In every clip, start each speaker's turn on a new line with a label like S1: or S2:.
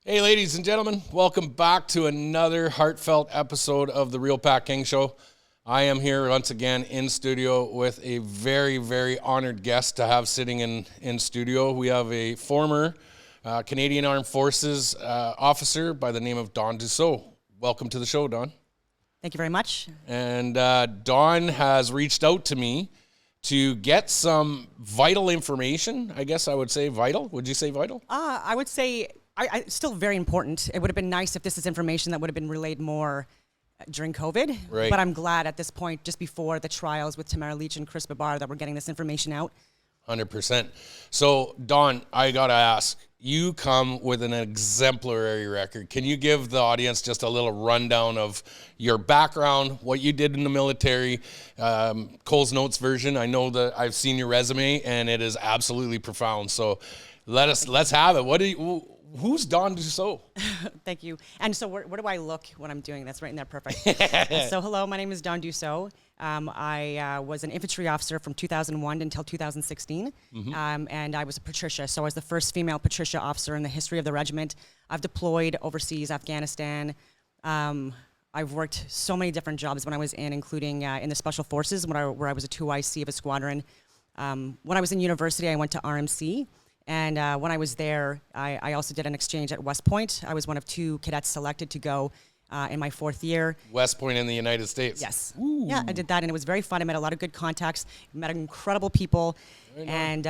S1: Hey, ladies and gentlemen, welcome back to another heartfelt episode of the Real Pat King Show. I am here once again in studio with a very, very honored guest to have sitting in studio. We have a former Canadian Armed Forces officer by the name of Dawn Dussault. Welcome to the show, Dawn.
S2: Thank you very much.
S1: And Dawn has reached out to me to get some vital information. I guess I would say vital. Would you say vital?
S2: I would say it's still very important. It would have been nice if this is information that would have been relayed more during COVID.
S1: Right.
S2: But I'm glad at this point, just before the trials with Tamara Leach and Chris Babar, that we're getting this information out.
S1: 100%. So, Dawn, I got to ask, you come with an exemplary record. Can you give the audience just a little rundown of your background, what you did in the military, Cole's Notes version? I know that I've seen your resume, and it is absolutely profound. So let's have it. Who's Dawn Dussault?
S2: Thank you. And so where do I look when I'm doing this? Right in there, perfect. So hello, my name is Dawn Dussault. I was an infantry officer from 2001 until 2016, and I was a Patricia. So I was the first female Patricia officer in the history of the regiment. I've deployed overseas, Afghanistan. I've worked so many different jobs when I was including in the Special Forces, where I was a 2IC of a squadron. When I was in university, I went to RMC. And when I was there, I also did an exchange at West Point. I was one of two cadets selected to go in my fourth year.
S1: West Point in the United States.
S2: Yes.
S1: Ooh.
S2: Yeah, I did that, and it was very fun. I met a lot of good contacts, met incredible people. And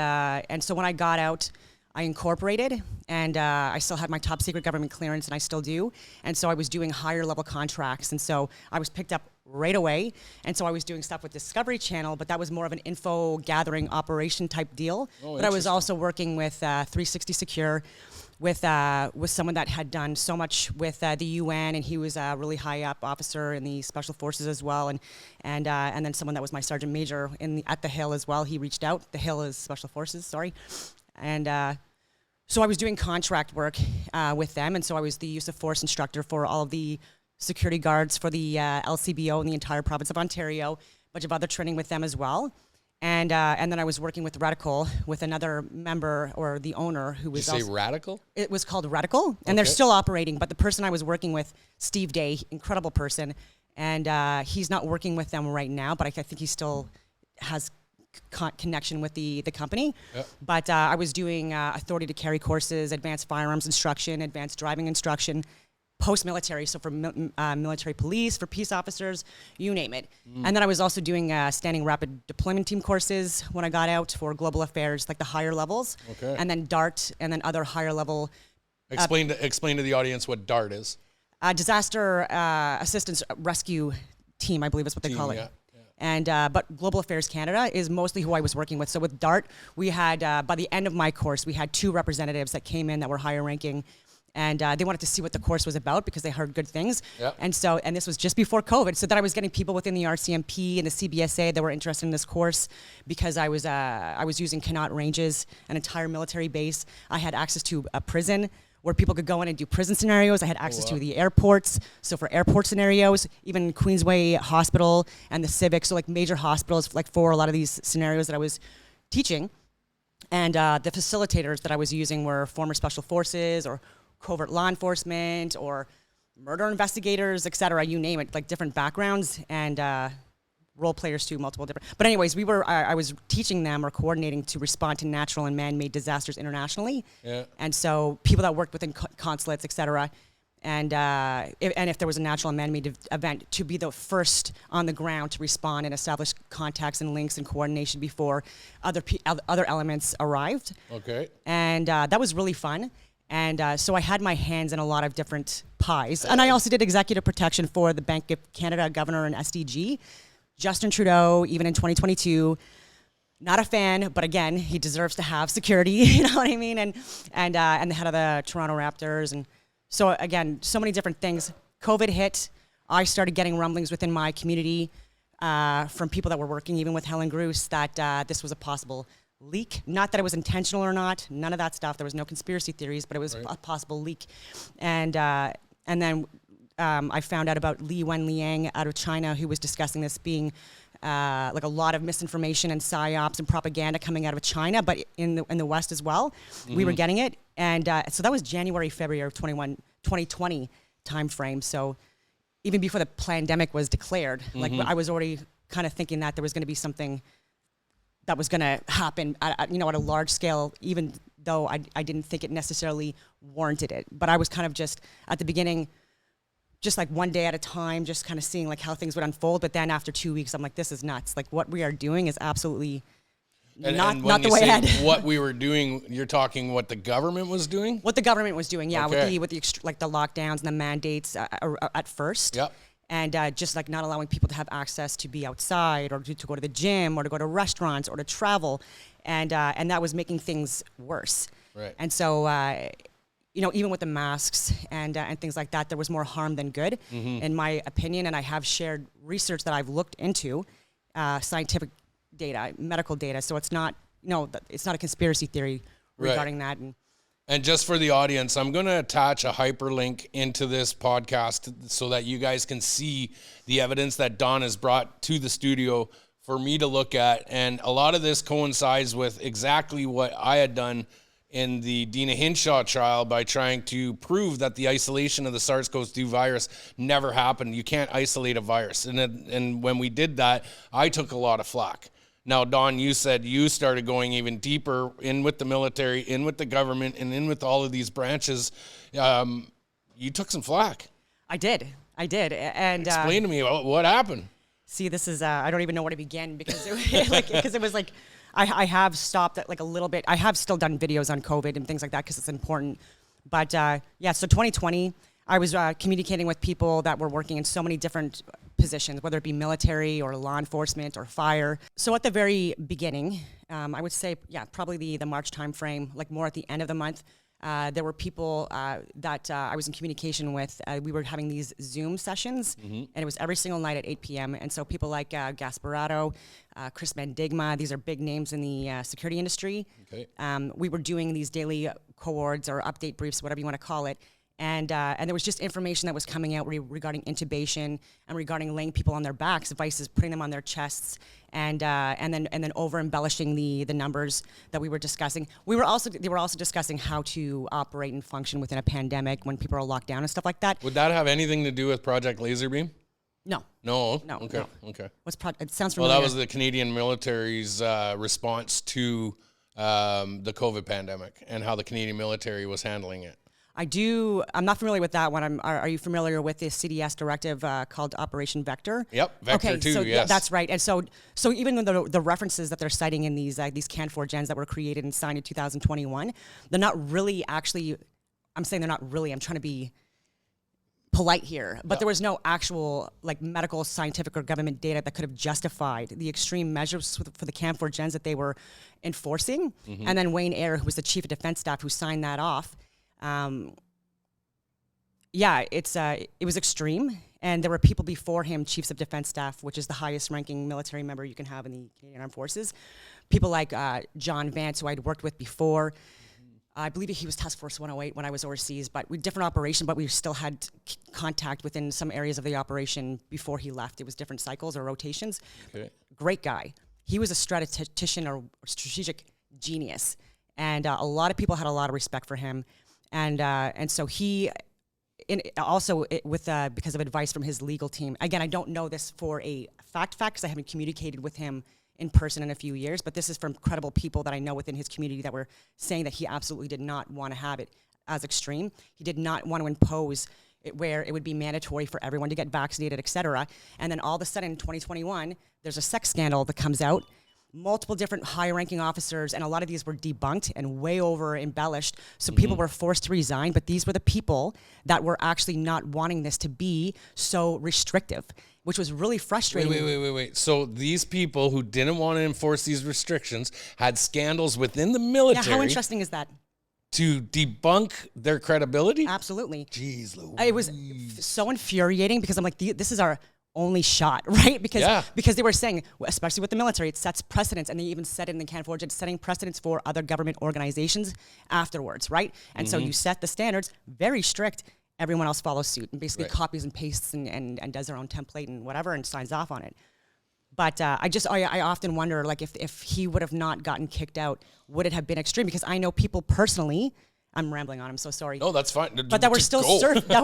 S2: so when I got out, I incorporated, and I still had my top secret government clearance, and I still do. And so I was doing higher level contracts, and so I was picked up right away. And so I was doing stuff with Discovery Channel, but that was more of an info gathering operation type deal. But I was also working with 360 Secure, with someone that had done so much with the UN, and he was a really high up officer in the Special Forces as well, and then someone that was my sergeant major at the Hill as well. He reached out. The Hill is Special Forces, sorry, and so I was doing contract work with them, and so I was the use of force instructor for all of the security guards for the LCBO in the entire province of Ontario, a bunch of other training with them as well. And then I was working with Reticle with another member, or the owner, who was
S1: Did you say Radical?
S2: It was called Reticle, and they're still operating. But the person I was working with, Steve Day, incredible person, and he's not working with them right now, but I think he still has connection with the company. Yep. But I was doing authority to carry courses, advanced firearms instruction, advanced driving instruction, post-military, so for military police, for peace officers, you name it. And then I was also doing standing rapid deployment team courses when I got out for global affairs, like the higher levels. Okay. And then DART, and then other higher level.
S1: Explain to the audience what DART is.
S2: Disaster Assistance Rescue Team, I believe is what they call it. Yeah. And but Global Affairs Canada is mostly who I was working with. So with DART, we had, by the end of my course, we had 2 representatives that came in that were higher ranking. And they wanted to see what the course was about because they heard good things. Yep. And this was just before COVID. So then I was getting people within the RCMP and the CBSA that were interested in this course because I was using Connaught Ranges, an entire military base. I had access to a prison where people could go in and do prison scenarios. I had access to the airports. So for airport scenarios, even Queensway Hospital and the Civic, so like major hospitals, like for a lot of these scenarios that I was teaching. And the facilitators that I was using were former Special Forces or covert law enforcement or murder investigators, et cetera, you name it, like different backgrounds, and role players too, multiple different. But anyways, I was teaching them or coordinating to respond to natural and man-made disasters internationally. Yeah. And so people that worked within consulates, et cetera, and if there was a natural and man-made event, to be the first on the ground to respond and establish contacts and links and coordination before other elements arrived. Okay. And that was really fun. And so I had my hands in a lot of different pies. And I also did executive protection for the Bank of Canada governor and SDG. Justin Trudeau, even in 2022, not a fan, but again, he deserves to have security, you know what I mean? And the head of the Toronto Raptors. And so again, so many different things. COVID hit. I started getting rumblings within my community from people that were working even with Helen Gruss that this was a possible leak. Not that it was intentional or not, none of that stuff. There was no conspiracy theories, but it was a possible leak. And then I found out about Li Wenliang out of China, who was discussing this being like a lot of misinformation and psyops and propaganda coming out of China, but in the West as well. We were getting it. And so that was January, February of 2020 timeframe. So even before the pandemic was declared, like I was already kind of thinking that there was going to be something that was going to happen at a large scale, even though I didn't think it necessarily warranted it. But I was kind of just at the beginning, just like one day at a time, just kind of seeing like how things would unfold. But then after 2 weeks, I'm like, this is nuts. Like what we are doing is absolutely not the way ahead.
S1: What we were doing, you're talking what the government was doing?
S2: What the government was doing, yeah,
S1: Okay.
S2: with the lockdowns and the mandates at first.
S1: Yep.
S2: And just like not allowing people to have access to be outside or to go to the gym or to go to restaurants or to travel. And that was making things worse.
S1: Right.
S2: And so, even with the masks and things like that, there was more harm than good, in my opinion. And I have shared research that I've looked into, scientific data, medical data. So it's not, it's not a conspiracy theory regarding that.
S1: And just for the audience, I'm going to attach a hyperlink into this podcast so that you guys can see the evidence that Dawn has brought to the studio for me to look at. And a lot of this coincides with exactly what I had done in the Dina Hinshaw trial by trying to prove that the isolation of the SARS-CoV-2 virus never happened. You can't isolate a virus. And when we did that, I took a lot of flack. Now, Dawn, you said you started going even deeper in with the military, in with the government, and in with all of these branches. You took some flack.
S2: I did. And
S1: explain to me what happened.
S2: See, this is, I don't even know where to begin because it was like, I have stopped at like a little bit. I have still done videos on COVID and things like that because it's important. But so 2020, I was communicating with people that were working in so many different positions, whether it be military or law enforcement or fire. So at the very beginning, I would say, probably the March timeframe, like more at the end of the month, there were people that I was in communication with. We were having these Zoom sessions, and it was every single night at 8 p.m. And so people like Gasparato, Chris Mandigma, these are big names in the security industry.
S1: Okay.
S2: We were doing these daily co-ords or update briefs, whatever you want to call it. And there was just information that was coming out regarding intubation and regarding laying people on their backs, devices, putting them on their chests, and then over embellishing the numbers that we were discussing. They were also discussing how to operate and function within a pandemic when people are locked down and stuff like that.
S1: Would that have anything to do with Project Laserbeam?
S2: No.
S1: No.
S2: No.
S1: Okay.
S2: No.
S1: Okay.
S2: It sounds familiar.
S1: Well, that was the Canadian military's response to the COVID pandemic and how the Canadian military was handling it.
S2: I'm not familiar with that one. Are you familiar with the CDS directive called Operation Vector?
S1: Yep, Vector 2, yes.
S2: Yeah, that's right. And so even though the references that they're citing in these CAN4 gens that were created and signed in 2021, they're not really actually, I'm saying they're not really, I'm trying to be polite here, but there was no actual like medical, scientific, or government data that could have justified the extreme measures for the CAN4 gens that they were enforcing. And then Wayne Eyre, who was the chief of defense staff who signed that off, it was extreme, and there were people before him, chiefs of defense staff, which is the highest ranking military member you can have in the Canadian Armed Forces. People like John Vance, who I'd worked with before. I believe he was Task Force 108 when I was overseas, but we different operation, but we still had contact within some areas of the operation before he left. It was different cycles or rotations. Okay. Great guy. He was a statistician or strategic genius, and a lot of people had a lot of respect for him. And so he, because of advice from his legal team. Again, I don't know this for a fact because I haven't communicated with him in person in a few years, but this is from credible people that I know within his community that were saying that he absolutely did not want to have it as extreme. He did not want to impose it where it would be mandatory for everyone to get vaccinated, et cetera. And then all of a sudden in 2021, there's a sex scandal that comes out. Multiple different high-ranking officers, and a lot of these were debunked and way over embellished. So people were forced to resign, but these were the people that were actually not wanting this to be so restrictive, which was really frustrating.
S1: Wait. So these people who didn't want to enforce these restrictions had scandals within the military.
S2: Yeah, how interesting is that?
S1: To debunk their credibility?
S2: Absolutely.
S1: Jeez Louise.
S2: It was so infuriating because I'm like, this is our only shot, right? Because they were saying, especially with the military, it sets precedents, and they even said it in the CAN4 gens, setting precedents for other government organizations afterwards, right? And so you set the standards, very strict, everyone else follows suit and basically copies and pastes and does their own template and whatever and signs off on it. But I often wonder, like, if he would have not gotten kicked out, would it have been extreme? Because I know people personally. I'm rambling on. I'm so sorry.
S1: No, that's fine.
S2: But that were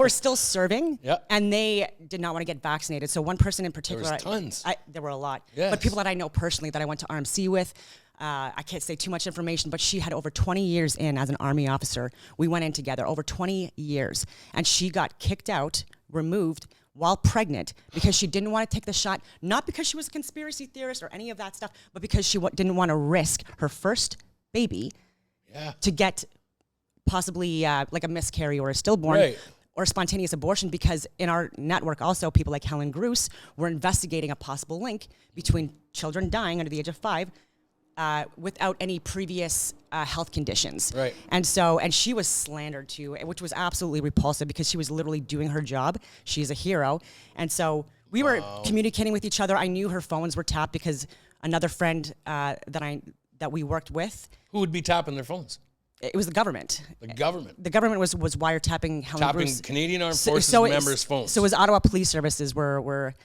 S2: still serving,
S1: yeah.
S2: and they did not want to get vaccinated. So one person in particular,
S1: there was tons.
S2: There were a lot.
S1: Yes.
S2: But people that I know personally that I went to RMC with, I can't say too much information, but she had over 20 years in as an Army officer. We went in together, over 20 years, and she got kicked out, removed, while pregnant because she didn't want to take the shot, not because she was a conspiracy theorist or any of that stuff, but because she didn't want to risk her first baby to get possibly like a miscarry or a stillborn or spontaneous abortion, because in our network also people like Helen Gruss were investigating a possible link between children dying under the age of 5 without any previous health conditions.
S1: Right.
S2: And she was slandered too, which was absolutely repulsive because she was literally doing her job. She's a hero. And so we were communicating with each other. I knew her phones were tapped because another friend that we worked with.
S1: Who would be tapping their phones?
S2: It was the government.
S1: The government.
S2: The government was wiretapping Helen Gruss.
S1: Tapping Canadian Armed Forces members' phones.
S2: So it was Ottawa Police Services were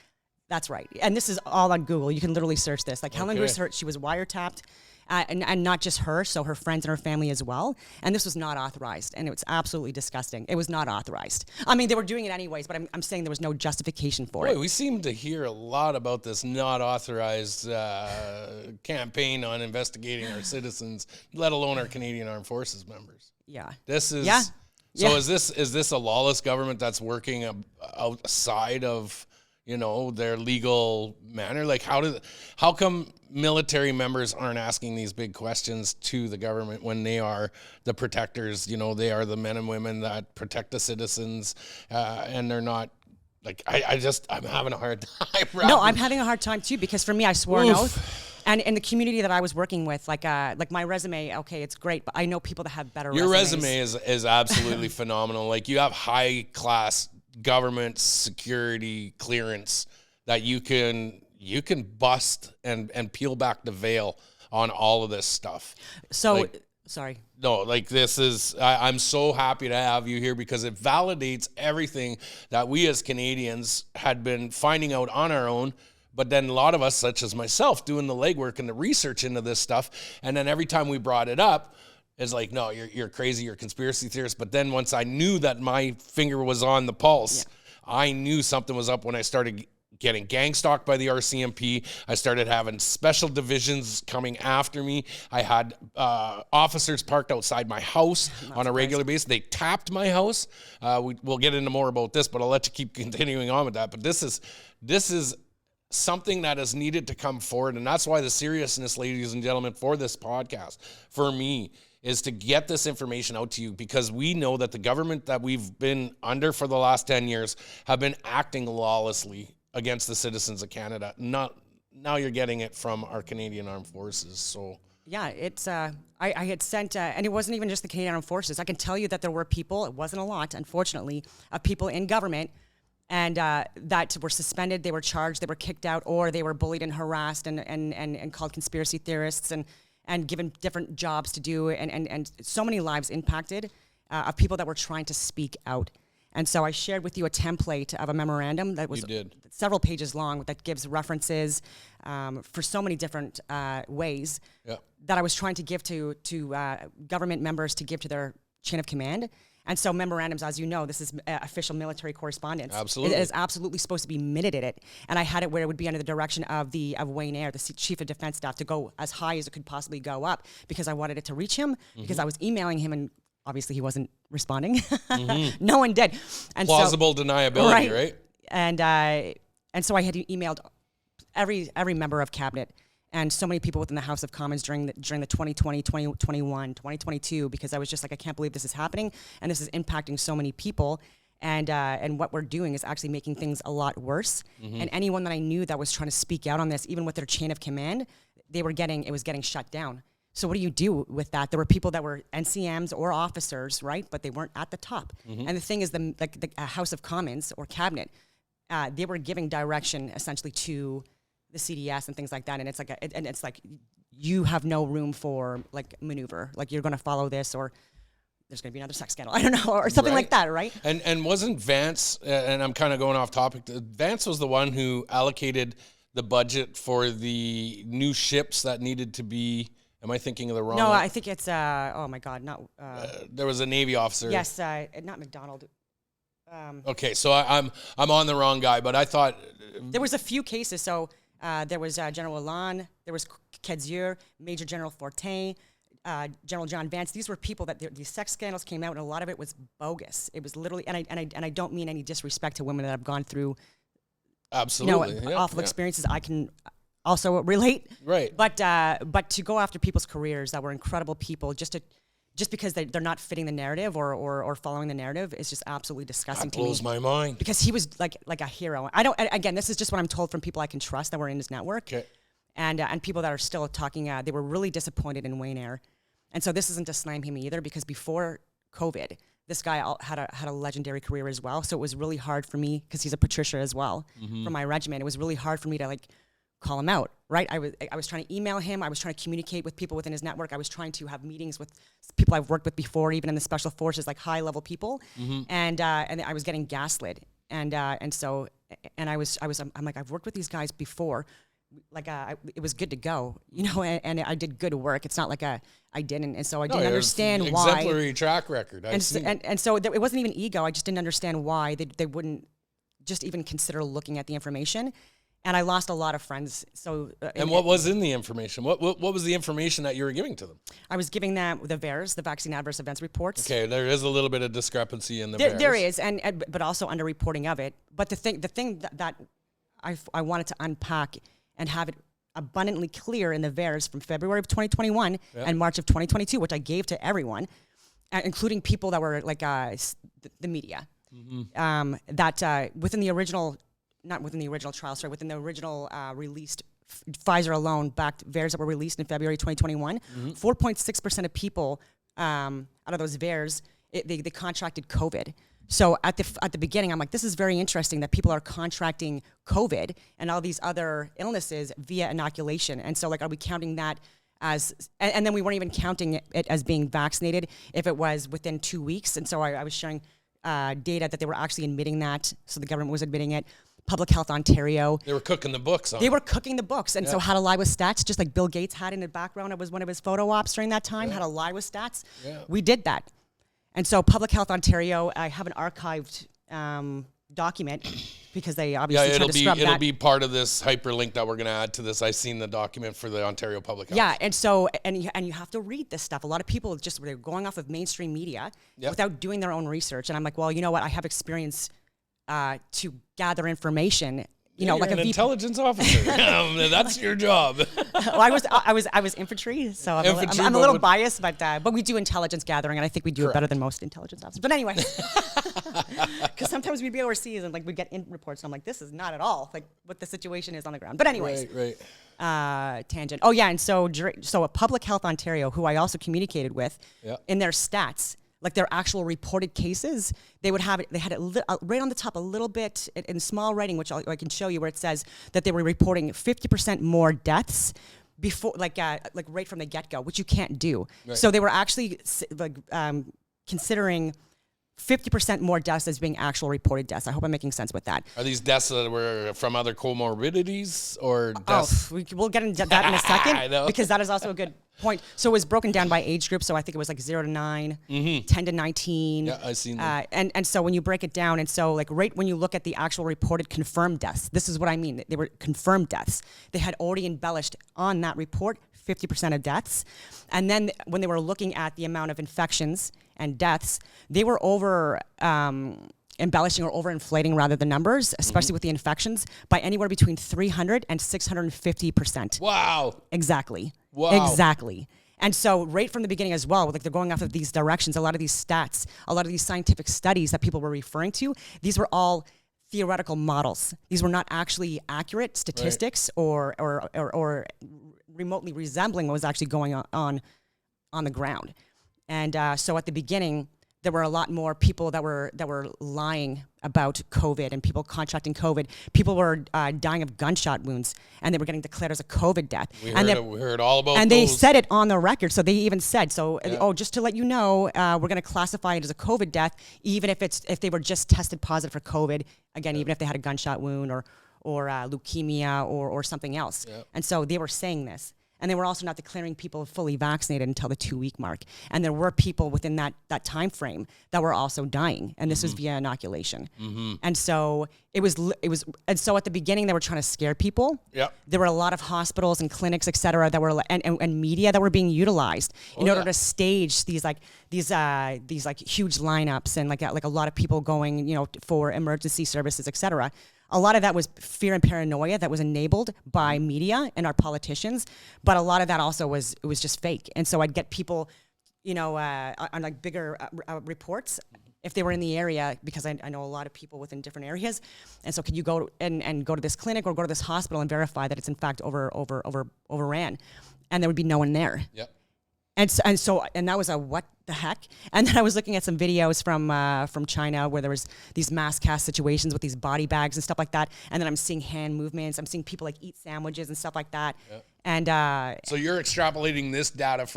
S2: that's right. And this is all on Google. You can literally search this. Like Helen Gruss, she was wiretapped. And not just her, so her friends and her family as well. And this was not authorized, and it was absolutely disgusting. It was not authorized. I mean, they were doing it anyways, but I'm saying there was no justification for it.
S1: We seem to hear a lot about this not authorized campaign on investigating our citizens, let alone our Canadian Armed Forces members.
S2: Yeah.
S1: This is... So is this a lawless government that's working outside of... their legal manner? Like, how come military members aren't asking these big questions to the government when they are the protectors? They are the men and women that protect the citizens, and they're not. Like, I'm having a hard time.
S2: No, I'm having a hard time too, because for me, I swore an oath. And in the community that I was working with, like my resume, okay, it's great, but I know people that have better
S1: Your
S2: resumes.
S1: resume is absolutely phenomenal. Like, you have high class government security clearance that you can bust and peel back the veil on all of this stuff.
S2: So, sorry.
S1: No, like, this is, I'm so happy to have you here because it validates everything that we as Canadians had been finding out on our own. But then a lot of us, such as myself, doing the legwork and the research into this stuff. And then every time we brought it up, it's like, no, you're crazy, you're a conspiracy theorist. But then once I knew that my finger was on the pulse, I knew something was up when I started getting gang stalked by the RCMP. I started having special divisions coming after me. I had officers parked outside my house on a regular basis. They tapped my house. We'll get into more about this, but I'll let you keep continuing on with that. But this is something that is needed to come forward. And that's why the seriousness, ladies and gentlemen, for this podcast, for me, is to get this information out to you, because we know that the government that we've been under for the last 10 years have been acting lawlessly against the citizens of Canada. Now you're getting it from our Canadian Armed Forces. So
S2: yeah, it's I had sent, and it wasn't even just the Canadian Armed Forces. I can tell you that there were people, it wasn't a lot, unfortunately, of people in government and that were suspended, they were charged, they were kicked out, or they were bullied and harassed and called conspiracy theorists and given different jobs to do, and so many lives impacted of people that were trying to speak out. And so I shared with you a template of a memorandum that was several pages long that gives references for so many different ways that I was trying to give to government members to give to their chain of command. And so memorandums, as you know, this is official military correspondence.
S1: Absolutely.
S2: It is absolutely supposed to be minute in it. And I had it where it would be under the direction of Wayne Eyre, the Chief of Defense Staff, to go as high as it could possibly go up, because I wanted it to reach him, because I was emailing him and obviously he wasn't responding. No one did. And
S1: plausible deniability, right?
S2: And so I had emailed every member of cabinet and so many people within the House of Commons during the 2020, 2021, 2022, because I was just like, I can't believe this is happening, and this is impacting so many people, and what we're doing is actually making things a lot worse. And anyone that I knew that was trying to speak out on this, even with their chain of command, it was getting shut down. So what do you do with that? There were people that were NCMs or officers, right? But they weren't at the top. And the thing is, the House of Commons or cabinet, they were giving direction essentially to the CDS and things like that, and it's like you have no room for like maneuver. Like, you're going to follow this, or there's going to be another sex scandal. I don't know, or something like that, right?
S1: And wasn't Vance? And I'm kind of going off topic. Vance was the one who allocated the budget for the new ships that needed to be. Am I thinking of the wrong?
S2: No, I think it's oh my God, not.
S1: There was a Navy officer.
S2: Yes, not McDonald.
S1: Okay, so I'm on the wrong guy, but I thought
S2: there was a few cases. So there was General Allan, there was Kedzier, Major General Fortin, General John Vance. These were people that these sex scandals came out, and a lot of it was bogus. It was literally, and I don't mean any disrespect to women that have gone through,
S1: absolutely
S2: awful experiences. I can also relate,
S1: right?
S2: But to go after people's careers that were incredible people just because they're not fitting the narrative or following the narrative is just absolutely disgusting to me.
S1: That blows my mind.
S2: Because he was like a hero. I don't. Again, this is just what I'm told from people I can trust that were in his network. Okay. And people that are still talking. They were really disappointed in Wayne Eyre, and so this isn't to slam him either. Because before COVID, this guy had a legendary career as well. So it was really hard for me because he's a Patricia as well from my regiment. It was really hard for me to call him out, right? I was trying to email him. I was trying to communicate with people within his network. I was trying to have meetings with people I've worked with before, even in the special forces, like high level people. And I was getting gaslit. And so I'm like, I've worked with these guys before. It was good to go, and I did good work. It's not like I didn't. And so I didn't understand why.
S1: Exemplary track record.
S2: And so it wasn't even ego. I just didn't understand why they wouldn't just even consider looking at the information. And I lost a lot of friends. So
S1: and what was in the information? What was the information that you were giving to them?
S2: I was giving them the VAERS, the Vaccine Adverse Events Reports.
S1: Okay, there is a little bit of discrepancy in the VAERS.
S2: There is, but also underreporting of it. But the thing that I wanted to unpack and have it abundantly clear in the VAERS from February of 2021 and March of 2022, which I gave to everyone, including people that were the media, that within the original. Not within the original trial, sorry, within the original released Pfizer alone backed VAERS that were released in February 2021, 4.6% of people out of those VAERS, they contracted COVID. So at the beginning, I'm like, this is very interesting that people are contracting COVID and all these other illnesses via inoculation. And so are we counting that as, and then we weren't even counting it as being vaccinated if it was within 2 weeks. And so I was showing data that they were actually admitting that. So the government was admitting it. Public Health Ontario.
S1: They were cooking the books on
S2: They were cooking the books. And so how to lie with stats, just like Bill Gates had in the background. It was one of his photo ops during that time, how to lie with stats. Yeah. We did that. And so Public Health Ontario, I have an archived document because they obviously tried to scrub that.
S1: It'll be part of this hyperlink that we're going to add to this. I've seen the document for the Ontario Public Health.
S2: Yeah, and so, and you have to read this stuff. A lot of people they're going off of mainstream media without doing their own research. And I'm like, well, you know what? I have experience to gather information.
S1: You're an intelligence officer. That's your job.
S2: Well, I was infantry, so I'm a little biased, but we do intelligence gathering, and I think we do it better than most intelligence officers. But anyway, because sometimes we'd be overseas and we'd get in reports, and I'm like, this is not at all what the situation is on the ground. But anyways,
S1: right.
S2: Tangent. Oh yeah, and so a Public Health Ontario, who I also communicated with, in their stats. Like their actual reported cases, they would have it. They had it right on the top, a little bit in small writing, which I can show you, where it says that they were reporting 50% more deaths before, right from the get-go, which you can't do. Right. So they were actually considering 50% more deaths as being actual reported deaths. I hope I'm making sense with that.
S1: Are these deaths that were from other comorbidities or deaths?
S2: We'll get into that in a second. I know. Because that is also a good point. So it was broken down by age group. So I think it was 0 to 9, 10 to 19.
S1: Yeah, I've seen that.
S2: And so when you break it down, and so right when you look at the actual reported confirmed deaths, this is what I mean. They were confirmed deaths. They had already embellished on that report 50% of deaths. And then when they were looking at the amount of infections and deaths, they were over embellishing or overinflating rather the numbers, especially with the infections, by anywhere between 300 and 650%.
S1: Wow.
S2: Exactly.
S1: Wow.
S2: Exactly. And so right from the beginning as well, they're going off of these directions, a lot of these stats, a lot of these scientific studies that people were referring to, these were all theoretical models. These were not actually accurate statistics or remotely resembling what was actually going on the ground. And so at the beginning, there were a lot more people that were lying about COVID and people contracting COVID. People were dying of gunshot wounds, and they were getting declared as a COVID death. We
S1: heard all about
S2: and
S1: those.
S2: They said it on the record. So they even said, just to let you know, we're going to classify it as a COVID death, even if they were just tested positive for COVID. Again, even if they had a gunshot wound leukemia or something else.
S1: Yep.
S2: And so they were saying this. And they were also not declaring people fully vaccinated until the 2-week mark. And there were people within that time frame that were also dying. And this was via inoculation. And so and so at the beginning, they were trying to scare people.
S1: Yep.
S2: There were a lot of hospitals and clinics, et cetera, that were, and media that were being utilized in order to stage these huge lineups and like a lot of people going, for emergency services, et cetera. A lot of that was fear and paranoia that was enabled by media and our politicians, but a lot of that also was just fake. And so I'd get people, on like bigger reports if they were in the area, because I know a lot of people within different areas. And so could you go and go to this clinic or go to this hospital and verify that it's in fact overran, and there would be no one there.
S1: Yep.
S2: And that was a what the heck? And then I was looking at some videos from China where there was these mass cast situations with these body bags and stuff like that. And then I'm seeing hand movements. I'm seeing people like eat sandwiches and stuff like that. Yep. And
S1: so you're extrapolating this data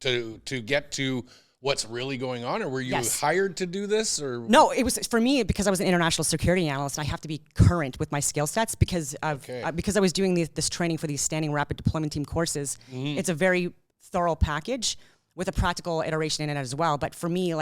S1: to get to what's really going on, or were you hired to do this? Or
S2: no, it was for me because I was an international security analyst. I have to be current with my skill sets because I was doing this training for these standing rapid deployment team courses. It's a very thorough package with a practical iteration in it as well. But for me,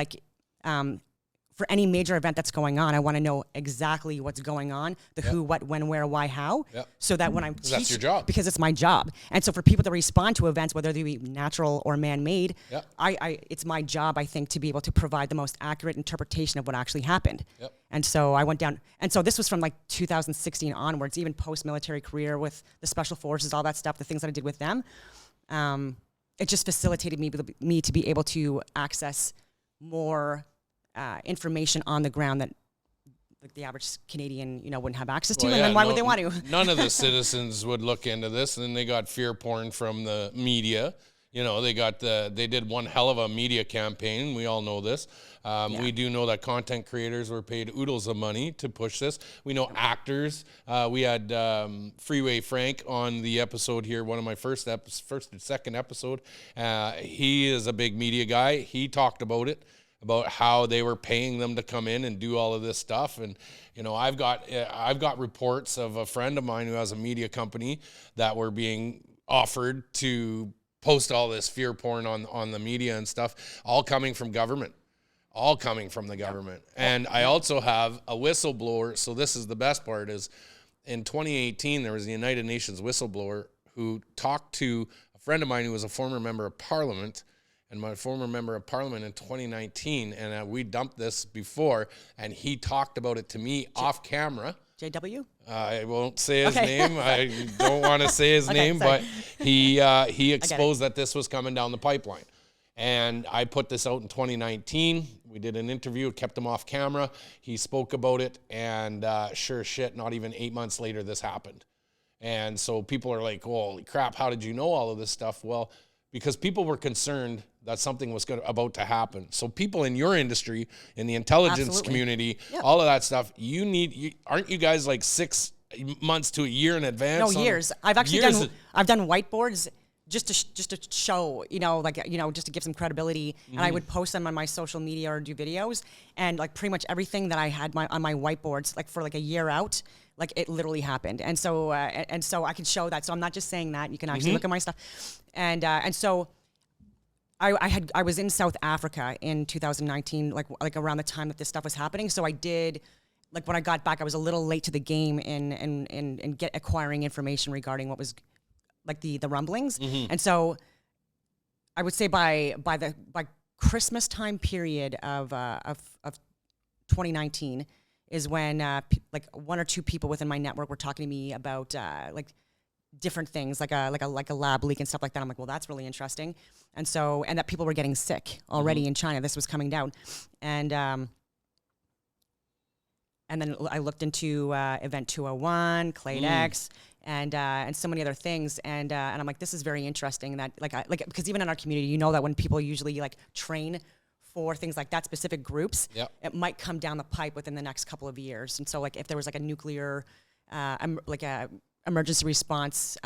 S2: for any major event that's going on, I want to know exactly what's going on, the who, what, when, where, why, how, so that when I'm teaching,
S1: that's your job.
S2: Because it's my job. And so for people to respond to events, whether they be natural or man-made, it's my job, I think, to be able to provide the most accurate interpretation of what actually happened.
S1: Yep.
S2: And so I went down, and so this was from 2016 onwards, even post-military career with the special forces, all that stuff, the things that I did with them. It just facilitated me to be able to access more information on the ground that the average Canadian, wouldn't have access to. And then why would they want to?
S1: None of the citizens would look into this. And then they got fear porn from the media. They did one hell of a media campaign. We all know this. We do know that content creators were paid oodles of money to push this. We know actors. We had Freeway Frank on the episode here, one of my first and second episode. He is a big media guy. He talked about it, about how they were paying them to come in and do all of this stuff. And, I've got reports of a friend of mine who has a media company that were being offered to post all this fear porn on the media and stuff, all coming from government. All coming from the government. And I also have a whistleblower. So this is the best part is in 2018, there was the United Nations whistleblower who talked to a friend of mine who was a former member of parliament, and my former member of parliament in 2019. And we dumped this before, and he talked about it to me off camera.
S2: JW?
S1: I won't say his name. I don't want to say his name, sorry. But he exposed that this was coming down the pipeline. And I put this out in 2019. We did an interview, kept him off camera. He spoke about it, and sure shit, not even 8 months later, this happened. And so people are like, holy crap, how did you know all of this stuff? Well, because people were concerned that something was about to happen. So people in your industry, in the intelligence community, all of that stuff, aren't you guys like 6 months to a year in advance?
S2: No, years. I've actually done whiteboards just to show, just to give some credibility. And I would post them on my social media or do videos. And pretty much everything that I had on my whiteboards, for a year out, it literally happened. And so I can show that. So I'm not just saying that. You can actually look at my stuff. And so I was in South Africa in 2019, around the time that this stuff was happening. So I did, when I got back, I was a little late to the game in acquiring information regarding what was the rumblings. And so I would say by Christmas time period of 2019 is when one or two people within my network were talking to me about different things like a lab leak and stuff like that. I'm like, well, that's really interesting. And that people were getting sick already in China. This was coming down. And then I looked into Event 201, Clade X, and so many other things. And I'm like, this is very interesting. That because even in our community, that when people usually train for things like that, specific groups, it might come down the pipe within the next couple of years. And so if there was a nuclear, a emergency response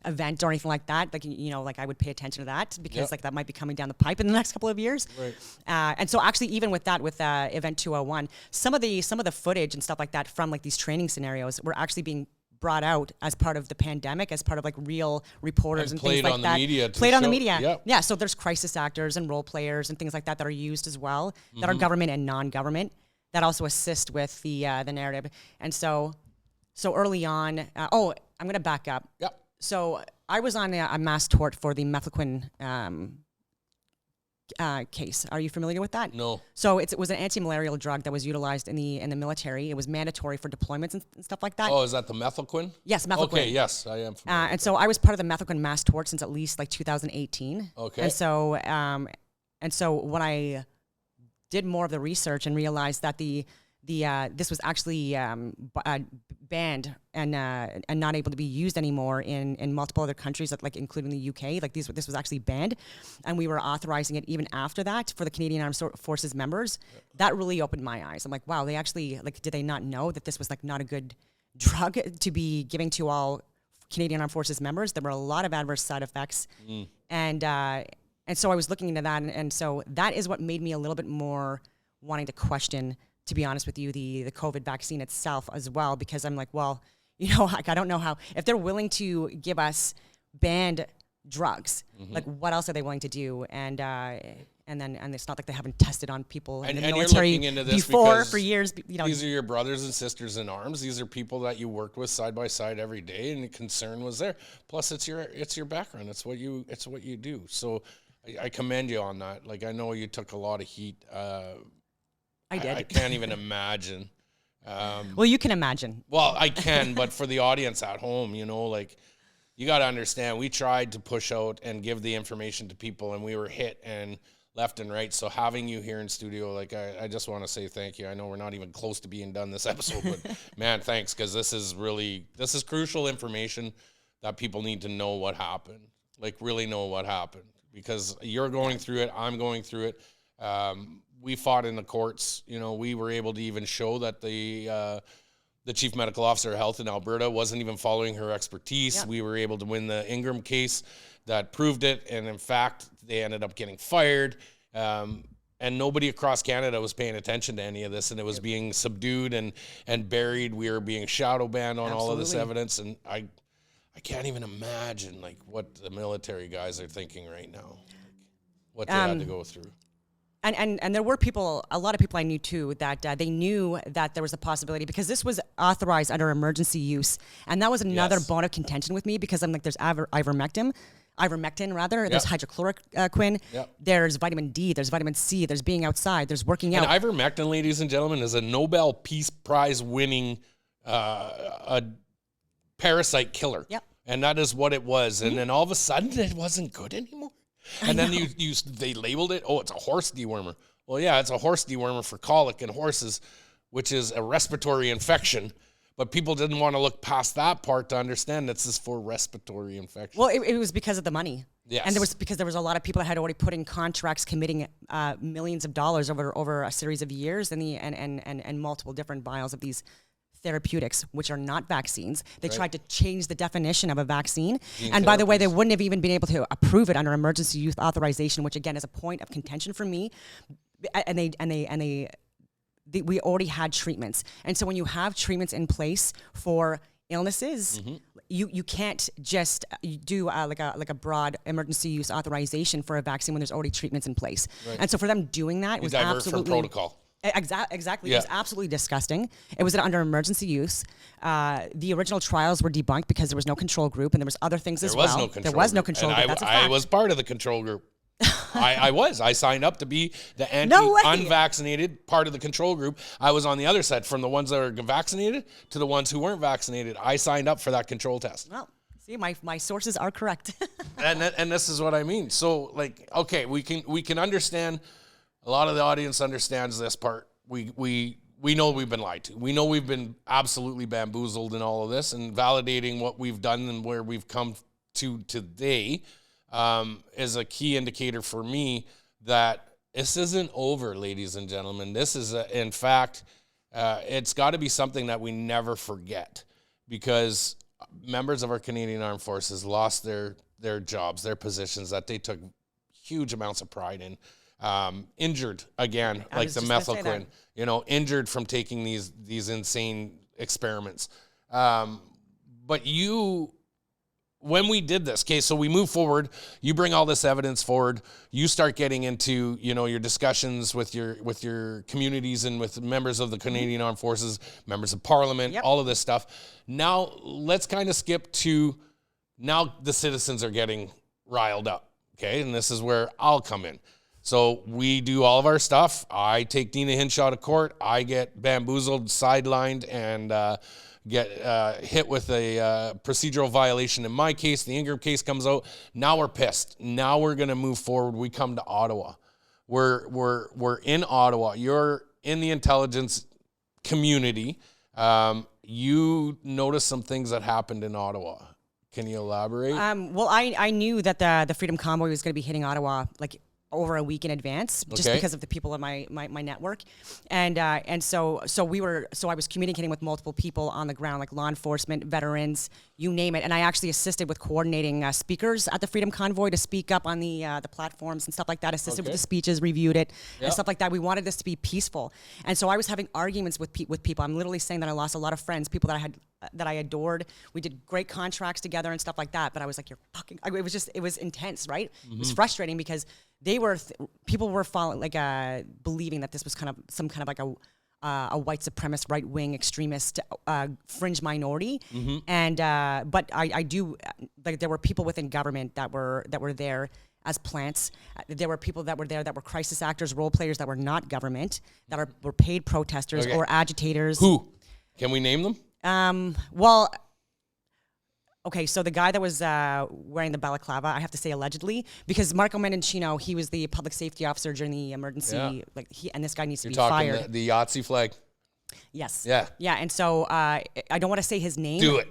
S2: event or anything like that. Like, you know, like I would pay attention to that because like that might be coming down the pipe in the next couple of years.
S1: Right.
S2: And so actually even with that, with Event 201, some of the footage and stuff like that from like these training scenarios were actually being brought out as part of the pandemic, as part of like real reporters and things like that. Played on the media.
S1: Yep.
S2: Yeah. So there's crisis actors and role players and things like that are used as well, that are government and non-government, that also assist with the narrative. And so early on, I'm going to back up.
S1: Yep.
S2: So I was on a mass tort for the methylquine case. Are you familiar with that?
S1: No.
S2: So it was an anti-malarial drug that was utilized in the military. It was mandatory for deployments and stuff like that.
S1: Oh, is that the methylquine?
S2: Yes, methylquine.
S1: Okay, yes, I am familiar.
S2: And so I was part of the methylquine mass tort since at least like 2018.
S1: Okay.
S2: And so when I did more of the research and realized that this was actually banned and not able to be used anymore in multiple other countries, like including the UK. Like this was actually banned, and we were authorizing it even after that for the Canadian Armed Forces members. That really opened my eyes. I'm like, wow, they actually did they not know that this was like not a good drug to be giving to all Canadian Armed Forces members? There were a lot of adverse side effects, and so I was looking into that, and so that is what made me a little bit more wanting to question, to be honest with you, the COVID vaccine itself as well, because I'm like, well, you know, like I don't know how, if they're willing to give us banned drugs, like what else are they willing to do? And it's not like they haven't tested on people in the military before for years. You know,
S1: these are your brothers and sisters in arms. These are people that you worked with side by side every day, and the concern was there. Plus, it's your background. It's what you do. So I commend you on that. Like, I know you took a lot of heat.
S2: I did.
S1: I can't even imagine.
S2: Well, you can imagine.
S1: Well, I can, but for the audience at home, you know, like, you got to understand, we tried to push out and give the information to people, and we were hit and left and right. So having you here in studio, like, I just want to say thank you. I know we're not even close to being done this episode, but man, thanks, because this is crucial information that people need to know what happened, like really know what happened, because you're going through it, I'm going through it. We fought in the courts. You know, we were able to even show that the chief medical officer of health in Alberta wasn't even following her expertise. Yeah. We were able to win the Ingram case that proved it. And in fact, they ended up getting fired. And nobody across Canada was paying attention to any of this. And it was being subdued and buried. We were being shadow banned on all of this evidence. And I can't even imagine like what the military guys are thinking right now, what they had to go through.
S2: And there were a lot of people I knew too, that they knew that there was a possibility, because this was authorized under emergency use. And that was another bone of contention with me, because I'm like, there's ivermectin, there's hydrochloroquine, there's vitamin D, there's vitamin C, there's being outside, there's working out.
S1: And ivermectin, ladies and gentlemen, is a Nobel Peace Prize winning a parasite killer.
S2: Yep.
S1: And that is what it was. And then all of a sudden it wasn't good anymore. And then they labeled it, it's a horse dewormer. Well, yeah, it's a horse dewormer for colic in horses, which is a respiratory infection. But people didn't want to look past that part to understand this is for respiratory infection.
S2: Well, it was because of the money.
S1: Yes.
S2: And because there was a lot of people that had already put in contracts committing millions of dollars over a series of years and multiple different vials of these therapeutics, which are not vaccines. They tried to change the definition of a vaccine. And by the way, they wouldn't have even been able to approve it under emergency use authorization, which again is a point of contention for me. We already had treatments. And so when you have treatments in place for illnesses, you can't just do like a broad emergency use authorization for a vaccine when there's already treatments in place. Right. And so for them doing that was absolutely
S1: from protocol.
S2: Exactly. Yeah. It was absolutely disgusting. It was under emergency use. The original trials were debunked because there was no control group, and there was other things as well. There was no control group. That's a fact.
S1: I was part of the control group. I signed up to be the unvaccinated part of the control group. I was on the other side, from the ones that are vaccinated to the ones who weren't vaccinated. I signed up for that control test.
S2: Well, see, my sources are correct.
S1: and this is what I mean. So, like, okay, we can understand. A lot of the audience understands this part. We know we've been lied to. We know we've been absolutely bamboozled in all of this, and validating what we've done and where we've come to today is a key indicator for me that this isn't over, ladies and gentlemen. This is, in fact, it's got to be something that we never forget, because members of our Canadian Armed Forces lost their jobs, their positions that they took huge amounts of pride in. Injured again, like the methylquin, injured from taking these insane experiments. But when we did this, okay, so we move forward, you bring all this evidence forward, you start getting into, your discussions with your communities and with members of the Canadian Armed Forces, members of Parliament, all of this stuff. Now, let's kind of skip to, now the citizens are getting riled up, okay? And this is where I'll come in. So we do all of our stuff. I take Dina Hinshaw to court. I get bamboozled, sidelined, and get hit with a procedural violation. In my case, the Ingram case comes out. Now we're pissed. Now we're going to move forward. We come to Ottawa. We're in Ottawa. You're in the intelligence community. You noticed some things that happened in Ottawa. Can you elaborate?
S2: Well, I knew that the Freedom Convoy was going to be hitting Ottawa like over a week in advance, just because of the people in my network, and so I was communicating with multiple people on the ground, like law enforcement, veterans, you name it, and I actually assisted with coordinating speakers at the Freedom Convoy to speak up on the platforms and stuff like that. Assisted with the speeches, reviewed it, and stuff like that. We wanted this to be peaceful, and so I was having arguments with people. I'm literally saying that I lost a lot of friends, people that I adored. We did great contracts together and stuff like that. But I was like, you're fucking. It was intense, right? It was frustrating because people were believing that this was kind of some kind of like a white supremacist, right wing extremist, fringe minority. And but I do like there were people within government that were there as plants. There were people that were there that were crisis actors, role players that were not government, that were paid protesters or agitators.
S1: Who? Can we name them?
S2: Well, okay, so the guy that was wearing the balaclava, I have to say allegedly, because Marco Mendocino, he was the public safety officer during the emergency, and this guy needs to be fired.
S1: You're talking the Yahtzee flag?
S2: Yes.
S1: Yeah.
S2: Yeah, and so I don't want to say his name.
S1: Do it.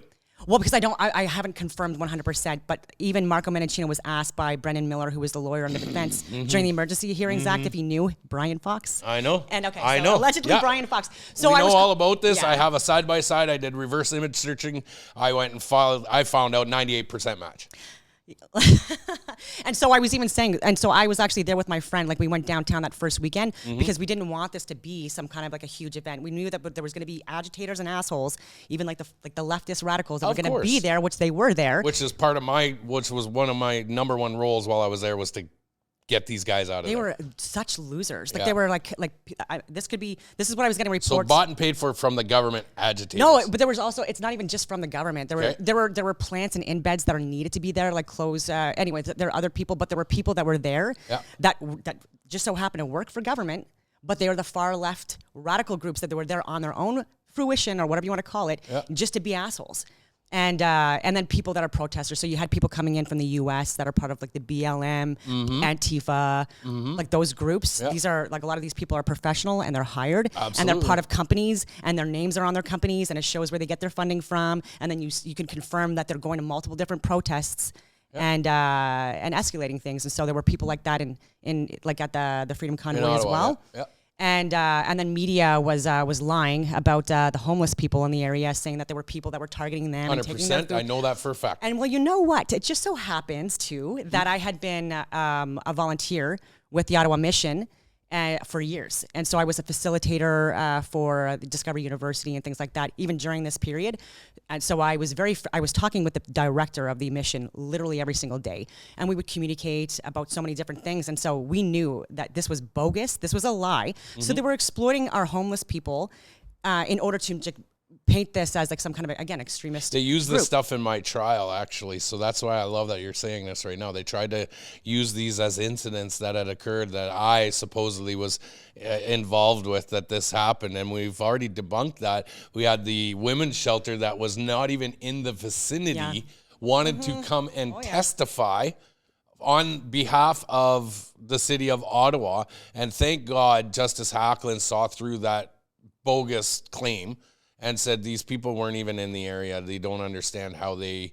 S2: Well, because I haven't confirmed 100%, but even Marco Mendocino was asked by Brendan Miller, who was the lawyer on the defense during the Emergency Hearings Act, if he knew Brian Fox.
S1: I know.
S2: And
S1: I know.
S2: Allegedly Brian Fox.
S1: So I know all about this. Yeah. I have a side-by-side. I did reverse image searching. I went and I found out 98% match.
S2: And so I was even saying, and so I was actually there with my friend, like we went downtown that first weekend because we didn't want this to be some kind of like a huge event. We knew that there was going to be agitators and assholes, even like the leftist radicals that were going to be there, which they were there.
S1: Which was one of my number one roles while I was there, was to get these guys out of there.
S2: They were such losers. Like they were this is what I was going to report.
S1: So bought and paid for from the government agitators.
S2: No, but there was also, it's not even just from the government. There were plants and embeds that are needed to be there, like clothes. Anyway, there are other people, but there were people that were there that just so happened to work for government, but they were the far left radical groups that they were there on their own fruition or whatever you want to call it, just to be assholes. And then people that are protesters. So you had people coming in from the U.S. that are part of like the BLM, Antifa, like those groups. These are like a lot of these people are professional and they're hired, and they're part of companies, and their names are on their companies, and it shows where they get their funding from. And then you can confirm that they're going to multiple different protests and escalating things. And so there were people like that in like at the Freedom Convoy as well. And then media was lying about the homeless people in the area, saying that there were people that were targeting them.
S1: 100%. I know that for a fact.
S2: And well, you know what? It just so happens too that I had been a volunteer with the Ottawa Mission for years, and so I was a facilitator for Discovery University and things like that, even during this period. And so I was talking with the director of the mission literally every single day, and we would communicate about so many different things. And so we knew that this was bogus, this was a lie. So they were exploiting our homeless people in order to paint this as like some kind of, again, extremist
S1: They used
S2: group.
S1: this stuff in my trial, actually, so that's why I love that you're saying this right now. They tried to use these as incidents that had occurred that I supposedly was involved with, that this happened, and we've already debunked that. We had the women's shelter that was not even in the vicinity, wanted to come and testify on behalf of the city of Ottawa, and thank God Justice Hacklin saw through that bogus claim and said these people weren't even in the area. They don't understand how they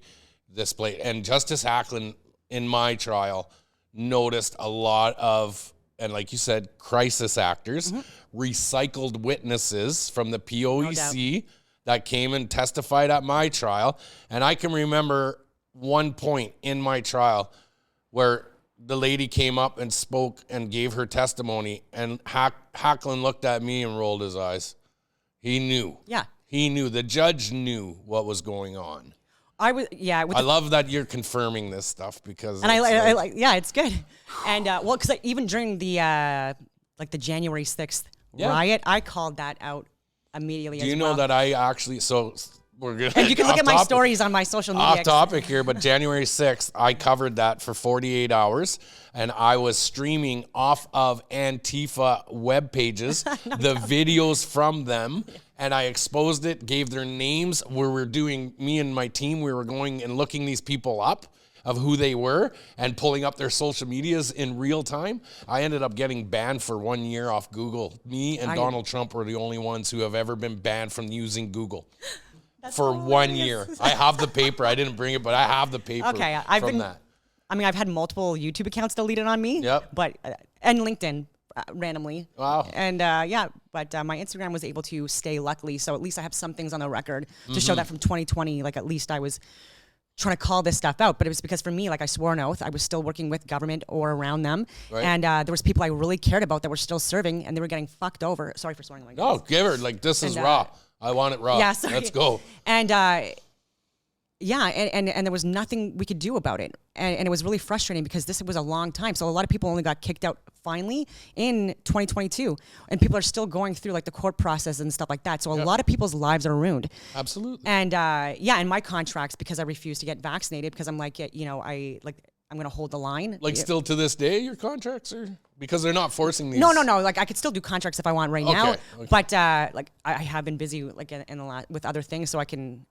S1: displayed. And Justice Hacklin, in my trial, noticed a lot of, and like you said, crisis actors, recycled witnesses from the POEC that came and testified at my trial. And I can remember one point in my trial where the lady came up and spoke and gave her testimony, and Hacklin looked at me and rolled his eyes. He knew.
S2: Yeah.
S1: He knew. The judge knew what was going on.
S2: I
S1: love that you're confirming this stuff because.
S2: And I like, yeah, it's good. And well, because even during the the January 6th riot, I called that out immediately.
S1: Do you know that I actually? So we're good.
S2: And you can look at my stories on my social media.
S1: Off topic here, but January 6th, I covered that for 48 hours, and I was streaming off of Antifa web pages, the videos from them, and I exposed it, gave their names. Me and my team, we were going and looking these people up of who they were and pulling up their social medias in real time. I ended up getting banned for 1 year off Google. Me and Donald Trump were the only ones who have ever been banned from using Google. For 1 year. I have the paper. I didn't bring it, but I have the paper from that.
S2: I mean, I've had multiple YouTube accounts deleted on me.
S1: Yep.
S2: But, and LinkedIn randomly.
S1: Wow.
S2: And but my Instagram was able to stay, luckily. So at least I have some things on the record to show that from 2020, like at least I was trying to call this stuff out. But it was because for me, like I swore an oath. I was still working with government or around them. Right. And there was people I really cared about that were still serving, and they were getting fucked over. Sorry for swearing like this.
S1: No, give her. Like, this is raw. I want it raw.
S2: Yeah, sorry.
S1: Let's go.
S2: And and there was nothing we could do about it. And it was really frustrating because this was a long time. So a lot of people only got kicked out finally in 2022. And people are still going through like the court process and stuff like that. So a lot of people's lives are ruined.
S1: Absolutely.
S2: And and my contracts, because I refused to get vaccinated, because I'm like, I'm going to hold the line.
S1: Like still to this day, your contracts are, because they're not forcing these.
S2: No. Like I could still do contracts if I want now. Okay. But like I have been busy like in the last with other things, so I can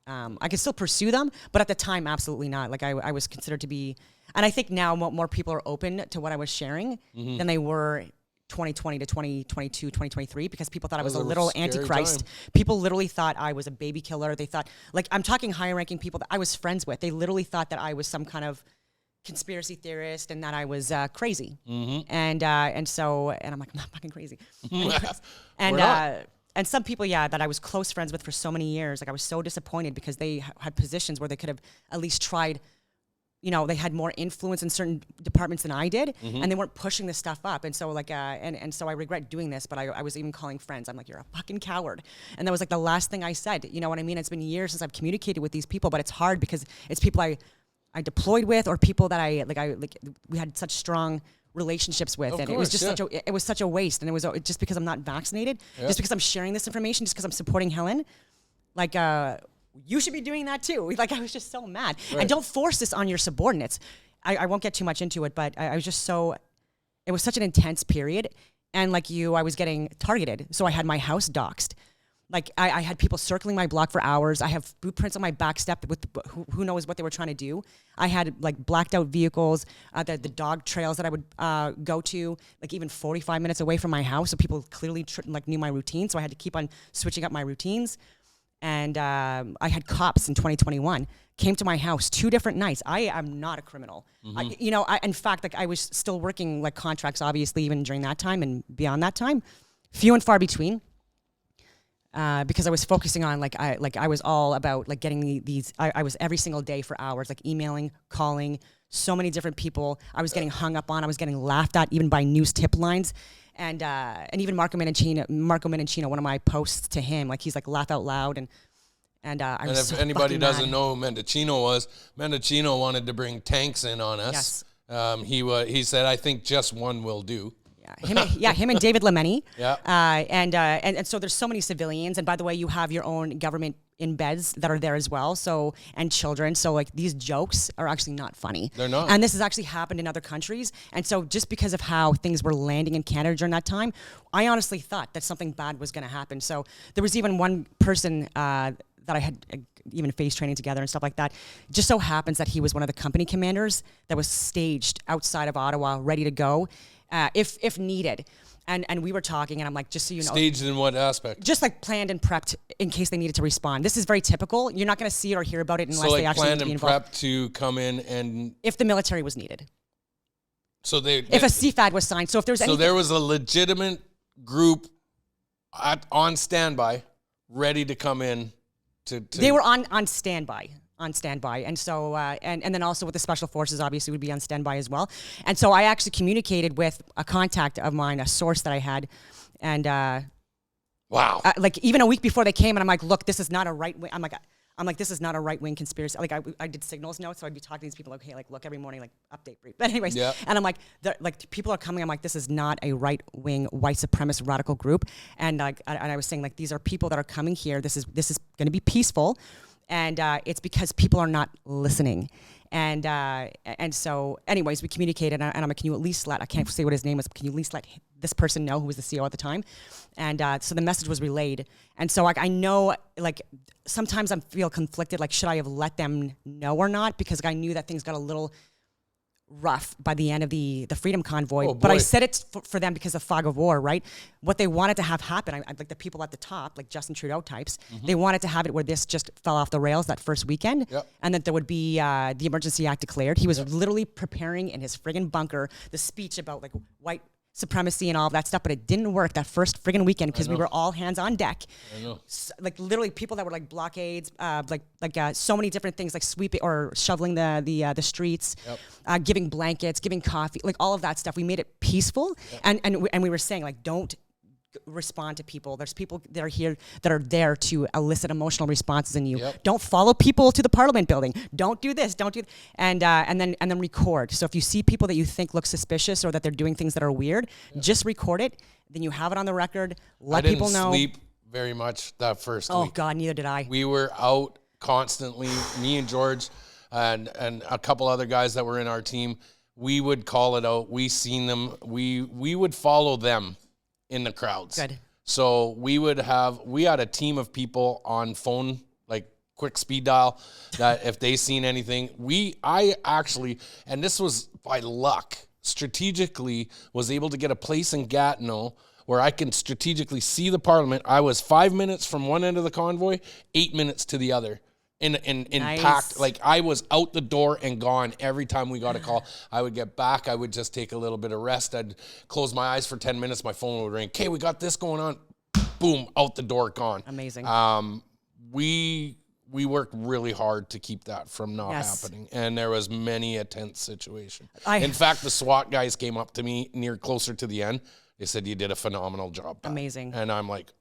S2: still pursue them. But at the time, absolutely not. Like I was considered to be, and I think now more people are open to what I was sharing than they were 2020 to 2022, 2023, because people thought I was a little antichrist. People literally thought I was a baby killer. They thought, like, I'm talking higher ranking people that I was friends with. They literally thought that I was some kind of conspiracy theorist and that I was crazy. And so I'm like, I'm not fucking crazy. And some people, that I was close friends with for so many years, like I was so disappointed because they had positions where they could have at least tried, they had more influence in certain departments than I did, and they weren't pushing this stuff up. And so like, and so I regret doing this, but I was even calling friends. I'm like, you're a fucking coward. And that was like the last thing I said. You know what I mean? It's been years since I've communicated with these people, but it's hard because it's people I deployed with, or people that we had such strong relationships with, and it was just such a waste. And it was just because I'm not vaccinated, just because I'm sharing this information, just because I'm supporting Helen, like you should be doing that too. Like I was just so mad. Right. And don't force this on your subordinates. I won't get too much into it, but I was just it was such an intense period, and like I was getting targeted. So I had my house doxxed. Like I had people circling my block for hours. I have footprints on my back step with who knows what they were trying to do. I had like blacked out vehicles, the dog trails that I would go to, like even 45 minutes away from my house. So people clearly knew my routine. So I had to keep on switching up my routines. And I had cops in 2021 came to my house 2 different nights. I am not a criminal. In fact, like I was still working like contracts, obviously, even during that time and beyond that time, few and far between. Because I was focusing on I was all about like getting these. I was every single day for hours, like emailing, calling so many different people. I was getting hung up on. I was getting laughed at even by news tip lines, and even Marco Menincino, one of my posts to him, like he's like laugh out loud and I was
S1: if anybody doesn't know who Mendocino was, Mendocino wanted to bring tanks in on us. Yes. He said, I think just one will do.
S2: Him and David Lemeni. And so there's so many civilians. And by the way, you have your own government in beds that are there as well. So, and children. So like these jokes are actually not funny.
S1: They're not.
S2: And this has actually happened in other countries. And so just because of how things were landing in Canada during that time, I honestly thought that something bad was going to happen. So there was even one person that I had even face training together and stuff like that. It just so happens that he was one of the company commanders that was staged outside of Ottawa, ready to go. If needed. And we were talking, and I'm like, just so you know.
S1: Staged in what aspect?
S2: Just like planned and prepped in case they needed to respond. This is very typical. You're not going to see it or hear about it unless they actually need to be involved.
S1: Planned and prepped to come in and...
S2: If the military was needed.
S1: So
S2: if a CFAD was signed. So if there's anything...
S1: So there was a legitimate group on standby, ready to come in
S2: They were on standby. And so and then also with the special forces obviously would be on standby as well. And so I actually communicated with a contact of mine, a source that I had, and
S1: wow,
S2: like even a week before they came, and I'm like, look, this is not a right wing. I'm like, this is not a right wing conspiracy. Like I did signals notes, so I'd be talking to these people like, hey, like look every morning, like update brief. But anyways, and I'm like, people are coming. I'm like, this is not a right wing white supremacist radical group. And and I was saying like, these are people that are coming here. This is going to be peaceful. And it's because people are not listening. And so, anyways, we communicated, and I'm like, can you at least I can't say what his name was, but can you at least let this person know, who was the CEO at the time? And so the message was relayed. And so I know, like, sometimes I feel conflicted, like, should I have let them know or not? Because I knew that things got a little rough by the end of the Freedom Convoy. But I said it for them because of fog of war, right? What they wanted to have happen, like the people at the top, like Justin Trudeau types, they wanted to have it where this just fell off the rails that first weekend, and that there would be the Emergency Act declared. He was literally preparing in his friggin' bunker the speech about like white supremacy and all of that stuff, but it didn't work that first friggin' weekend because we were all hands on deck.
S1: I know.
S2: Like literally people that were like blockades, so many different things, like sweeping or shoveling the streets, giving blankets, giving coffee, like all of that stuff. We made it peaceful, and we were saying like, don't respond to people. There's people that are here that are there to elicit emotional responses in you. Don't follow people to the Parliament building. Don't do this. Don't do and then record. So if you see people that you think look suspicious or that they're doing things that are weird, just record it. Then you have it on the record. Let people know.
S1: I didn't sleep very much that first week.
S2: Oh God, neither did I.
S1: We were out constantly. Me and George and a couple other guys that were in our team. We would call it out. We seen them. We would follow them in the crowds.
S2: Good.
S1: So we had a team of people on phone, like quick speed dial, that if they seen anything, I actually, and this was by luck, strategically was able to get a place in Gatineau where I can strategically see the Parliament. I was 5 minutes from one end of the convoy, 8 minutes to the other. In
S2: Nice.
S1: packed, like I was out the door and gone every time we got a call. I would get back, I would just take a little bit of rest, I'd close my eyes for 10 minutes, my phone would ring, okay, we got this going on, boom, out the door, gone.
S2: Amazing.
S1: We worked really hard to keep that from not happening, and there was many a tense situation. In fact, the SWAT guys came up to me closer to the end. They said, you did a phenomenal job, Pat.
S2: Amazing.
S1: And I'm like,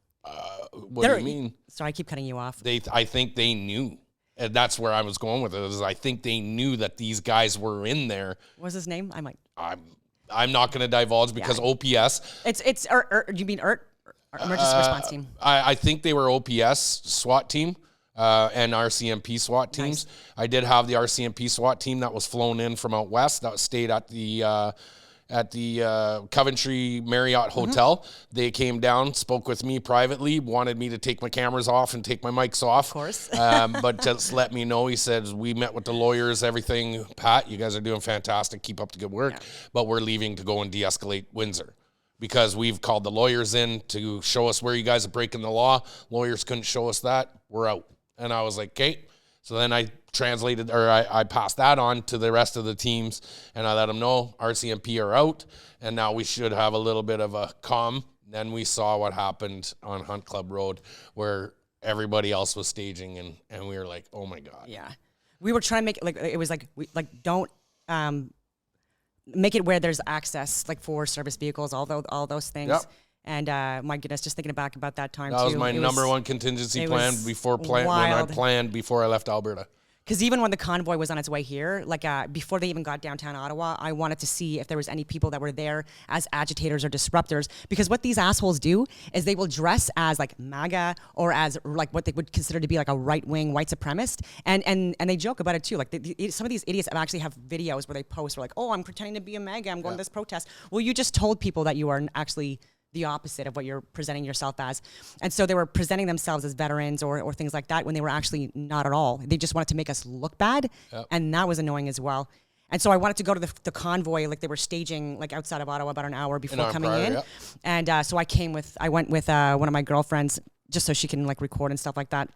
S1: what do you mean?
S2: Sorry, I keep cutting you off.
S1: I think they knew. And that's where I was going with it. Is I think they knew that these guys were in there.
S2: What's his name?
S1: I'm not going to divulge because OPS.
S2: It's do you mean ERT? Emergency Response Team.
S1: I think they were OPS SWAT team and RCMP SWAT teams. Nice. I did have the RCMP SWAT team that was flown in from out west that stayed at the Coventry Marriott Hotel. They came down, spoke with me privately, wanted me to take my cameras off and take my mics off.
S2: Of course.
S1: But just let me know. He said, we met with the lawyers, everything. Pat, you guys are doing fantastic. Keep up the good work. Yeah. But we're leaving to go and de-escalate Windsor because we've called the lawyers in to show us where you guys are breaking the law. Lawyers couldn't show us that. We're out. And I was like, okay. So then I translated, or I passed that on to the rest of the teams, and I let them know RCMP are out, and now we should have a little bit of a calm. Then we saw what happened on Hunt Club Road, where everybody else was staging, and we were like, oh my God.
S2: Yeah, we were trying to make it like it was like don't make it where there's access, like for service vehicles, all those things. Yep. And my goodness, just thinking back about that time,
S1: that was my number one contingency plan when I planned before I left Alberta.
S2: Because even when the convoy was on its way here, like before they even got downtown Ottawa, I wanted to see if there was any people that were there as agitators or disruptors. Because what these assholes do is they will dress as like MAGA or as like what they would consider to be like a right-wing white supremacist, and they joke about it too. Like some of these idiots actually have videos where they post, where like, oh, I'm pretending to be a MAGA, I'm going to this protest. Well, you just told people that you are actually the opposite of what you're presenting yourself as. And so they were presenting themselves as veterans or things like that when they were actually not at all. They just wanted to make us look bad. Yep. And that was annoying as well. And so I wanted to go to the convoy, like they were staging like outside of Ottawa about an hour before coming in. Yep. And so I went with one of my girlfriends just so she can like record and stuff like that.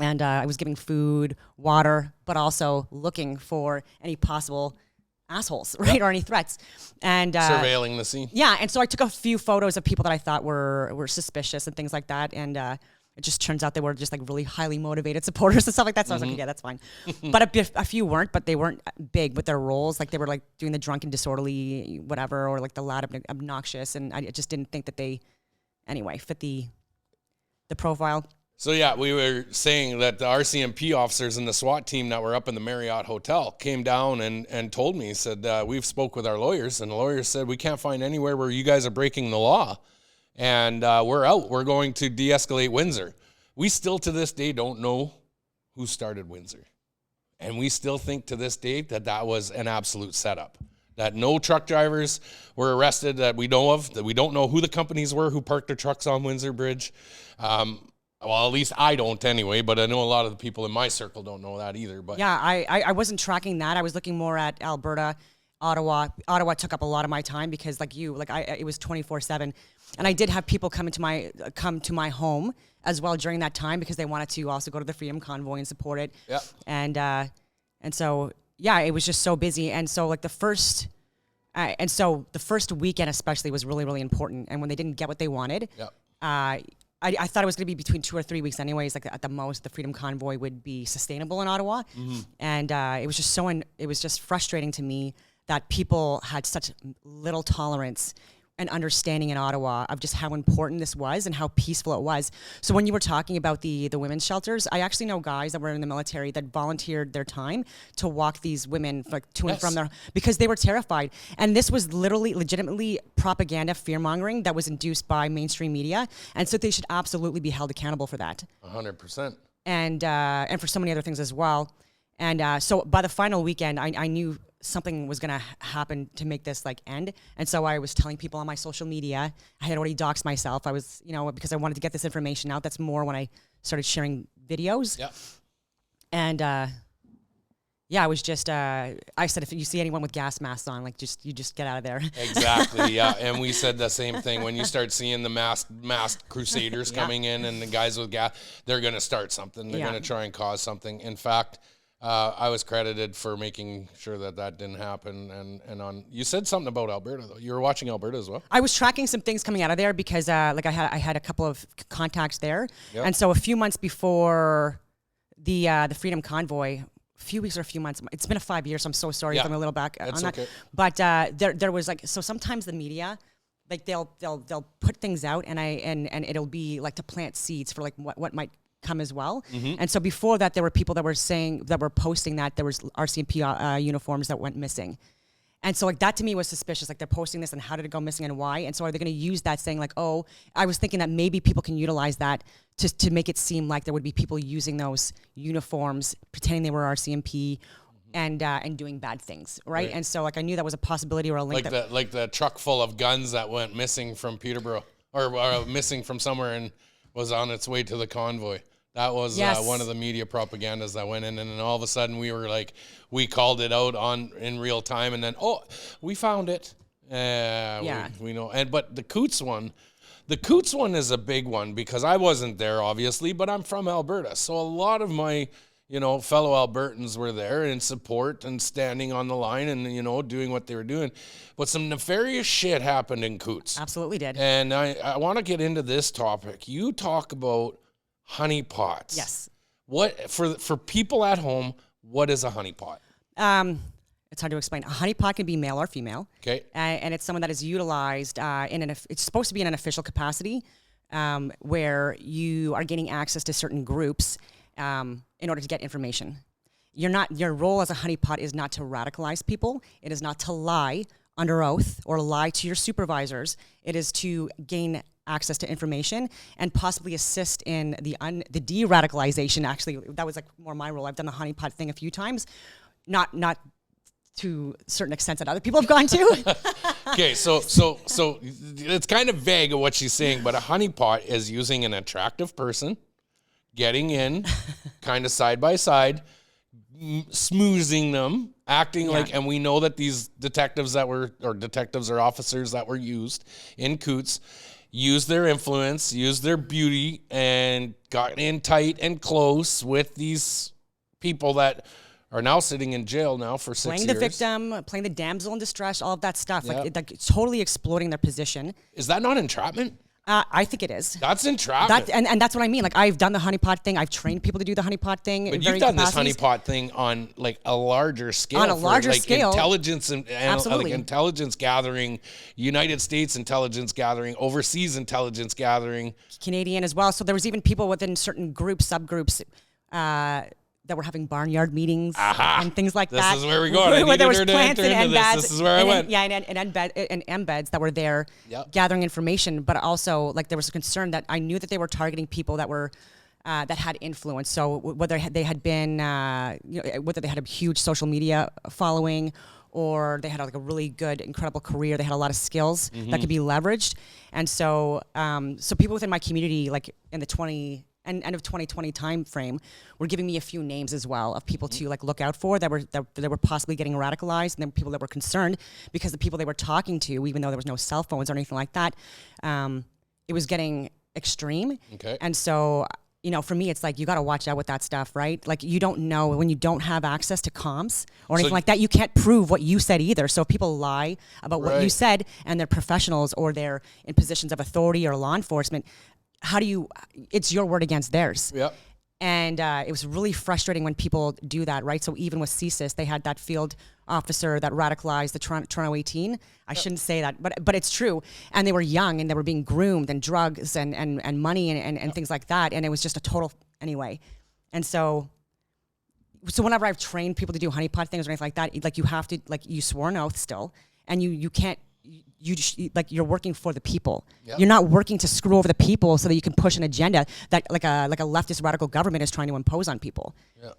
S2: And I was giving food, water, but also looking for any possible assholes, right? Yep. Or any threats. And
S1: surveilling the scene.
S2: Yeah. And so I took a few photos of people that I thought were suspicious and things like that. And it just turns out they were just like really highly motivated supporters and stuff like that. So I was like, yeah, that's fine. But a few weren't, but they weren't big with their roles. Like they were like doing the drunken, disorderly, whatever, or like the loud, obnoxious. And I just didn't think that they, anyway, fit the profile.
S1: So yeah, we were saying that the RCMP officers and the SWAT team that were up in the Marriott Hotel came down and told me, said, we've spoke with our lawyers, and the lawyers said, we can't find anywhere where you guys are breaking the law. And we're out. We're going to de-escalate Windsor. We still to this day don't know who started Windsor. And we still think to this day that was an absolute setup. That no truck drivers were arrested that we know of, that we don't know who the companies were who parked their trucks on Windsor Bridge. Well, at least I don't anyway, but I know a lot of the people in my circle don't know that either. But
S2: yeah, I wasn't tracking that. I was looking more at Alberta, Ottawa. Ottawa took up a lot of my time because it was 24/7. And I did have people come to my home as well during that time because they wanted to also go to the Freedom Convoy and support it.
S1: Yeah.
S2: And so yeah, it was just so busy. And so like the first weekend especially was really, really important. And when they didn't get what they wanted, I thought it was going to be between 2 or 3 weeks anyways. Like at the most, the Freedom Convoy would be sustainable in Ottawa. And it was just frustrating to me that people had such little tolerance and understanding in Ottawa of just how important this was and how peaceful it was. So when you were talking about the women's shelters, I actually know guys that were in the military that volunteered their time to walk these women to and from their, because they were terrified. And this was legitimately propaganda, fear-mongering that was induced by mainstream media. And so they should absolutely be held accountable for that.
S1: 100%.
S2: And for so many other things as well. And so by the final weekend, I knew something was going to happen to make this end. And so I was telling people on my social media, I had already doxed myself. I was, because I wanted to get this information out. That's more when I started sharing videos.
S1: Yeah.
S2: And I was just, I said, if you see anyone with gas masks on, you just get out of there.
S1: Exactly. Yeah. And we said the same thing. When you start seeing the masked crusaders coming in and the guys with gas, they're going to start something. They're going to try and cause something. In fact, I was credited for making sure that didn't happen. And you said something about Alberta though. You were watching Alberta as well.
S2: I was tracking some things coming out of there because I had a couple of contacts there, and so a few months before the Freedom Convoy, a few weeks or a few months. It's been 5 years, so I'm so sorry if I'm a little back on that. Okay. But there was so sometimes the media. They'll put things out and it'll be to plant seeds for what might come as well. And so before that, there were people that were posting that there was RCMP uniforms that went missing. And so that to me was suspicious. They're posting this and how did it go missing and why? And so are they going to use that saying oh, I was thinking that maybe people can utilize that to make it seem like there would be people using those uniforms, pretending they were RCMP and doing bad things, right? And so I knew that was a possibility or a link.
S1: Like the truck full of guns that went missing from Peterborough or missing from somewhere and was on its way to the convoy. That was one of the media propagandas that went in, and then all of a sudden we called it out in real time, and then we found it. We know. But the Coots one is a big one because I wasn't there obviously, but I'm from Alberta, so a lot of my fellow Albertans were there in support and standing on the line and doing what they were doing. But some nefarious shit happened in Coots.
S2: Absolutely did.
S1: And I want to get into this topic. You talk about honeypots.
S2: Yes.
S1: What for people at home? What is a honeypot?
S2: It's hard to explain. A honeypot can be male or female.
S1: Okay.
S2: And it's someone that is utilized it's supposed to be in an official capacity, where you are gaining access to certain groups in order to get information. Your role as a honeypot is not to radicalize people. It is not to lie under oath or lie to your supervisors. It is to gain access to information and possibly assist in the de-radicalization. Actually, that was more my role. I've done the honeypot thing a few times, not to certain extents that other people have gone to.
S1: Okay, so it's kind of vague of what she's saying, but a honeypot is using an attractive person, getting in, kind of side by side, smoozing them, acting and we know that these detectives or officers that were used in Coots used their influence, used their beauty, and got in tight and close with these people that are now sitting in jail now for 6 years.
S2: Playing the victim, playing the damsel in distress, all of that stuff. Totally exploiting their position.
S1: Is that not entrapment?
S2: I think it is.
S1: That's entrapment.
S2: And that's what I mean. Like, I've done the honeypot thing. I've trained people to do the honeypot thing.
S1: But you've done this honeypot thing on like a larger scale.
S2: On a larger scale.
S1: Intelligence and
S2: Absolutely.
S1: like intelligence gathering, United States intelligence gathering, overseas intelligence gathering.
S2: Canadian as well. So there was even people within certain groups, subgroups, that were having barnyard meetings and things like that.
S1: This is where we go.
S2: Where there was plants and embeds.
S1: This is where I went.
S2: Yeah, and embeds that were there gathering information. But also, like, there was a concern that I knew that they were targeting people that were that had influence. So whether they had been, whether they had a huge social media following, or they had like a really good, incredible career. They had a lot of skills that could be leveraged. And so, so people within my community, like in the end of 2020 time frame, were giving me a few names as well of people to like look out for that were possibly getting radicalized, and then people that were concerned because the people they were talking to, even though there was no cell phones or anything like that, it was getting extreme.
S1: Okay.
S2: And so, you know, for me, it's like, you got to watch out with that stuff, right? Like, you don't know when you don't have access to comms or anything like that, you can't prove what you said either. So if people lie about what you said and they're professionals or they're in positions of authority or law enforcement, it's your word against theirs.
S1: Yep.
S2: And it was really frustrating when people do that, right? So even with CSIS, they had that field officer that radicalized the Toronto 18. I shouldn't say that, but it's true. And they were young and they were being groomed, and drugs and money and things like that. And it was just a total, anyway. And so whenever I've trained people to do honeypot things or anything like that, like, you have to, like, you swore an oath still, and you can't, like, you're working for the people. Yep. You're not working to screw over the people so that you can push an agenda that like a leftist radical government is trying to impose on people.
S1: Yeah.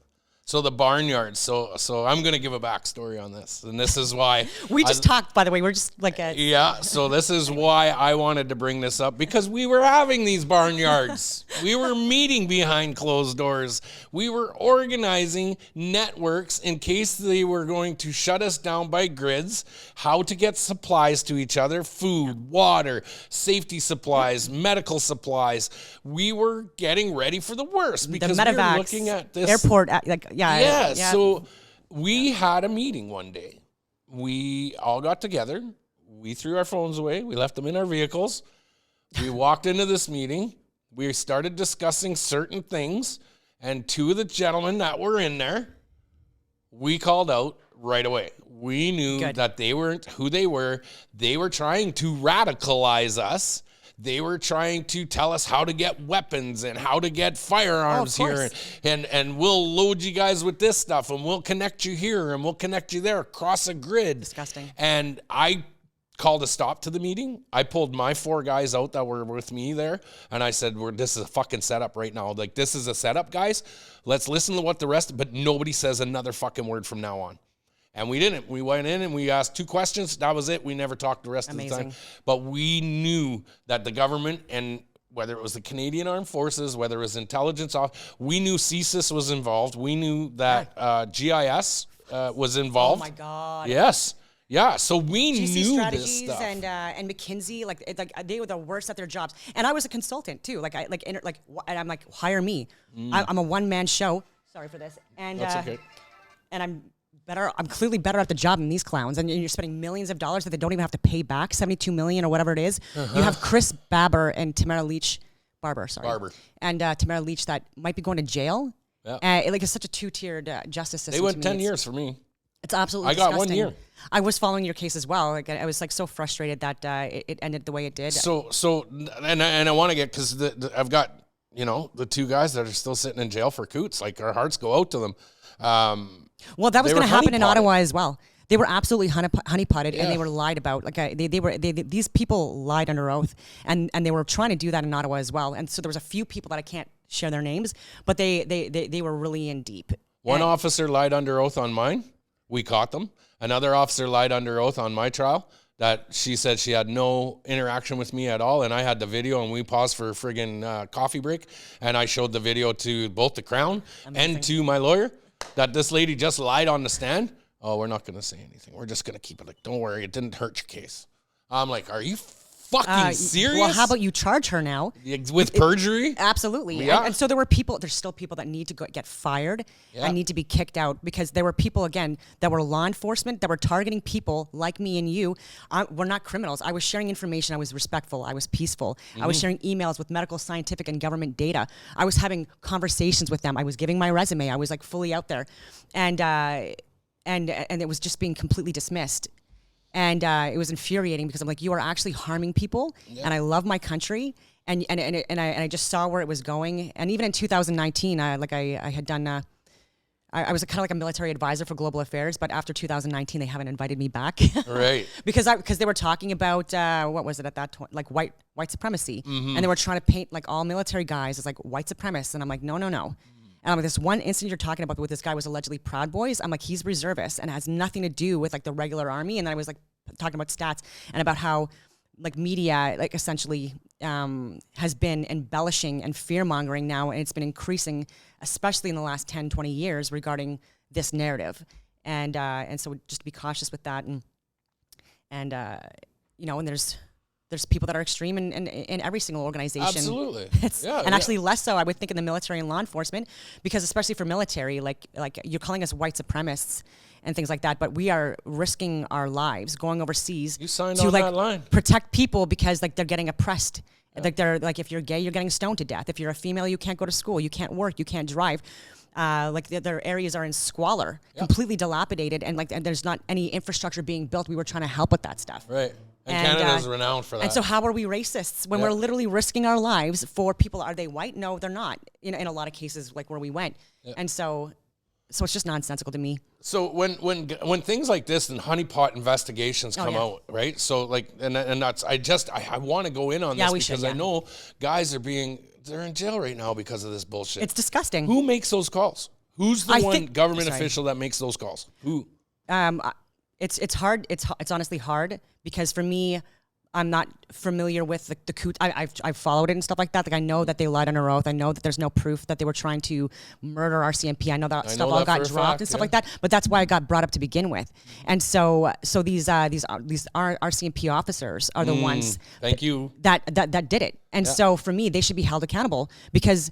S1: So the barnyard. So I'm going to give a backstory on this, and this is why
S2: we just talked. By the way, we're just like
S1: yeah. So this is why I wanted to bring this up, because we were having these barnyards. We were meeting behind closed doors. We were organizing networks in case they were going to shut us down by grids. How to get supplies to each other: food, water, safety supplies, medical supplies. We were getting ready for the worst because we were looking at this
S2: airport, like.
S1: Yeah, so we had a meeting one day. We all got together. We threw our phones away. We left them in our vehicles. We walked into this meeting. We started discussing certain things. And two of the gentlemen that were in there, we called out right away. We knew that they weren't who they were. They were trying to radicalize us. They were trying to tell us how to get weapons and how to get firearms here. And we'll load you guys with this stuff, and we'll connect you here, and we'll connect you there across a grid.
S2: Disgusting.
S1: And I called a stop to the meeting. I pulled my 4 guys out that were with me there, and I said, this is a fucking setup right now. Like, this is a setup, guys. Let's listen to what the rest, but nobody says another fucking word from now on. And we didn't. We went in and we asked 2 questions. That was it. We never talked the rest of the time. But we knew that the government, and whether it was the Canadian Armed Forces, whether it was intelligence, we knew CSIS was involved. We knew that GIS was involved.
S2: Oh my God.
S1: Yes. Yeah. So we knew this stuff.
S2: And McKinsey, like they were the worst at their jobs. And I was a consultant too. And I'm like, hire me. I'm a one-man show. Sorry for this. And
S1: that's okay.
S2: And I'm clearly better at the job than these clowns, and you're spending millions of dollars that they don't even have to pay back, $72 million or whatever it is. You have Chris Barber and Tamara Barber, and Tamara Leach that might be going to jail. Yeah. It's such a 2-tiered justice system.
S1: They went 10 years for me.
S2: It's absolutely
S1: I
S2: disgusting.
S1: got 1 year.
S2: I was following your case as well. Like, I was like so frustrated that it ended the way it did.
S1: So I want to get, because I've got, the 2 guys that are still sitting in jail for coots. Like, our hearts go out to them.
S2: Well, that was going to happen in Ottawa as well. They were absolutely honeypotted, and they were lied about. Like, these people lied under oath, and they were trying to do that in Ottawa as well. And so there was a few people that I can't share their names, but they were really in deep.
S1: One officer lied under oath on mine. We caught them. Another officer lied under oath on my trial, that she said she had no interaction with me at all, and I had the video, and we paused for a friggin' coffee break, and I showed the video to both the Crown and to my lawyer, that this lady just lied on the stand. Oh, we're not going to say anything. We're just going to keep it. Like, don't worry, it didn't hurt your case. I'm like, are you fucking serious?
S2: Well, how about you charge her now?
S1: With perjury?
S2: Absolutely.
S1: Yeah.
S2: And so there's still people that need to get fired
S1: Yeah.
S2: and need to be kicked out because there were people, again, that were law enforcement that were targeting people like me and you. We're not criminals. I was sharing information. I was respectful. I was peaceful. I was sharing emails with medical, scientific, and government data. I was having conversations with them. I was giving my resume. I was like fully out there. And it was just being completely dismissed. And it was infuriating because I'm like, you are actually harming people, and I love my country, and I just saw where it was going. And even in 2019, I had done, I was kind of like a military advisor for global affairs, but after 2019, they haven't invited me back.
S1: Right.
S2: because they were talking about what was it at that like white supremacy, and they were trying to paint like all military guys as like white supremacists, and I'm like, no. And I'm like, this one incident you're talking about with this guy was allegedly Proud Boys. I'm like, he's reservist and has nothing to do with like the regular army. And then I was like talking about stats and about how like media like essentially has been embellishing and fear mongering now, and it's been increasing, especially in the last 10, 20 years regarding this narrative. And so just to be cautious with that, and there's people that are extreme in every single organization.
S1: Absolutely.
S2: Actually less so, I would think, in the military and law enforcement, because especially for military, like you're calling us white supremacists and things like that, but we are risking our lives going overseas
S1: to like that line.
S2: Protect people because like they're getting oppressed. Like they're like, if you're gay, you're getting stoned to death. If you're a female, you can't go to school, you can't work, you can't drive. Like their areas are in squalor, completely dilapidated, and there's not any infrastructure being built. We were trying to help with that stuff.
S1: Right. And Canada's renowned for that.
S2: And so how are we racists when we're literally risking our lives for people? Are they white? No, they're not. In a lot of cases, like where we went. And so it's just nonsensical to me.
S1: So when things like this and honeypot investigations come out, right? So like, and that's, I want to go in on this because I know guys they're in jail right now because of this bullshit.
S2: It's disgusting.
S1: Who makes those calls? Who's the government official that makes those calls? Who?
S2: It's hard. It's honestly hard because for me, I'm not familiar with the coup. I've followed it and stuff like that. Like I know that they lied under oath. I know that there's no proof that they were trying to murder RCMP. I know that stuff all got dropped and stuff like that. But that's why it got brought up to begin with. And so these RCMP officers are the ones.
S1: Thank you.
S2: That did it. And so for me, they should be held accountable because.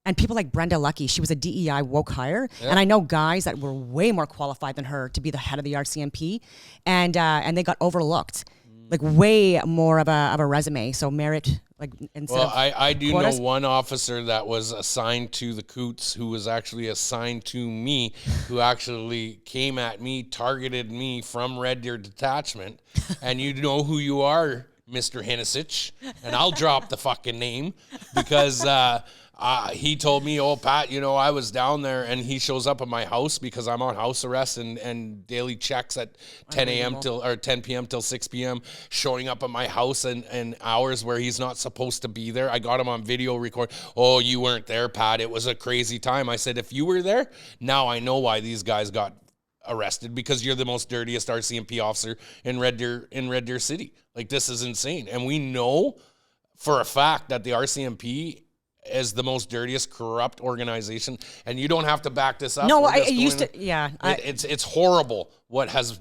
S2: And people like Brenda Lucky, she was a DEI woke hire, and I know guys that were way more qualified than her to be the head of the RCMP, and they got overlooked, like way more of a resume. So merit, like instead.
S1: Well, I do know one officer that was assigned to the Coots, who was actually assigned to me, who actually came at me, targeted me from Red Deer Detachment, and you know who you are, Mr. Hennesich, and I'll drop the fucking name because. He told me, oh, Pat, I was down there, and he shows up at my house because I'm on house arrest and daily checks at 10 p.m. till 6 p.m., showing up at my house and hours where he's not supposed to be there. I got him on video record. Oh, you weren't there, Pat. It was a crazy time. I said, if you were there, now I know why these guys got arrested, because you're the most dirtiest RCMP officer in Red Deer City. Like, this is insane. And we know for a fact that the RCMP is the most dirtiest, corrupt organization, and you don't have to back this up.
S2: No, I used to. Yeah,
S1: it's horrible what has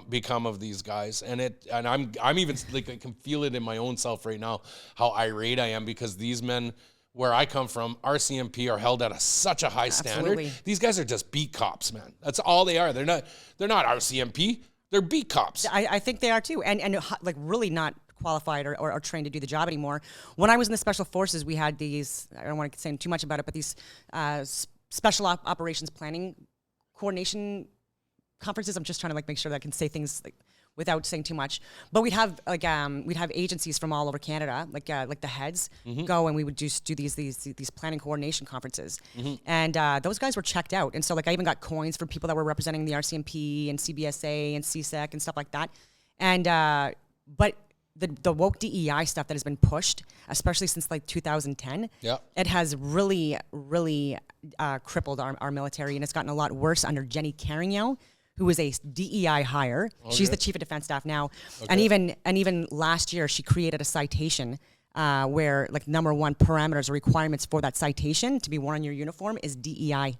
S1: become of these guys, and I'm even like I can feel it in my own self right now how irate I am because these men, where I come from, RCMP are held at such a high standard. These guys are just beat cops, man. That's all they are. They're not RCMP. They're beat cops.
S2: I think they are too, and like really not qualified or trained to do the job anymore. When I was in the special forces, we had these, I don't want to say too much about it, but these special operations planning coordination conferences. I'm just trying to like make sure that I can say things like without saying too much. But we'd have agencies from all over Canada, like the heads go, and we would just do these planning coordination conferences. And those guys were checked out. And so like I even got coins for people that were representing the RCMP and CBSA and CSEC and stuff like that. And but the woke DEI stuff that has been pushed, especially since like 2010, it has really, really crippled our military, and it's gotten a lot worse under Jenny Carignan, who is a DEI hire. She's the chief of defense staff now, and even last year she created a citation where like number one parameters or requirements for that citation to be worn on your uniform is DEI.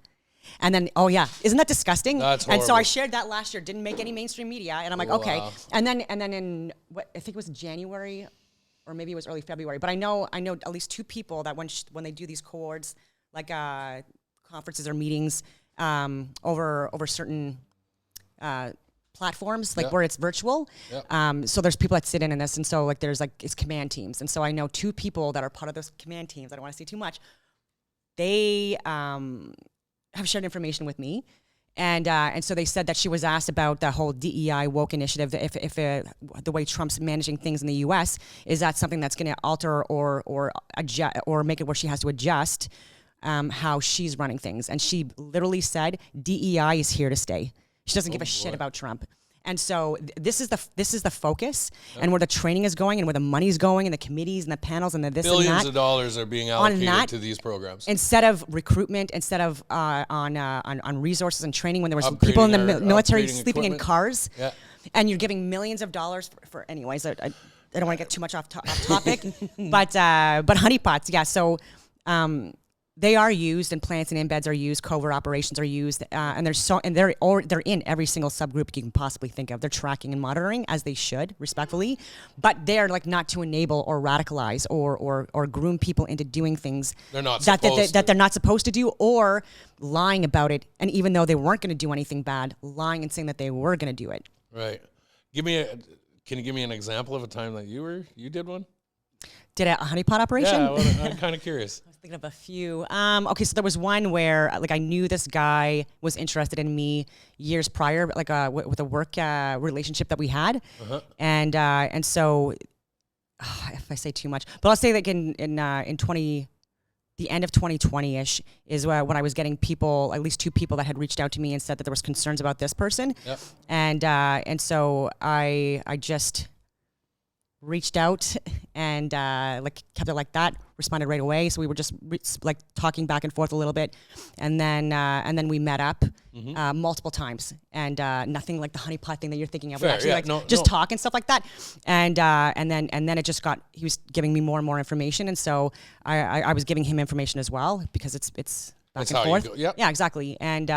S2: And then, isn't that disgusting?
S1: That's horrible.
S2: And so I shared that last year, didn't make any mainstream media, and I'm like, okay. And then in what I think it was January or maybe it was early February. But I know at least 2 people that when they do these cohorts, like conferences or meetings over certain platforms, like where it's virtual. So there's people that sit in this, and so like there's like it's command teams, and so I know 2 people that are part of those command teams. I don't want to say too much. They have shared information with me. And so they said that she was asked about the whole DEI woke initiative. If the way Trump's managing things in the U.S. is that something that's going to alter or adjust or make it where she has to adjust how she's running things. And she literally said DEI is here to stay. She doesn't give a shit about Trump. And so this is the focus, and where the training is going, and where the money's going, and the committees, and the panels, and the this
S1: Billions
S2: and that.
S1: Billions of dollars are being allocated to these programs.
S2: Instead of recruitment, instead of on resources and training, when there was people in the military sleeping in cars, and you're giving millions of dollars for anyways, I don't want to get too much off topic, but honeypots, yeah. So they are used, and plants and embeds are used. Covert operations are used, and they're in every single subgroup you can possibly think of. They're tracking and monitoring as they should, respectfully, but they're like not to enable or radicalize or groom people into doing things that they're not supposed to do, or lying about it. And even though they weren't going to do anything bad, lying and saying that they were going to do it.
S1: Right. Can you give me an example of a time that you did one?
S2: Did a honeypot operation?
S1: Yeah, well, I'm kind of curious.
S2: I was thinking of a few. Okay, so there was one where like I knew this guy was interested in me years prior, like with a work relationship that we had, and so if I say too much, but I'll say like in the end of 2020-ish is when I was getting people, at least 2 people that had reached out to me and said that there was concerns about this person, and so I just reached out and like kept it like that, responded right away. So we were just like talking back and forth a little bit, and then we met up multiple times, and nothing like the honeypot thing that you're thinking of.
S1: Fair,
S2: actually talk and stuff like that, and then it just got, he was giving me more and more information, and so I was giving him information as well, because it's back and forth. Yeah, exactly. And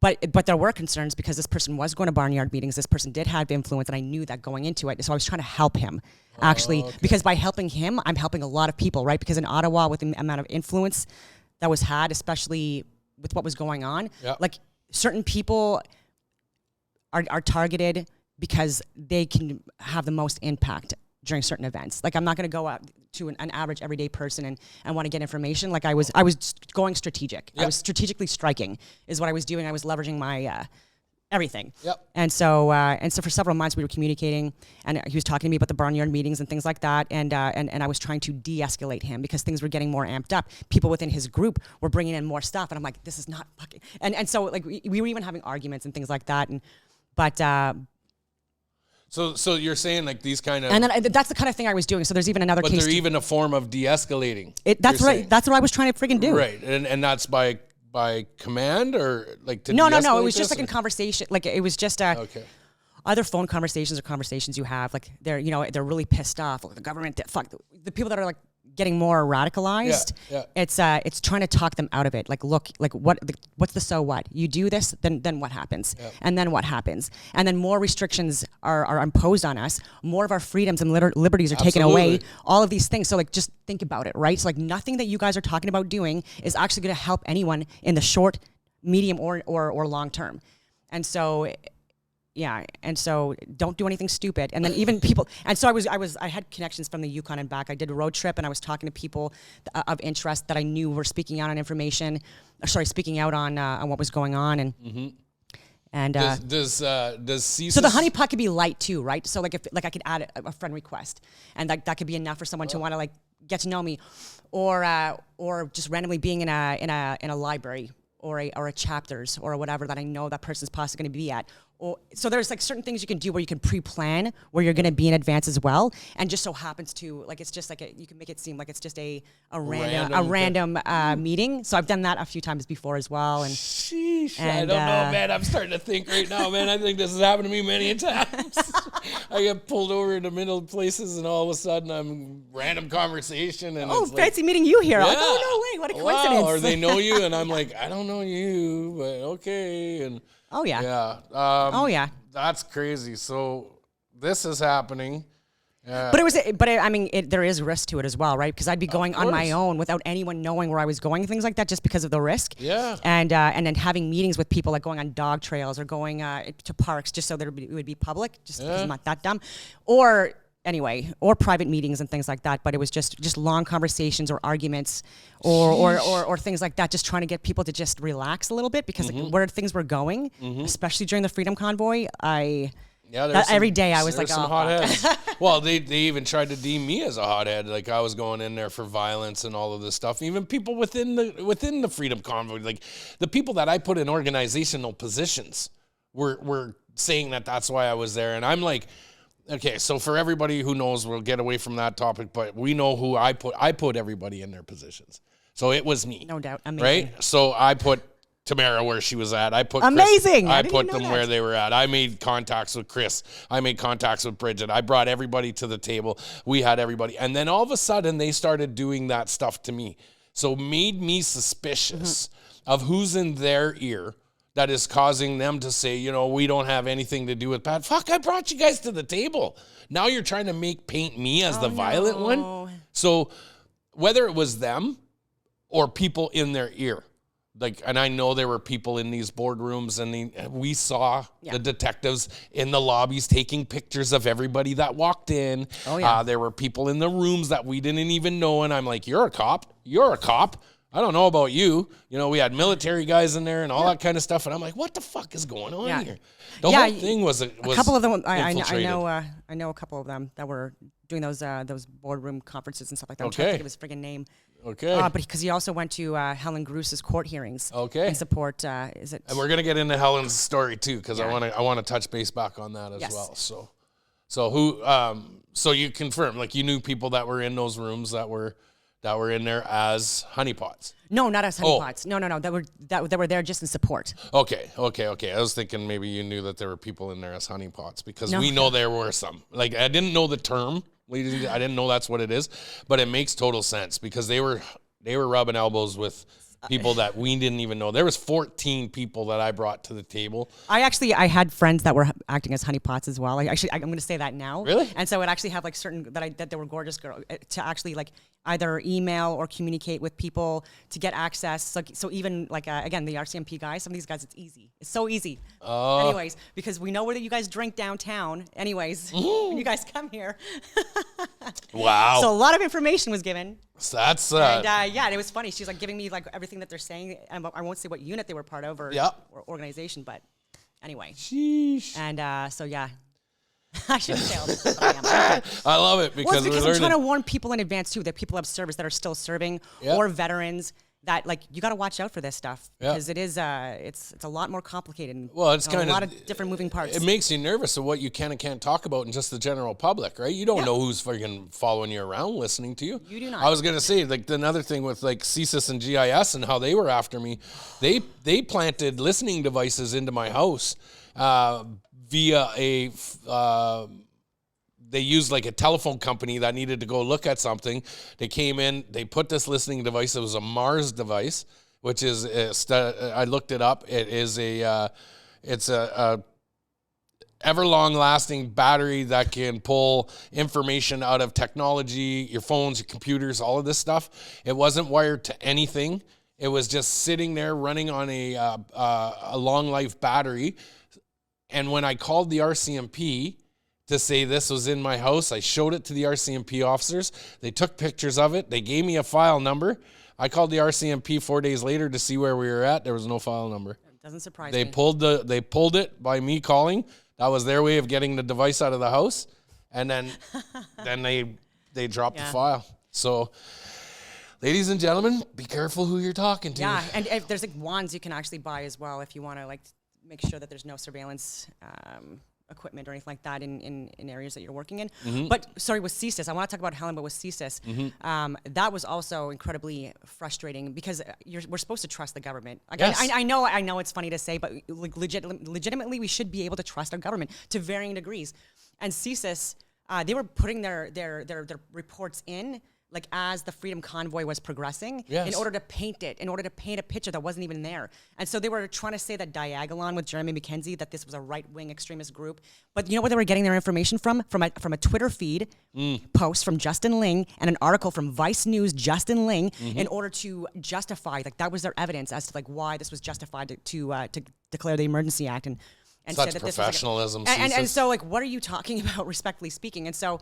S2: But there were concerns, because this person was going to barnyard meetings. This person did have influence, and I knew that going into it. So I was trying to help him, actually, because by helping him, I'm helping a lot of people, right? Because in Ottawa, with the amount of influence that was had, especially with what was going on, like certain people are targeted because they can have the most impact during certain events. Like I'm not going to go out to an average everyday person and want to get information. Like I was going strategic. I was strategically striking is what I was doing. I was leveraging my everything. And so for several months we were communicating, and he was talking to me about the barnyard meetings and things like that. And I was trying to de-escalate him, because things were getting more amped up. People within his group were bringing in more stuff, and I'm like, this is not fucking. And so like we were even having arguments and things like that.
S1: So you're saying like these kind of,
S2: and then that's the kind of thing I was doing. So there's even another case.
S1: But they're even a form of de-escalating.
S2: That's right. That's what I was trying to friggin' do.
S1: Right, and that's by command, or like to
S2: no. It was just like in conversation. Like it was just other phone conversations or conversations you have. Like they're really pissed off. Like the government, the people that are like getting more radicalized. It's trying to talk them out of it. Like, look, like what's the so what? You do this, then what happens? And then what happens? And then more restrictions are imposed on us. More of our freedoms and liberties are taken away. All of these things. So like, just think about it, right? So like, nothing that you guys are talking about doing is actually going to help anyone in the short, medium, or long term. And so. Yeah, and so don't do anything stupid. And then even people, and so I had connections from the Yukon and back. I did a road trip, and I was talking to people of interest that I knew were speaking out on speaking out on what was going on. And
S1: does CSIS,
S2: so the honeypot could be light too, right? So like if I could add a friend request, and that could be enough for someone to want to like get to know me, or just randomly being in a library. Or a chapters or whatever that I know that person's possibly going to be at. So there's like certain things you can do where you can pre-plan where you're going to be in advance as well, and just so happens to like it's just like you can make it seem like it's just a random meeting. So I've done that a few times before as well. And
S1: sheesh, I don't know, man. I'm starting to think right now, man. I think this has happened to me many times. I get pulled over in the middle of places, and all of a sudden I'm random conversation. And it's
S2: fancy meeting you here. Like, oh no way, what a coincidence!
S1: Or they know you, and I'm like, I don't know you, but okay. And that's crazy. So this is happening,
S2: I mean, there is risk to it as well, right? Because I'd be going on my own without anyone knowing where I was going, things like that, just because of the risk.
S1: Yeah.
S2: And then having meetings with people, like going on dog trails or going to parks, just so that it would be public, just because I'm not that dumb. Or private meetings and things like that. But it was just long conversations or arguments or things like that, just trying to get people to just relax a little bit, because like, where things were going, especially during the Freedom Convoy, every day I was like,
S1: some hotheads. Well, they even tried to deem me as a hothead. Like I was going in there for violence and all of this stuff. Even people within the Freedom Convoy, like the people that I put in organizational positions were saying that that's why I was there. And I'm like, okay, so for everybody who knows, we'll get away from that topic, but we know who I put. I put everybody in their positions. So it was me.
S2: No doubt. Amazing.
S1: Right? So I put Tamara where she was at. I put
S2: amazing.
S1: Chris, I put them where they were at. I made contacts with Chris. I made contacts with Bridget. I brought everybody to the table. We had everybody. And then all of a sudden they started doing that stuff to me. So made me suspicious of who's in their ear that is causing them to say, we don't have anything to do with Pat. Fuck, I brought you guys to the table. Now you're trying to paint me as the violent one. So whether it was them or people in their ear, and I know there were people in these boardrooms, and we saw the detectives in the lobbies taking pictures of everybody that walked in. Oh, yeah. There were people in the rooms that we didn't even know, and I'm like, you're a cop. You're a cop. I don't know about you. We had military guys in there and all that kind of stuff, and I'm like, what the fuck is going on here? The whole thing was a couple of them. I
S2: know a couple of them that were doing those boardroom conferences and stuff like that. I'm
S1: Okay.
S2: trying to think of his friggin' name.
S1: Okay.
S2: But because he also went to Helen Gruse's court hearings.
S1: Okay.
S2: In support. Is it?
S1: And we're gonna get into Helen's story too, because I want to touch base back on that as well. So who? So you confirm, like, you knew people that were in those rooms that were in there as honeypots?
S2: No, not as honeypots. No. That were there just in support.
S1: Okay. I was thinking maybe you knew that there were people in there as honeypots, because we know there were some. Like, I didn't know the term. I didn't know that's what it is, but it makes total sense, because they were rubbing elbows with people that we didn't even know. There was 14 people that I brought to the table.
S2: I had friends that were acting as honeypots as well. I'm going to say that now.
S1: Really?
S2: And so it actually have like certain that they were gorgeous girls to actually like either email or communicate with people to get access. So even like again, the RCMP guys, some of these guys, it's easy. It's so easy. Anyways, because we know where you guys drink downtown. Anyways, when you guys come here.
S1: Wow.
S2: So a lot of information was given.
S1: So that's
S2: and it was funny. She's like giving me like everything that they're saying. And I won't say what unit they were part of or organization, but anyway.
S1: Sheesh.
S2: And so yeah. I shouldn't say all this, but I am.
S1: I love it because
S2: I'm trying to warn people in advance too, that people have service that are still serving or veterans, that like you got to watch out for this stuff because it is it's a lot more complicated. And,
S1: it's kind of
S2: a lot of different moving parts.
S1: It makes you nervous of what you can and can't talk about in just the general public, right? You don't know who's freaking following you around, listening to you.
S2: You do not.
S1: I was gonna say, like, another thing with like CSIS and GIS and how they were after me, they planted listening devices into my house via a. They used like a telephone company that needed to go look at something. They came in, they put this listening device. It was a Mars device, which is, I looked it up. It is it's a ever long lasting battery that can pull information out of technology, your phones, your computers, all of this stuff. It wasn't wired to anything. It was just sitting there running on a long life battery. And when I called the RCMP to say this was in my house, I showed it to the RCMP officers. They took pictures of it. They gave me a file number. I called the RCMP 4 days later to see where we were at. There was no file number.
S2: It doesn't surprise
S1: me. They pulled it by me calling. That was their way of getting the device out of the house. And then they dropped the file. So, ladies and gentlemen, be careful who you're talking to.
S2: Yeah, and if there's like wands you can actually buy as well if you want to like make sure that there's no surveillance equipment or anything like that in areas that you're working in. Mm-hmm. But sorry, with CSIS, I want to talk about Helen, but with CSIS, that was also incredibly frustrating because we're supposed to trust the government. Like, yes. I know it's funny to say, but like legitimately we should be able to trust our government to varying degrees. And CSIS, they were putting their reports in like as the Freedom Convoy was progressing,
S1: Yes.
S2: in order to paint a picture that wasn't even there. And so they were trying to say that Diagolon with Jeremy McKenzie, that this was a right-wing extremist group. But you know where they were getting their information from? From a Twitter feed post from Justin Ling and an article from Vice News, Justin Ling, in order to justify, like that was their evidence as to like why this was justified to declare the Emergency Act. And
S1: Such
S2: said that
S1: professionalism.
S2: this was like and so like, what are you talking about, respectfully speaking? And so,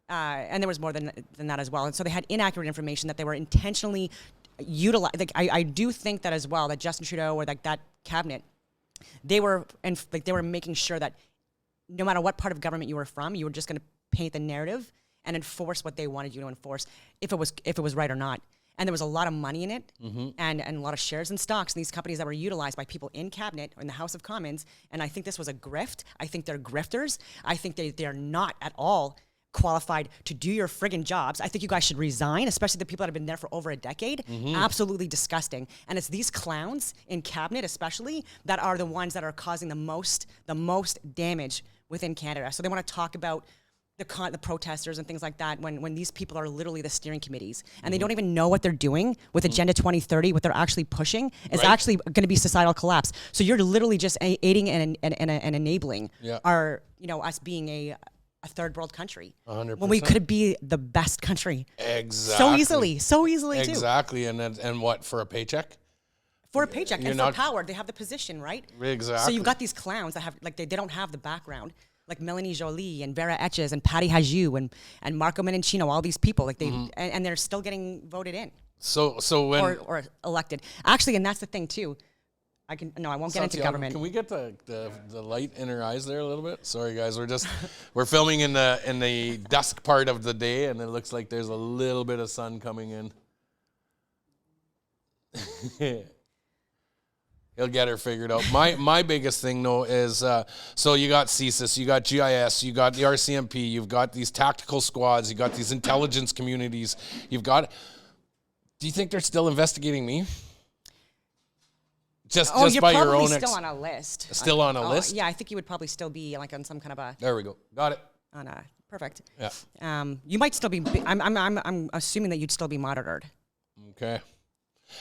S2: and there was more than that as well. And so they had inaccurate information that they were intentionally utilizing. Like I do think that as well, that Justin Trudeau or like that cabinet, they were making sure that no matter what part of government you were from, you were just going to paint the narrative and enforce what they wanted you to enforce, if it was right or not. And there was a lot of money in it, and a lot of shares and stocks in these companies that were utilized by people in cabinet or in the House of Commons. And I think this was a grift. I think they're grifters. I think they're not at all qualified to do your friggin' jobs. I think you guys should resign, especially the people that have been there for over a decade. Absolutely disgusting. And it's these clowns in cabinet especially that are the ones that are causing the most damage within Canada. So they want to talk about the protesters and things like that when these people are literally the steering committees and they don't even know what they're doing with Agenda 2030. What they're actually pushing is actually going to be societal collapse. So you're literally just aiding and enabling our, us being a third world country
S1: 100%.
S2: when we could be the best country.
S1: Exactly.
S2: So easily too.
S1: Exactly. And what, for a paycheck?
S2: For a paycheck and for power. They have the position, right?
S1: Exactly.
S2: So you've got these clowns that have, like, they don't have the background. Like Melanie Joly and Vera Etches and Patty Hajdu and Marco Menincino, all these people, like they and they're still getting voted in.
S1: So when
S2: or elected. Actually, and that's the thing too. I won't get into government.
S1: Can we get the light in her eyes there a little bit? Sorry guys, we're filming in the dusk part of the day and it looks like there's a little bit of sun coming in. He'll get her figured out. My biggest thing, though, is so you got CSIS, you got GIS, you got the RCMP, you've got these tactical squads, you got these intelligence communities. Do you think they're still investigating me? Just by your own...
S2: you're probably still on a list.
S1: Still on a list?
S2: Yeah, I think you would probably still be like on some kind of a...
S1: There we go. Got it.
S2: Perfect.
S1: Yeah.
S2: You might still be... I'm assuming that you'd still be monitored.
S1: Okay.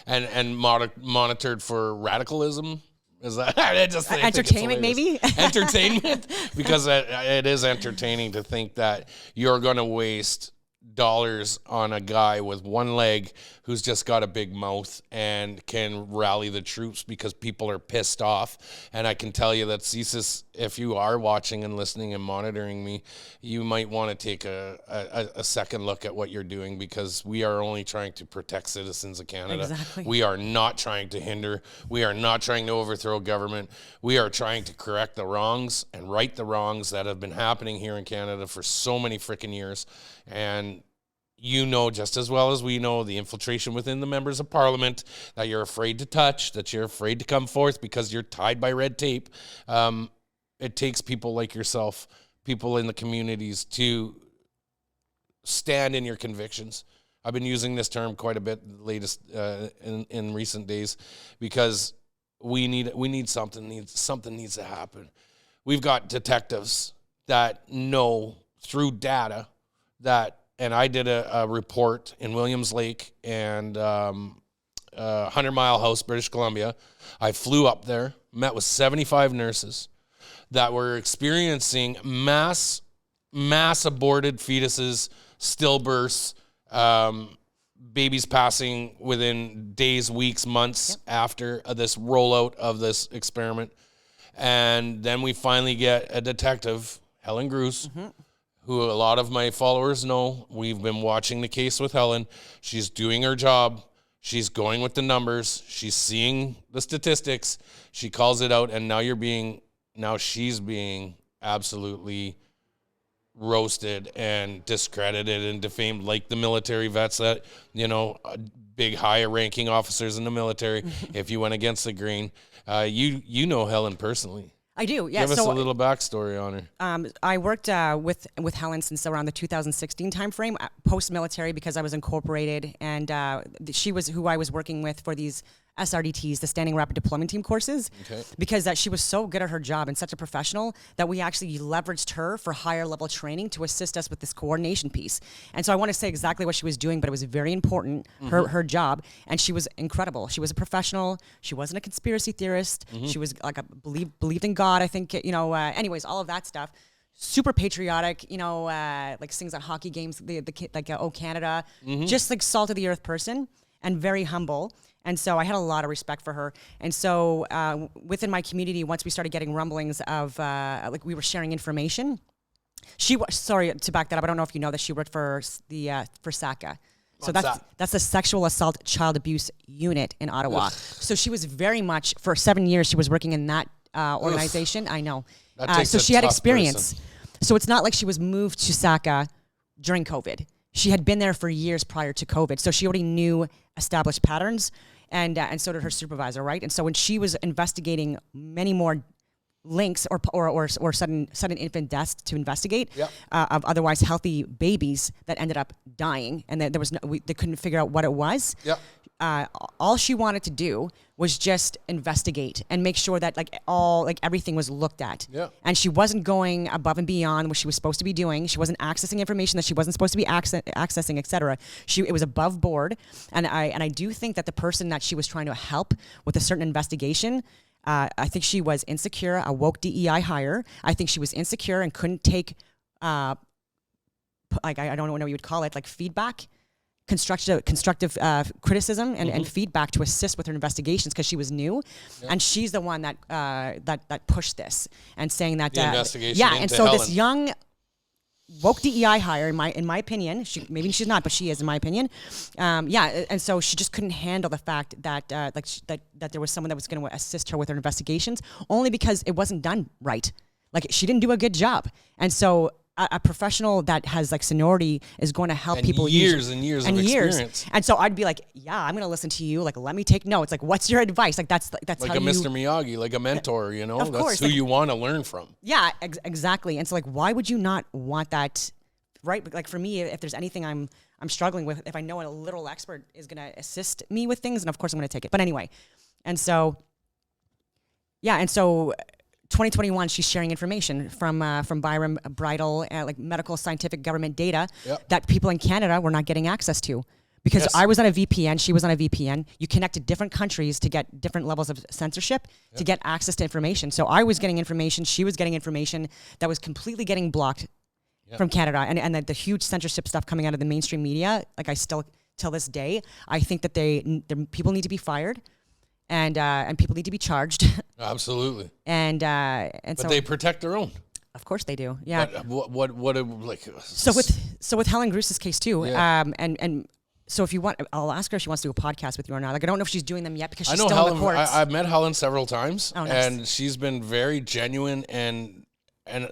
S1: And monitored for radicalism? Is that just
S2: entertainment? Maybe
S1: entertainment, because it is entertaining to think that you're going to waste dollars on a guy with one leg who's just got a big mouth and can rally the troops because people are pissed off. And I can tell you that CSIS, if you are watching and listening and monitoring me, you might want to take a second look at what you're doing, because we are only trying to protect citizens of Canada.
S2: Exactly.
S1: We are not trying to hinder. We are not trying to overthrow government. We are trying to correct the wrongs and right the wrongs that have been happening here in Canada for so many freaking years. And you know just as well as we know the infiltration within the members of parliament that you're afraid to touch, that you're afraid to come forth because you're tied by red tape. It takes people like yourself, people in the communities, to stand in your convictions. I've been using this term quite a bit latest in recent days, because we need something. Something needs to happen. We've got detectives that know through data that. And I did a report in Williams Lake and 100 Mile House, British Columbia. I flew up there, met with 75 nurses that were experiencing mass aborted fetuses, stillbirths, babies passing within days, weeks, months after this rollout of this experiment. And then we finally get a detective, Helen Gruss, who a lot of my followers know. We've been watching the case with Helen. She's doing her job. She's going with the numbers. She's seeing the statistics. She calls it out, and now she's being absolutely roasted and discredited and defamed, like the military vets that, big high-ranking officers in the military. If you went against the grain, you know Helen personally.
S2: I do, yeah.
S1: Give us a little backstory on her.
S2: I worked with Helen since around the 2016 timeframe, post-military, because I was incorporated, and she was who I was working with for these SRDTs, the Standing Rapid Deployment Team courses, because she was so good at her job and such a professional that we actually leveraged her for higher level training to assist us with this coordination piece. And so I want to say exactly what she was doing, but it was very important, her job, and she was incredible. She was a professional. She wasn't a conspiracy theorist. She was like believed in God, I think, anyways, all of that stuff. Super patriotic, like sings at hockey games, the kid, like Oh Canada, just like salt of the earth person, and very humble. And so I had a lot of respect for her. And so within my community, once we started getting rumblings of like we were sharing information, sorry to back that up, I don't know if you know that she worked for for SACA. So that's the Sexual Assault Child Abuse Unit in Ottawa. So she was very much, for 7 years, she was working in that organization. I know. So she had experience. Person. So it's not like she was moved to SACA during COVID. She had been there for years prior to COVID. So she already knew established patterns, and so did her supervisor, right? And so when she was investigating many more links or sudden infant deaths to investigate of otherwise healthy babies that ended up dying, and there was they couldn't figure out what it was. All she wanted to do was just investigate and make sure that everything was looked at. And she wasn't going above and beyond what she was supposed to be doing. She wasn't accessing information that she wasn't supposed to be accessing, etc. It was above board. And I do think that the person that she was trying to help with a certain investigation, I think she was insecure, a woke DEI hire. I think she was insecure and couldn't take I don't know what you would call it, like feedback. Constructive criticism and feedback to assist with her investigations, because she was new, and she's the one that that pushed this and saying that
S1: the investigation
S2: and so Helen. This young woke DEI hire, in my opinion, maybe she's not, but she is in my opinion, and so she just couldn't handle the fact that that there was someone that was going to assist her with her investigations, only because it wasn't done right. Like, she didn't do a good job, and so. A professional that has like seniority is going to help people
S1: years and years of experience.
S2: And so I'd be like, I'm going to listen to you. Like, let me take notes. Like, what's your advice? Like, that's
S1: like
S2: how
S1: a Mr. Miyagi, like a mentor,
S2: Of
S1: that's
S2: course,
S1: who you want to learn from.
S2: Yeah, exactly. And so like, why would you not want that? Right. Like, for me, if there's anything I'm struggling with, if I know a little expert is going to assist me with things, and of course I'm going to take it. But anyway, and so 2021, she's sharing information from Byram Bridal, like medical, scientific, government data that people in Canada were not getting access to. Because I was on a VPN, she was on a VPN. You connect to different countries to get different levels of censorship to get access to information. So I was getting information, she was getting information that was completely getting blocked from Canada. And the huge censorship stuff coming out of the mainstream media, like I still, till this day, I think that people need to be fired. And people need to be charged.
S1: Absolutely.
S2: But
S1: so they protect their own.
S2: Of course they do. Yeah.
S1: But what like?
S2: So with Helen Gruse's case too. And so if you want, I'll ask her if she wants to do a podcast with you or not. Like, I don't know if she's doing them yet because she's still
S1: Helen,
S2: in the courts.
S1: I've met Helen several times,
S2: nice.
S1: And she's been very genuine and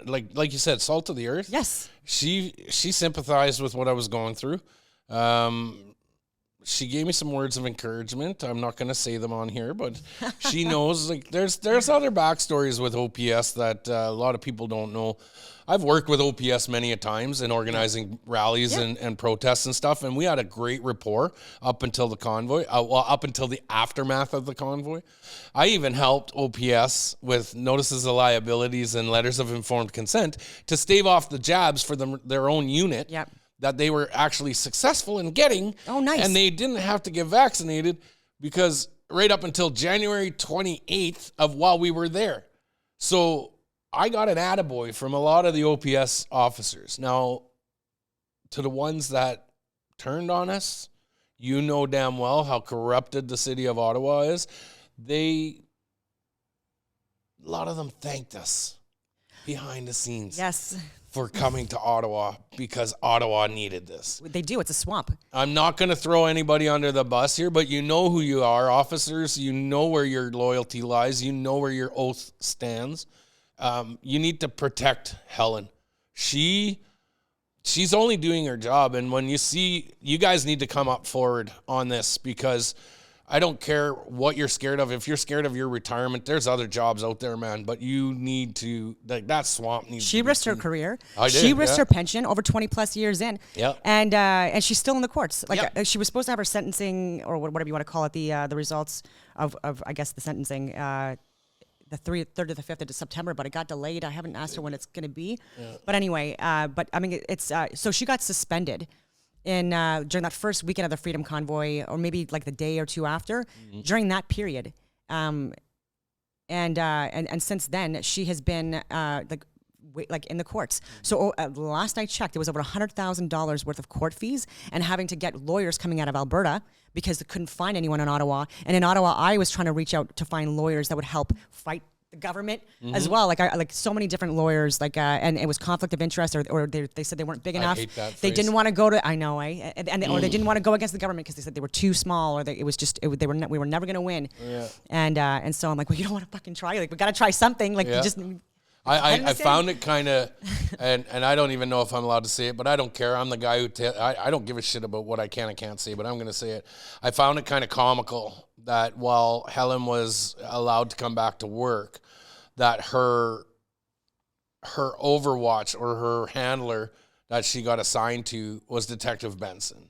S1: like you said, salt of the earth.
S2: Yes.
S1: She sympathized with what I was going through. She gave me some words of encouragement. I'm not going to say them on here, but she knows, like, there's other backstories with OPS that a lot of people don't know. I've worked with OPS many a times in organizing rallies and protests and stuff, and we had a great rapport up until the convoy, up until the aftermath of the convoy. I even helped OPS with notices of liabilities and letters of informed consent to stave off the jabs for their own unit.
S2: Yep.
S1: That they were actually successful in getting.
S2: Oh, nice.
S1: And they didn't have to get vaccinated because right up until January 28th of while we were there. So I got an attaboy from a lot of the OPS officers. Now, to the ones that turned on us, you know damn well how corrupted the city of Ottawa is. A lot of them thanked us behind the scenes.
S2: Yes.
S1: For coming to Ottawa because Ottawa needed this.
S2: They do. It's a swamp.
S1: I'm not going to throw anybody under the bus here, but you know who you are, officers. You know where your loyalty lies. You know where your oath stands. You need to protect Helen. She's only doing her job. And when you guys need to come up forward on this, because I don't care what you're scared of. If you're scared of your retirement, there's other jobs out there, man. But you need to, like, that swamp needs
S2: She
S1: to be
S2: risked her
S1: cleaned.
S2: career.
S1: I did,
S2: She risked
S1: yeah.
S2: her pension over 20 plus years in.
S1: Yeah.
S2: And she's still in the courts. Like
S1: Yeah.
S2: she was supposed to have her sentencing or whatever you want to call it, the results of I guess the sentencing, the 3rd to the 5th of September, but it got delayed. I haven't asked her when it's going to be. Yeah. But anyway, but I mean, it's so she got suspended in during that first weekend of the Freedom Convoy, or maybe like the day or two after, during that period. And since then, she has been like in the courts. So last I checked, it was over $100,000 worth of court fees and having to get lawyers coming out of Alberta because they couldn't find anyone in Ottawa. And in Ottawa, I was trying to reach out to find lawyers that would help fight the government as well. Like I like so many different lawyers, like and it was conflict of interest, or they said they weren't big enough.
S1: I hate that
S2: they
S1: phrase.
S2: didn't want to go to. I know, or they didn't want to go against the government because they said they were too small, or we were never going to win.
S1: Yeah.
S2: And so I'm like, well, you don't want to fucking try. Like we got to try something. Like
S1: Yeah.
S2: you just.
S1: I found it kind of, and I don't even know if I'm allowed to say it, but I don't care. I'm the guy who, I don't give a shit about what I can and can't say, but I'm going to say it. I found it kind of comical that while Helen was allowed to come back to work, that her overwatch or her handler that she got assigned to was Detective Benson.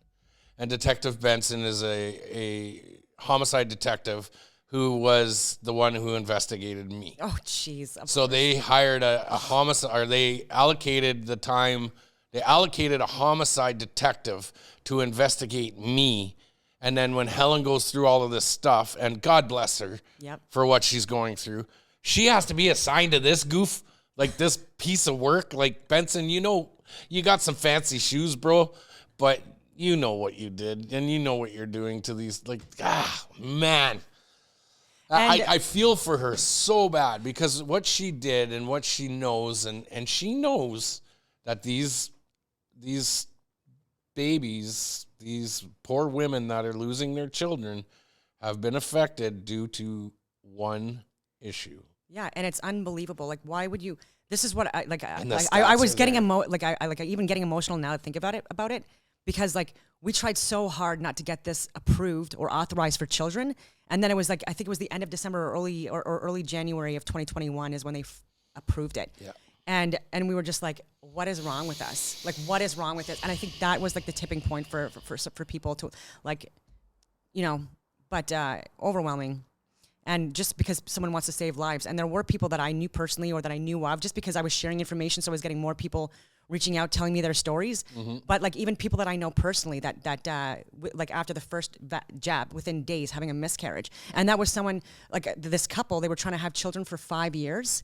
S1: And Detective Benson is a homicide detective who was the one who investigated me.
S2: Oh, jeez.
S1: So they hired a homicide, or they allocated the time, they allocated a homicide detective to investigate me. And then when Helen goes through all of this stuff, and God bless her for what she's going through, she has to be assigned to this goof, like this piece of work. Like, Benson, you know, you got some fancy shoes, bro, but you know what you did, and you know what you're doing to these, like, man. I feel for her so bad because what she did and what she knows, and she knows that these babies, these poor women that are losing their children have been affected due to one issue.
S2: Yeah, and it's unbelievable. Like, why would you? This is what I was getting even getting emotional now to think about it because like we tried so hard not to get this approved or authorized for children, and then it was like I think it was the end of December or early January of 2021 is when they approved it.
S1: Yeah.
S2: And we were just like, what is wrong with us? Like, what is wrong with it? And I think that was like the tipping point for people to like, you know, but overwhelming. And just because someone wants to save lives. And there were people that I knew personally or that I knew of just because I was sharing information. So I was getting more people reaching out, telling me their stories. Mm-hmm. But like even people that I know personally that like after the first jab, within days, having a miscarriage. And that was someone, like this couple, they were trying to have children for 5 years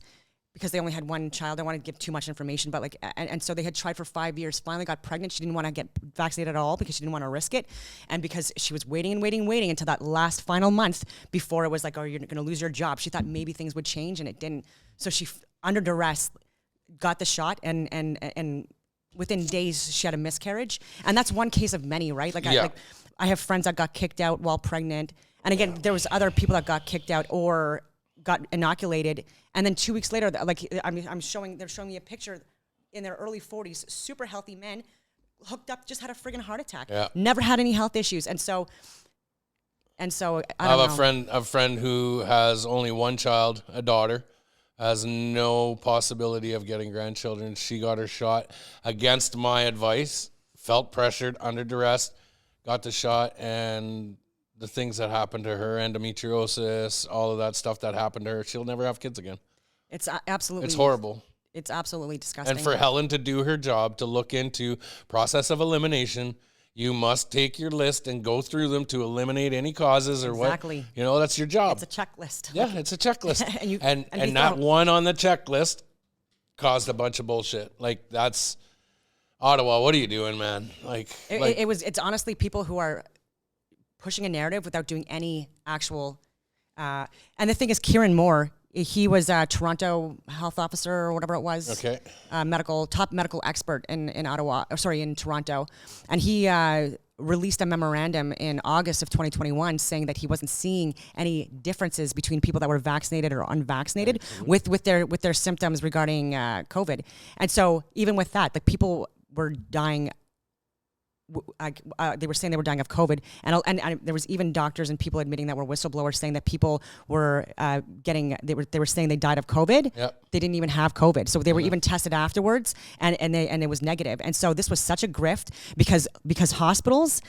S2: because they only had one child. I don't want to give too much information, but like, and so they had tried for 5 years, finally got pregnant. She didn't want to get vaccinated at all because she didn't want to risk it. And because she was waiting until that last final month before it was like, oh, you're going to lose your job. She thought maybe things would change and it didn't. So she, under duress, got the shot and within days she had a miscarriage. And that's one case of many, right? Like, I have friends that got kicked out while pregnant. And again, there was other people that got kicked out or got inoculated, and then 2 weeks later, like they're showing me a picture in their early 40s, super healthy men, hooked up, just had a friggin' heart attack, never had any health issues, and so I have
S1: a friend who has only one child, a daughter, has no possibility of getting grandchildren. She got her shot against my advice, felt pressured, under duress, got the shot, and the things that happened to her, endometriosis, all of that stuff that happened to her, she'll never have kids again.
S2: It's absolutely...
S1: It's horrible.
S2: It's absolutely disgusting.
S1: And for Helen to do her job, to look into process of elimination, you must take your list and go through them to eliminate any causes or
S2: exactly.
S1: what. You know, that's your job.
S2: It's a checklist.
S1: Yeah, it's a checklist. and
S2: not
S1: one on the checklist caused a bunch of bullshit. Like, that's... Ottawa, what are you doing, man?
S2: It's honestly people who are pushing a narrative without doing any actual, and the thing is, Kieran Moore, he was a Toronto health officer or whatever it was.
S1: Okay.
S2: Top medical expert in Toronto. And he released a memorandum in August of 2021 saying that he wasn't seeing any differences between people that were vaccinated or unvaccinated with their symptoms regarding COVID. And so even with that, the people were dying they were saying they were dying of COVID, and there was even doctors and people admitting that were whistleblowers saying that people were they were saying they died of COVID.
S1: Yep.
S2: They didn't even have COVID, so they were even tested afterwards, and it was negative. And so this was such a grift because hospitals.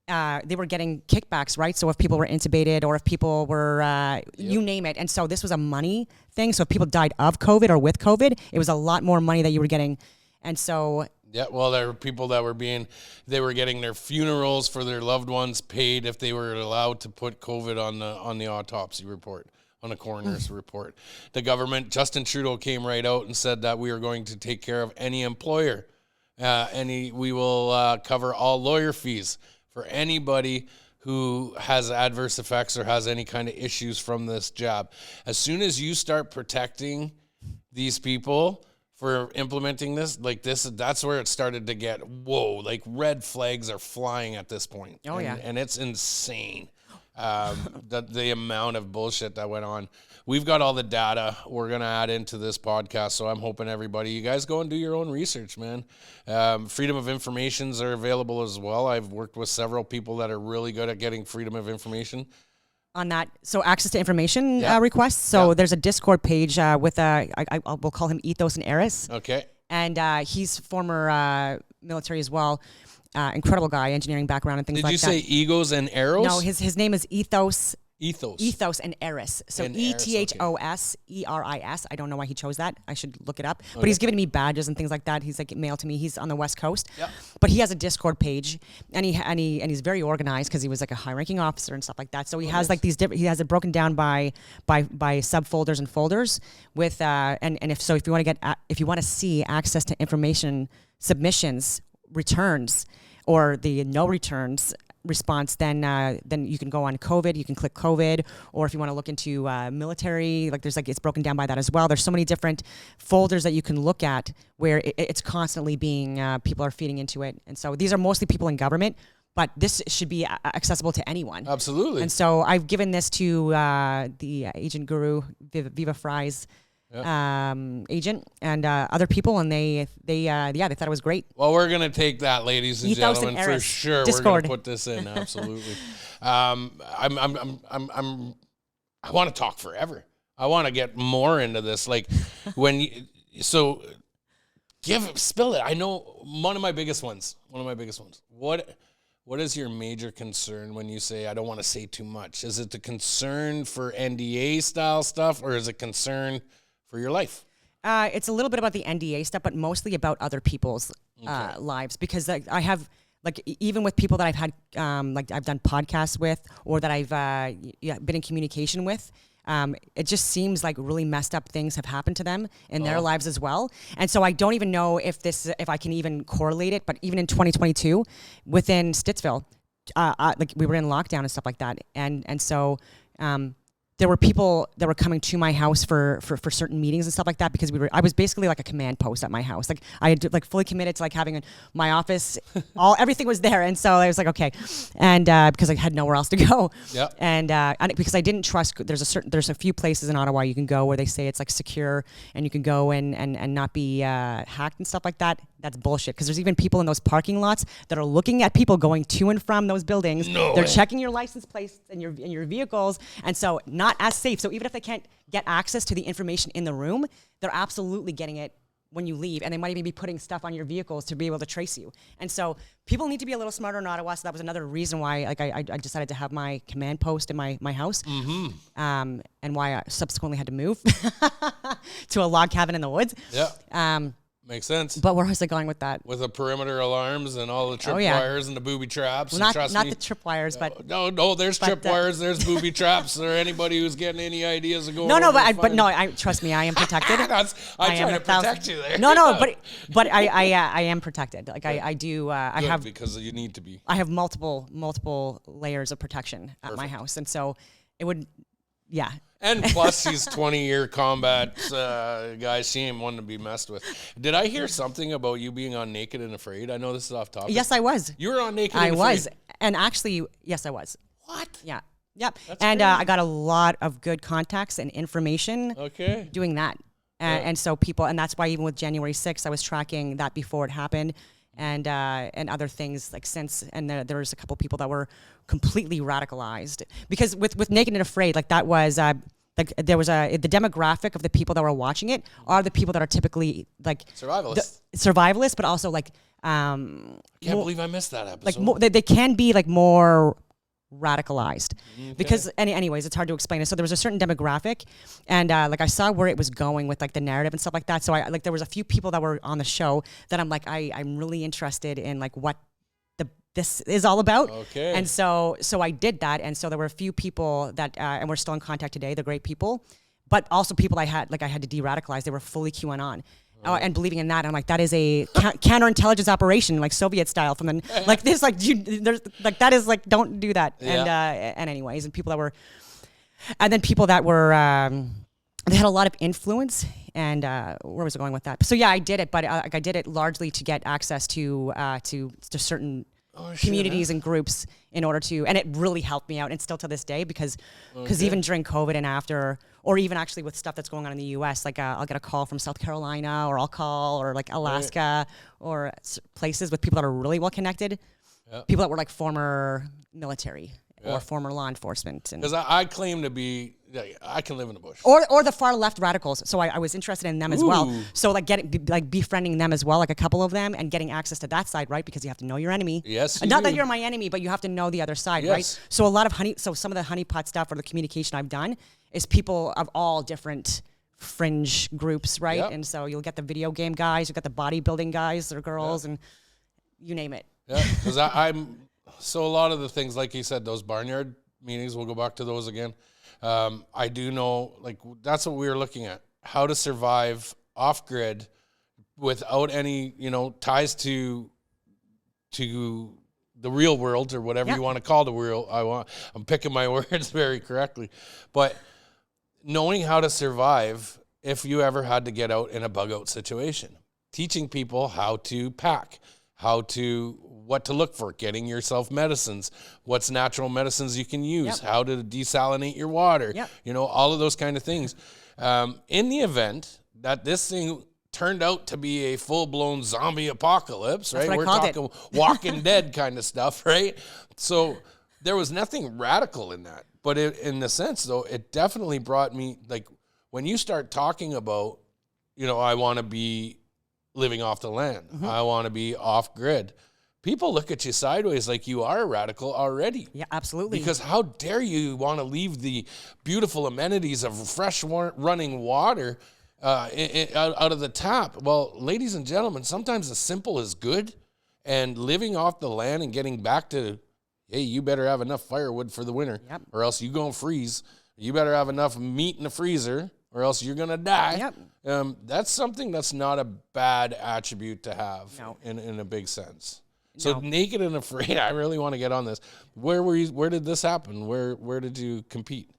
S2: They were getting kickbacks, right? So if people were intubated or if people were, you name it. And so this was a money thing. So if people died of COVID or with COVID, it was a lot more money that you were getting. And so...
S1: Yeah, well, there were people that they were getting their funerals for their loved ones paid if they were allowed to put COVID on the autopsy report, on a coroner's report. The government, Justin Trudeau came right out and said that we are going to take care of any employer. We will cover all lawyer fees for anybody who has adverse effects or has any kind of issues from this jab. As soon as you start protecting these people for implementing this, that's where it started to get, like red flags are flying at this point.
S2: Oh, yeah.
S1: And it's insane, the amount of bullshit that went on. We've got all the data we're going to add into this podcast, so I'm hoping you guys go and do your own research, man. Freedom of informations are available as well. I've worked with several people that are really good at getting freedom of information.
S2: On that, so access to information requests. So there's a Discord page with we'll call him Ethos and Eris.
S1: Okay.
S2: And he's former military as well. Incredible guy, engineering background and things like that.
S1: Did you say Egos and Arrows?
S2: No, his name is Ethos.
S1: Ethos
S2: and Eris. So
S1: and
S2: ETHOS ERIS. I don't know why he chose that. I should look it up. Okay. But he's giving me badges and things like that. He's like mailed to me. He's on the West Coast. Yep. But he has a Discord page, and he's very organized because he was like a high-ranking officer and stuff like that. So he has like these he has it broken down by subfolders and folders with if you want to see access to information submissions, returns, or the no returns response, then you can go on COVID. You can click COVID, or if you want to look into military, it's broken down by that as well. There's so many different folders that you can look at where it's constantly being people are feeding into it, and so these are mostly people in government. But this should be accessible to anyone.
S1: Absolutely.
S2: And so I've given this to the agent guru, Viva Fry's agent, and other people, and they thought it was great.
S1: Well, we're gonna take that, ladies and
S2: Ethos
S1: gentlemen,
S2: and
S1: for sure.
S2: Discord.
S1: We're gonna put this in. Absolutely. I want to talk forever. I want to get more into this. Like spill it. I know one of my biggest ones. What is your major concern when you say, I don't want to say too much? Is it the concern for NDA style stuff, or is it concern for your life?
S2: It's a little bit about the NDA stuff, but mostly about other people's lives, because I have, even with people that I've had, I've done podcasts with, or that I've been in communication with, it just seems like really messed up things have happened to them in their lives as well. And so I don't even know if I can even correlate it, but even in 2022, within Stittsville, we were in lockdown and stuff like that. And so, there were people that were coming to my house for certain meetings and stuff like that, because I was basically like a command post at my house. Like I had fully committed to having my office, everything was there. And so I was like, okay. And because I had nowhere else to go.
S1: Yeah.
S2: And because I didn't trust, there's a few places in Ottawa you can go where they say it's secure and you can go and not be hacked and stuff like that. That's bullshit, because there's even people in those parking lots that are looking at people going to and from those buildings. They're checking your license plates and your vehicles, and so not as safe. So even if they can't get access to the information in the room, they're absolutely getting it when you leave, and they might even be putting stuff on your vehicles to be able to trace you. And so people need to be a little smarter in Ottawa. So that was another reason why I decided to have my command post in my house, and why I subsequently had to move to a log cabin in the woods.
S1: Yeah. Makes sense.
S2: But where was I going with that?
S1: With the perimeter alarms and all the tripwires and the booby traps.
S2: Well, not the tripwires, but
S1: no, there's tripwires, there's booby traps. Or anybody who's getting any ideas of going.
S2: No, trust me, I am protected.
S1: I try to protect you there.
S2: No, but I am protected. I do. I have,
S1: because you need to be.
S2: I have multiple layers of protection at my house, and so it would, yeah.
S1: And plus, he's 20-year combat guy. She ain't one to be messed with. Did I hear something about you being on Naked and Afraid? I know this is off topic.
S2: Yes, I was.
S1: You were on Naked and Afraid?
S2: I was. And actually, yes, I was.
S1: What?
S2: Yeah. Yep. And I got a lot of good contacts and information doing that. And so people, and that's why even with January 6th, I was tracking that before it happened. and other things like since, and there was a couple people that were completely radicalized because with Naked and Afraid, like that was like there was the demographic of the people that were watching it are the people that are typically like survivalists, but also like
S1: can't believe I missed that episode.
S2: Like they can be like more radicalized because anyways, it's hard to explain it. So there was a certain demographic, and like I saw where it was going with like the narrative and stuff like that. So I like there was a few people that were on the show that I'm like I'm really interested in like what this is all about.
S1: Okay.
S2: And so I did that, and so there were a few people that and we're still in contact today. They're great people, but also people I had to de-radicalize. They were fully QAnon. And believing in that, I'm like, that is a counterintelligence operation, like Soviet style. From the like this, like there's like that is like don't do that. And anyways, and people that were, and then people that were, they had a lot of influence. And where was I going with that? So yeah, I did it, but like I did it largely to get access to certain communities and groups in order to, and it really helped me out, and still to this day because even during COVID and after, or even actually with stuff that's going on in the U.S., like I'll get a call from South Carolina, or I'll call, or like Alaska, or places with people that are really well connected, people that were like former military or former law enforcement.
S1: Because I claim to be, I can live in the bush.
S2: Or the far left radicals. So I was interested in them as well. So like befriending them as well, like a couple of them, and getting access to that side, right? Because you have to know your enemy.
S1: Yes.
S2: Not that you're my enemy, but you have to know the other side, right? So a lot of some of the honeypot stuff or the communication I've done is people of all different fringe groups, right? Yep. And so you'll get the video game guys, you'll get the bodybuilding guys or girls, and you name it.
S1: Yeah, because so a lot of the things, like you said, those barnyard meetings, we'll go back to those again. I do know, like, that's what we were looking at, how to survive off-grid without any, ties to the real world or whatever you want to call the real. I'm picking my words very correctly. But knowing how to survive if you ever had to get out in a bug-out situation. Teaching people how to pack, what to look for, getting yourself medicines, what's natural medicines you can use, how to desalinate your water, all of those kind of things. In the event that this thing turned out to be a full-blown zombie apocalypse, right? We're talking Walking Dead kind of stuff, right? So there was nothing radical in that. But in the sense, though, it definitely brought me, like, when you start talking about, I want to be living off the land, I want to be off-grid, people look at you sideways like you are a radical already.
S2: Yeah, absolutely.
S1: Because how dare you want to leave the beautiful amenities of fresh running water out of the tap? Well, ladies and gentlemen, sometimes the simple is good, and living off the land and getting back to, hey, you better have enough firewood for the winter, or else you're going to freeze. You better have enough meat in the freezer, or else you're going to die. That's something that's not a bad attribute to have in a big sense. So Naked and Afraid, I really want to get on this. Where were you? Where did this happen? Where did you compete?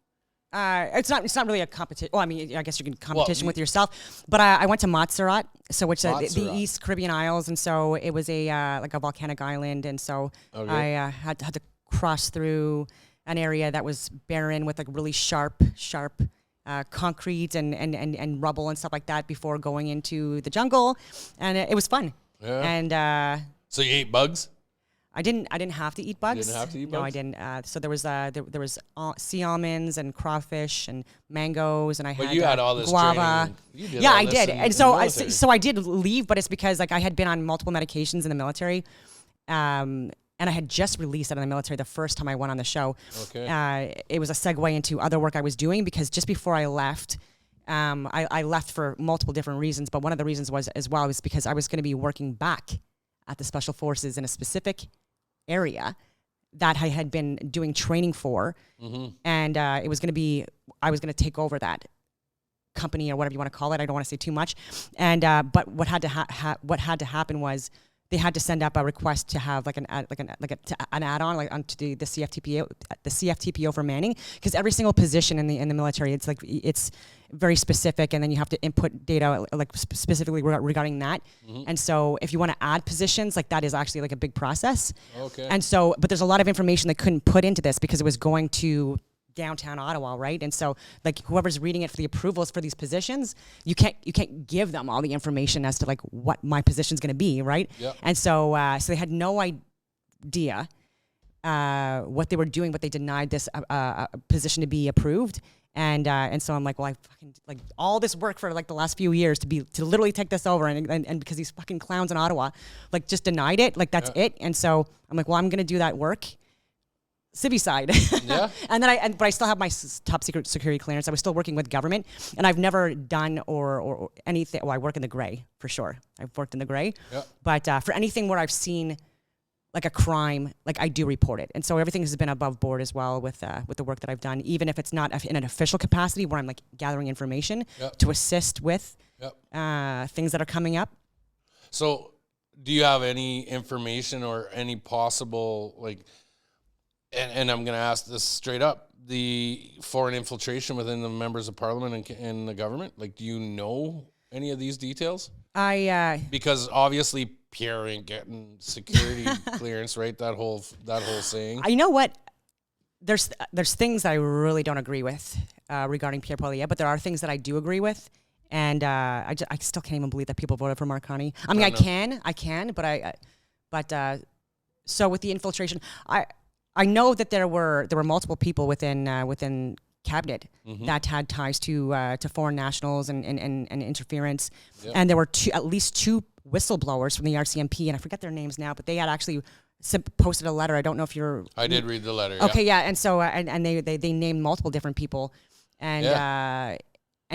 S2: It's not really a competition. Well, I mean, I guess you can competition with yourself. But I went to Montserrat, so which the East Caribbean Isles, and so it was a like a volcanic island, and so I had to cross through an area that was barren with like really sharp concrete and rubble and stuff like that before going into the jungle, and it was fun.
S1: Yeah.
S2: And
S1: so you ate bugs?
S2: I didn't have to eat bugs.
S1: You didn't have to eat bugs?
S2: No, I didn't. So there was sea almonds and crawfish and mangoes, and I had
S1: you had all this
S2: guava.
S1: Training.
S2: I did. And so I did leave, but it's because like I had been on multiple medications in the military, and I had just released out of the military the first time I went on the show.
S1: Okay.
S2: It was a segue into other work I was doing because just before I left, I left for multiple different reasons, but one of the reasons was because I was going to be working back at the Special Forces in a specific area that I had been doing training for, and I was going to take over that company or whatever you want to call it. I don't want to say too much, and but what had to happen was they had to send up a request to have an add-on like onto the CFTPO for manning, because every single position in the military it's very specific, and then you have to input data like specifically regarding that. And so if you want to add positions, like that is actually like a big process.
S1: Okay.
S2: And so, but there's a lot of information they couldn't put into this because it was going to downtown Ottawa, right? And so like whoever's reading it for the approvals for these positions, you can't give them all the information as to like what my position's going to be, right?
S1: Yep.
S2: And so so they had no idea what they were doing, but they denied this position to be approved. And so I'm like, well, I fucking like all this work for like the last few years to literally take this over, and because these fucking clowns in Ottawa like just denied it, like that's it. And so I'm like, well, I'm gonna do that work, civvy side.
S1: Yeah.
S2: And then but I still have my top secret security clearance. I was still working with government, and I've never done or anything. Well, I work in the gray for sure. I've worked in the gray.
S1: Yeah.
S2: But for anything where I've seen like a crime, like I do report it. And so everything has been above board as well with the work that I've done, even if it's not in an official capacity where I'm like gathering information to assist with things that are coming up.
S1: So do you have any information or any possible like, and I'm going to ask this straight up, the foreign infiltration within the members of parliament and the government? Like, do you know any of these details? Because obviously Pierre ain't getting security clearance, right? That whole saying.
S2: You know what? There's things that I really don't agree with regarding Pierre Poilievre, but there are things that I do agree with, and I still can't even believe that people voted for Mark Carney. I mean, I can, but so with the infiltration, I know that there were multiple people within cabinet that had ties to foreign nationals and interference, and there were at least two whistleblowers from the RCMP, and I forget their names now, but they had actually posted a letter. I don't know if you're.
S1: I did read the letter.
S2: Okay, yeah, and so and they named multiple different people, and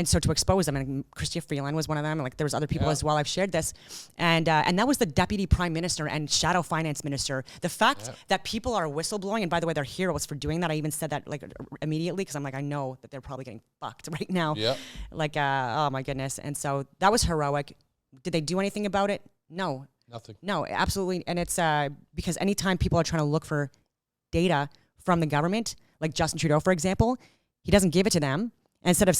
S2: so to expose them, and Chrystia Freeland was one of them, and like there was other people as well. I've shared this, and that was the deputy prime minister and shadow finance minister. The fact that people are whistleblowing, and by the way, they're heroes for doing that. I even said that like immediately because I'm like, I know that they're probably getting fucked right now. Yeah. Like, oh my goodness, and so that was heroic. Did they do anything about it? No.
S1: Nothing.
S2: No, absolutely, and it's because anytime people are trying to look for data from the government, like Justin Trudeau, for example, he doesn't give it to them. Instead of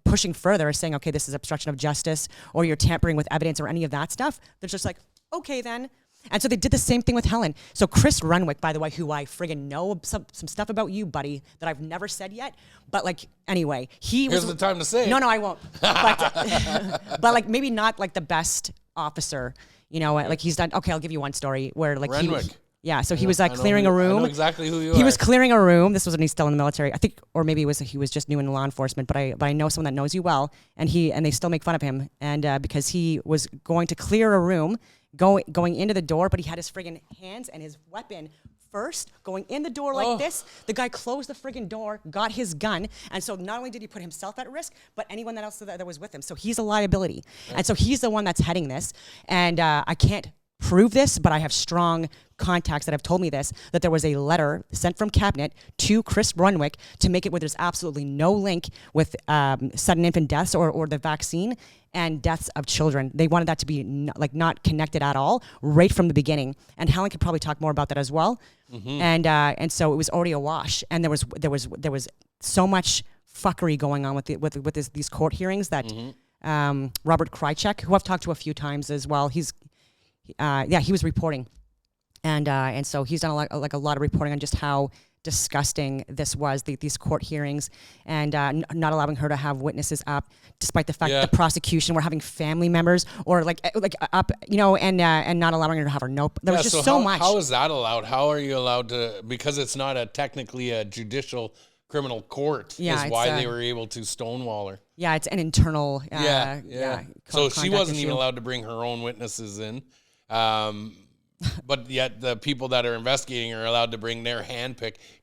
S2: pushing further, saying, okay, this is obstruction of justice, or you're tampering with evidence, or any of that stuff, they're just like, okay, then. And so they did the same thing with Helen. So Chris Renwick, by the way, who I friggin' know some stuff about you, buddy, that I've never said yet. But like, anyway,
S1: Here's the time to say it.
S2: No, I won't. But like, maybe not like the best officer, you know, like he's done. Okay, I'll give you one story where like
S1: Renwick.
S2: He was clearing a room.
S1: I know exactly who you are.
S2: He was clearing a room. This was when he's still in the military, I think, or maybe he was just new in law enforcement. But I know someone that knows you well, and they still make fun of him, and because he was going to clear a room, going into the door, but he had his friggin' hands and his weapon first, going in the door like this. The guy closed the friggin' door, got his gun, and so not only did he put himself at risk, but anyone else that was with him. So he's a liability, and so he's the one that's heading this, and I can't prove this, but I have strong contacts that have told me this, that there was a letter sent from cabinet to Chris Renwick to make it where there's absolutely no link with sudden infant deaths or the vaccine and deaths of children. They wanted that to be not connected at all right from the beginning. And Helen could probably talk more about that as well. And so it was already a wash. And there was so much fuckery going on with these court hearings that Robert Krychek, who I've talked to a few times as well, he was reporting, and so he's done a lot of reporting on just how disgusting this was, these court hearings, and not allowing her to have witnesses up, despite the fact that the prosecution were having family members or like up, you know, and not allowing her to have her note. There was just so much.
S1: How is that allowed? How are you allowed to? Because it's not technically a judicial criminal court. Is why they were able to stonewall her.
S2: Yeah, it's an internal.
S1: So she wasn't even allowed to bring her own witnesses in. But yet the people that are investigating are allowed to bring their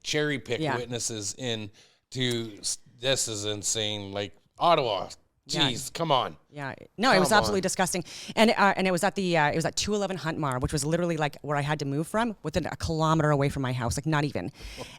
S1: cherry pick witnesses in to, this is insane. Like Ottawa, jeez, come on.
S2: Yeah, no, it was absolutely disgusting. And it was at 211 Huntmar, which was literally like where I had to move from, within a kilometer away from my house, like not even.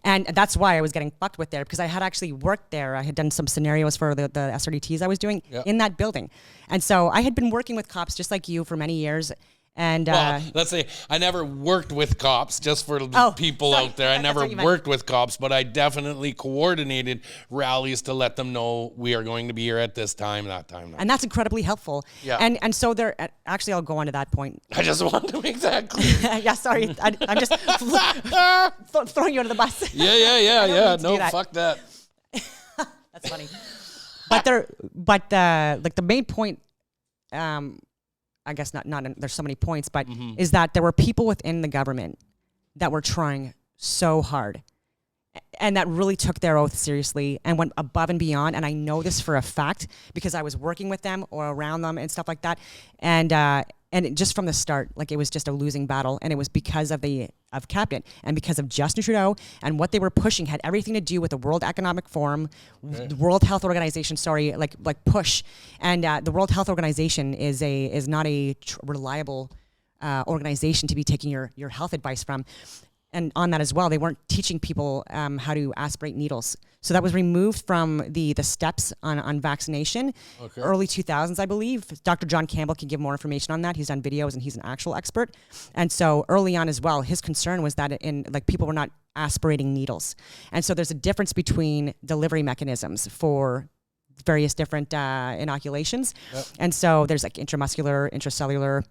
S2: And that's why I was getting fucked with there, because I had actually worked there. I had done some scenarios for the SRDTs I was doing in that building. And so I had been working with cops just like you for many years. And
S1: well, let's say I never worked with cops, just for the people out there. I never worked with cops, but I definitely coordinated rallies to let them know we are going to be here at this time, that time.
S2: And that's incredibly helpful.
S1: Yeah.
S2: And so there, actually, I'll go on to that point.
S1: I just want to make that clear.
S2: Yeah, sorry. I'm just throwing you under the bus.
S1: Yeah. No, fuck that.
S2: That's funny. But like the main point, I guess not there's so many points, but is that there were people within the government that were trying so hard and that really took their oath seriously and went above and beyond. And I know this for a fact because I was working with them or around them and stuff like that. And just from the start, like, it was just a losing battle, and it was because of Cabinet and because of Justin Trudeau, and what they were pushing had everything to do with the World Economic Forum, the World Health Organization. Like push, and the World Health Organization is not a reliable organization to be taking your health advice from. And on that as well, they weren't teaching people how to aspirate needles. So that was removed from the steps on vaccination. Okay. Early 2000s, I believe. Dr. John Campbell can give more information on that. He's done videos and he's an actual expert. And so early on as well, his concern was that people were not aspirating needles. And so there's a difference between delivery mechanisms for various different inoculations. Yep. And so there's like intramuscular, intracellular,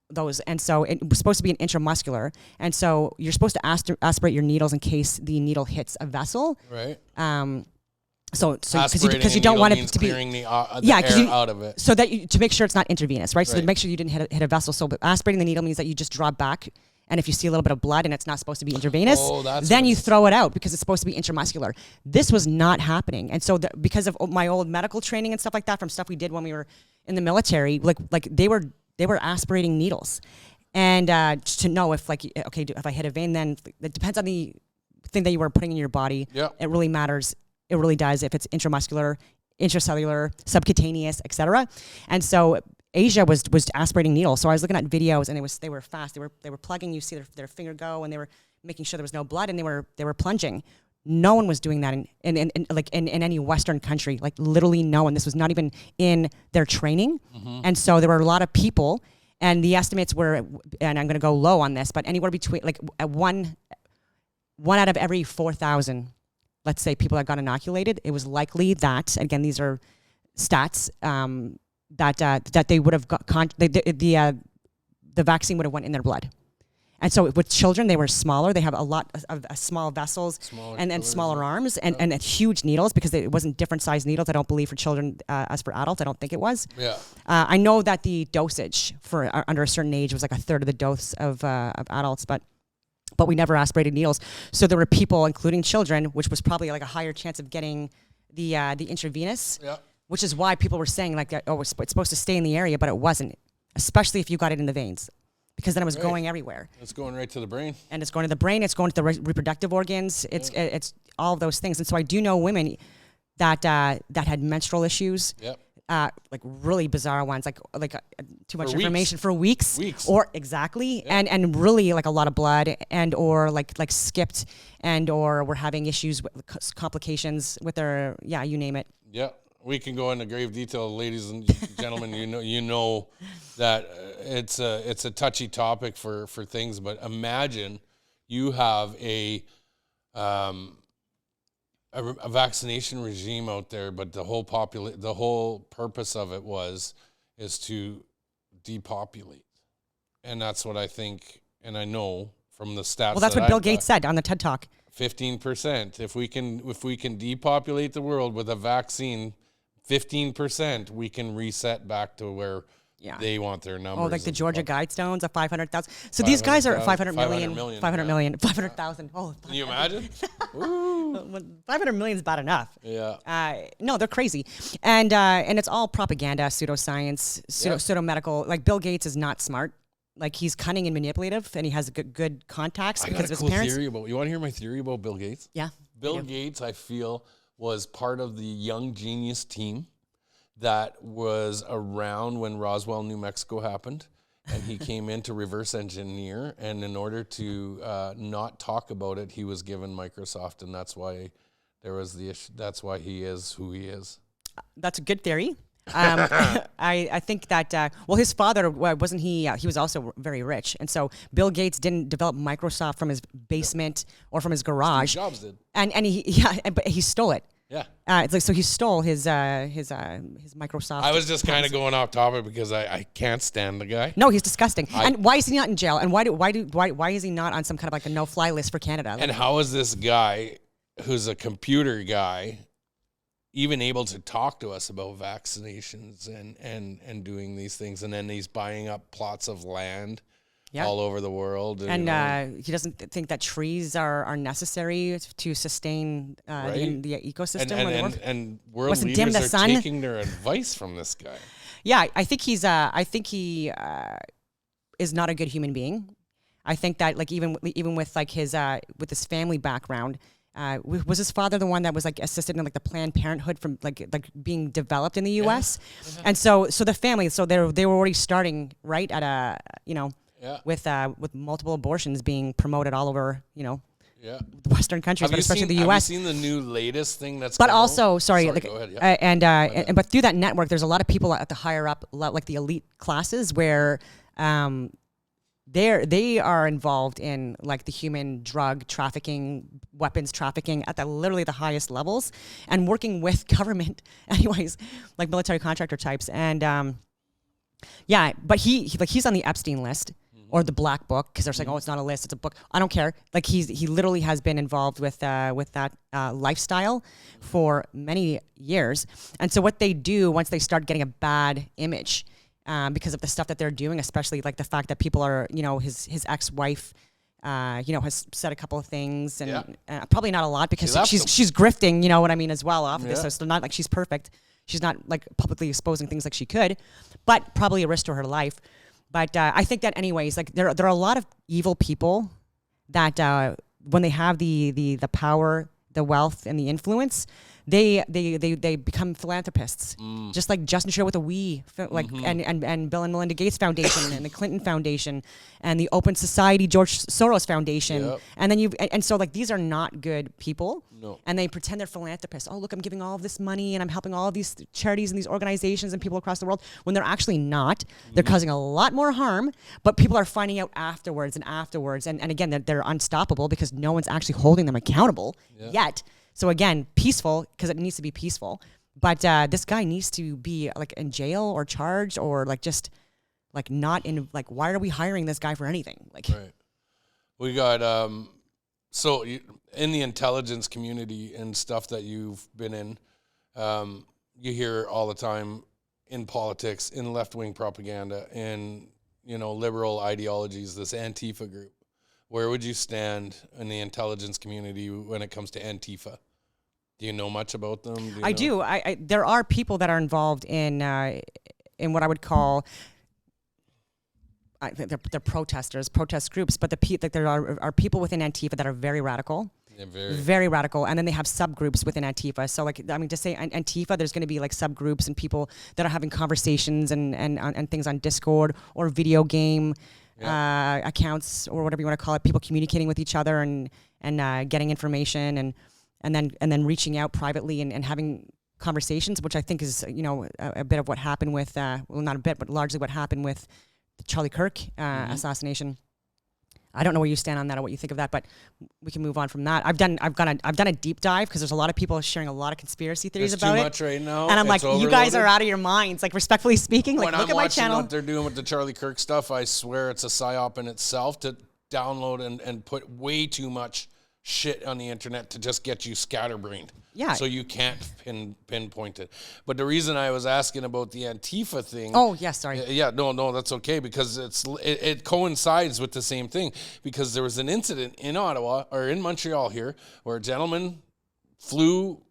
S2: those, and so it was supposed to be an intramuscular, and so you're supposed to aspirate your needles in case the needle hits a vessel.
S1: Right.
S2: So because you don't want it to be
S1: clearing the air out of it,
S2: so that to make sure it's not intravenous, right? So
S1: Right.
S2: to make sure you didn't hit a vessel. So aspirating the needle means that you just draw back, and if you see a little bit of blood and it's not supposed to be intravenous, then you throw it out because it's supposed to be intramuscular. This was not happening, and so because of my old medical training and stuff like that, from stuff we did when we were in the military, like they were aspirating needles, and to know if if I hit a vein, then it depends on the thing that you were putting in your body.
S1: Yeah.
S2: It really matters. It really does if it's intramuscular, intracellular, subcutaneous, etc. And so Asia was aspirating needles. So I was looking at videos, and they were fast. They were plugging. You see their finger go, and they were making sure there was no blood, and they were plunging. No one was doing that in any Western country, like literally no one. This was not even in their training. Mm-hmm. And so there were a lot of people, and the estimates were, and I'm going to go low on this, but anywhere between one out of every 4,000, let's say, people that got inoculated, it was likely that, again, these are stats, that they would have got, the vaccine would have went in their blood. And so with children, they were smaller. They have a lot of small vessels and smaller arms and huge needles because it wasn't different size needles. I don't believe for children as for adults. I don't think it was.
S1: Yeah.
S2: I know that the dosage for under a certain age was like a third of the dose of adults, but we never aspirated needles. So there were people, including children, which was probably like a higher chance of getting the intravenous, which is why people were saying like, oh, it's supposed to stay in the area, but it wasn't, especially if you got it in the veins. Because then it was going everywhere.
S1: It's going right to the brain. And
S2: it's going to the brain. It's going to the reproductive organs. It's all of those things. And so I do know women that had menstrual issues. Yep. Like really bizarre ones, like too much information for weeks. Or exactly, and really like a lot of blood and or like skipped and or were having issues with complications with their you name it.
S1: Yeah. We can go into grave detail, ladies and gentlemen. You know that it's a touchy topic for things. But imagine you have a vaccination regime out there, but the whole purpose of it is to depopulate, and that's what I think, and I know from the stats.
S2: Well, that's what Bill Gates said on the TED Talk.
S1: 15%. If we can depopulate the world with a vaccine. 15%, we can reset back to where they want their numbers.
S2: Oh, like the Georgia Guidestones of 500,000. So these guys are 500 million. 500,000. Oh,
S1: can you imagine?
S2: 500 million is bad enough.
S1: Yeah.
S2: No, they're crazy, and it's all propaganda, pseudoscience, pseudo-medical. Like Bill Gates is not smart. Like he's cunning and manipulative, and he has good contacts because of his parents.
S1: Theory about. You want to hear my theory about Bill Gates?
S2: Yeah.
S1: Bill Gates, I feel, was part of the Young Genius team that was around when Roswell, New Mexico happened. And he came in to reverse engineer. And in order to not talk about it, he was given Microsoft. And that's why there was the issue. That's why he is who he is.
S2: That's a good theory. I think that his father wasn't he? He was also very rich, and so Bill Gates didn't develop Microsoft from his basement or from his garage.
S1: Steve Jobs did.
S2: But he stole it.
S1: Yeah.
S2: It's like, so he stole his Microsoft.
S1: I was just kind of going off topic because I can't stand the guy.
S2: No, he's disgusting. And why is he not in jail? And why is he not on some kind of like a no-fly list for Canada?
S1: And how is this guy, who's a computer guy, even able to talk to us about vaccinations and doing these things? And then he's buying up plots of land all over the world.
S2: And he doesn't think that trees are necessary to sustain the ecosystem.
S1: And world leaders are taking their advice from this guy.
S2: Yeah, I think he is not a good human being. I think that like even with like his with his family background. Was his father the one that was like assisted in like the Planned Parenthood from like being developed in the U.S. And so the family, so they were already starting right at a with multiple abortions being promoted all over the Western countries, but especially the U.S.
S1: Have you seen the new latest thing that's?
S2: But also,
S1: go ahead,
S2: and but through that network, there's a lot of people at the higher up, like the elite classes, where they are involved in like the human drug trafficking, weapons trafficking at literally the highest levels, and working with government, anyways, like military contractor types. And but he's on the Epstein list or the Black Book, because they're saying, oh, it's not a list, it's a book. I don't care. Like he literally has been involved with that lifestyle for many years. And so what they do once they start getting a bad image. Because of the stuff that they're doing, especially like the fact that people are, his ex-wife, has said a couple of things, and probably not a lot because she's grifting, you know what I mean, as well off of this. So it's not like she's perfect. She's not like publicly exposing things like she could, but probably a risk to her life. But I think that anyways, like there are a lot of evil people that when they have the power, the wealth, and the influence, they become philanthropists, just like Justin Trudeau with a we, like and Bill and Melinda Gates Foundation and the Clinton Foundation and the Open Society George Soros Foundation, and then and so like these are not good people, and they pretend they're philanthropists. Oh, look, I'm giving all of this money and I'm helping all of these charities and these organizations and people across the world, when they're actually not. They're causing a lot more harm, but people are finding out afterwards, and again they're unstoppable because no one's actually holding them accountable yet. So again, peaceful, because it needs to be peaceful. But this guy needs to be like in jail or charged or like just like not in, like, why are we hiring this guy for anything? Like,
S1: right. We got so in the intelligence community and stuff that you've been in, you hear all the time in politics, in left-wing propaganda, in liberal ideologies, this Antifa group. Where would you stand in the intelligence community when it comes to Antifa? Do you know much about them?
S2: I do. There are people that are involved in what I would call they're protesters, protest groups, but there are people within Antifa that are very radical. Yeah, very radical, and then they have subgroups within Antifa. So, like, I mean, to say Antifa, there's going to be like subgroups and people that are having conversations and things on Discord or video game accounts or whatever you want to call it. People communicating with each other and getting information and then reaching out privately and having conversations, which I think is a bit of what happened with well, not a bit, but largely what happened with the Charlie Kirk assassination. I don't know where you stand on that or what you think of that, but we can move on from that. I've done a deep dive because there's a lot of people sharing a lot of conspiracy theories about it.
S1: Too much right now,
S2: and I'm like, you guys are out of your minds. Like, respectfully speaking, like, look at my channel.
S1: What they're doing with the Charlie Kirk stuff, I swear it's a psyop in itself to download and put way too much shit on the internet to just get you scatterbrained.
S2: Yeah.
S1: So you can't pinpoint it. But the reason I was asking about the Antifa thing.
S2: Oh, yeah, sorry.
S1: Yeah, no, that's okay, because it coincides with the same thing, because there was an incident in Ottawa or in Montreal here where a gentleman flew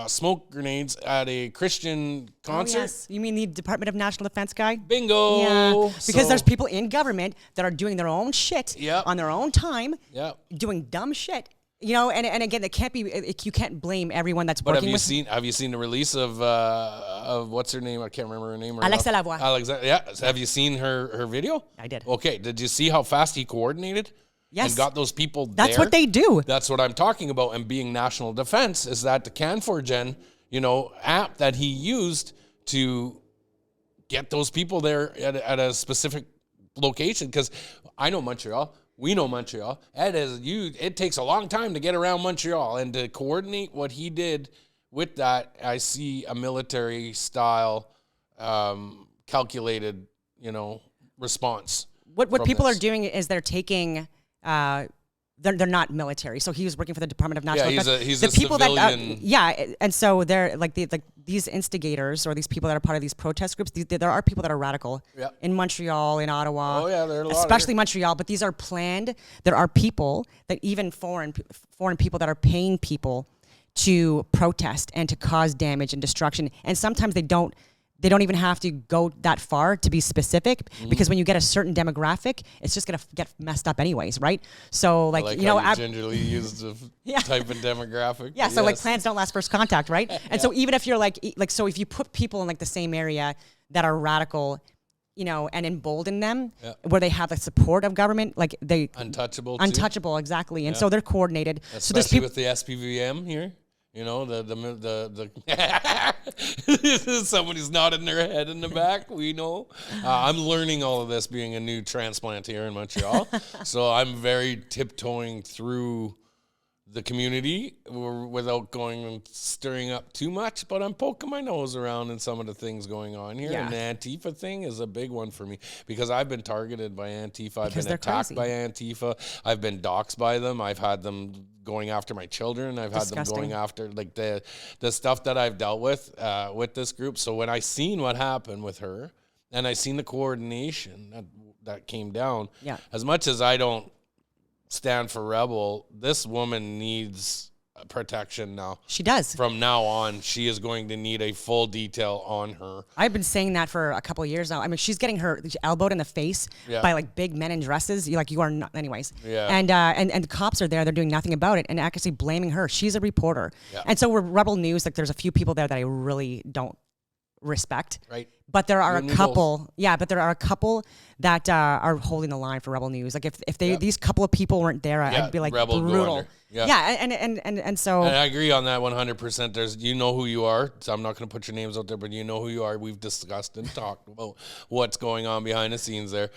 S1: smoke grenades at a Christian concert. Oh, yes.
S2: You mean the Department of National Defense guy?
S1: Bingo.
S2: Yeah. Because there's people in government that are doing their own shit on their own time, doing dumb shit. And again, it can't be. You can't blame everyone that's working.
S1: But have you seen the release of what's her name? I can't remember her name.
S2: Alexa Lavoie.
S1: Yeah. Have you seen her video?
S2: I did.
S1: Okay. Did you see how fast he coordinated?
S2: Yes.
S1: And got those people there?
S2: That's what they do.
S1: That's what I'm talking about. And being national defense is that the Can4Gen, app that he used to get those people there at a specific location. Because I know Montreal. We know Montreal. It takes a long time to get around Montreal, and to coordinate what he did with that, I see a military style, calculated, response.
S2: What people are doing is they're taking. They're not military, so he was working for the Department of National Defense.
S1: He's a civilian.
S2: And so they're like these instigators or these people that are part of these protest groups. There are people that are radical in Montreal, in Ottawa.
S1: Oh yeah, there are a lot,
S2: especially Montreal. But these are planned. There are people that even foreign people that are paying people to protest and to cause damage and destruction. And sometimes they don't even have to go that far to be specific, because when you get a certain demographic, it's just going to get messed up anyways, right? So
S1: you gingerly used the type of demographic.
S2: Yeah, so like plans don't last first contact, right? And so even if you're so if you put people in like the same area that are radical, and embolden them where they have the support of government, like they
S1: untouchable,
S2: exactly. And so they're coordinated.
S1: Especially
S2: so there's
S1: with the SPVM here. Somebody's nodding their head in the back. We know. I'm learning all of this being a new transplant here in Montreal. So I'm very tiptoeing through the community without going and stirring up too much, but I'm poking my nose around in some of the things going on here. And the Antifa thing is a big one for me, because I've been targeted by Antifa. I've been attacked by Antifa. I've been doxxed by them. I've had them going after my children. I've had them going after the stuff that I've dealt with this group. So when I seen what happened with her, and I seen the coordination that came down, as much as I don't stand for rebel, this woman needs protection now.
S2: She does.
S1: From now on, she is going to need a full detail on her.
S2: I've been saying that for a couple of years now. I mean, she's getting her elbowed in the face by like big men in dresses. You are not, anyways.
S1: Yeah.
S2: And the cops are there. They're doing nothing about it and actually blaming her. She's a reporter. Yeah. And so we're Rebel News. Like, there's a few people there that I really don't respect.
S1: Right.
S2: But there are a couple. Yeah, but there are a couple that are holding the line for Rebel News. Like if these couple of people weren't there, I'd be like
S1: Rebel
S2: brutal. And so
S1: and I agree on that 100%. There's who you are. So I'm not going to put your names out there, but you know who you are. We've discussed and talked about what's going on behind the scenes there.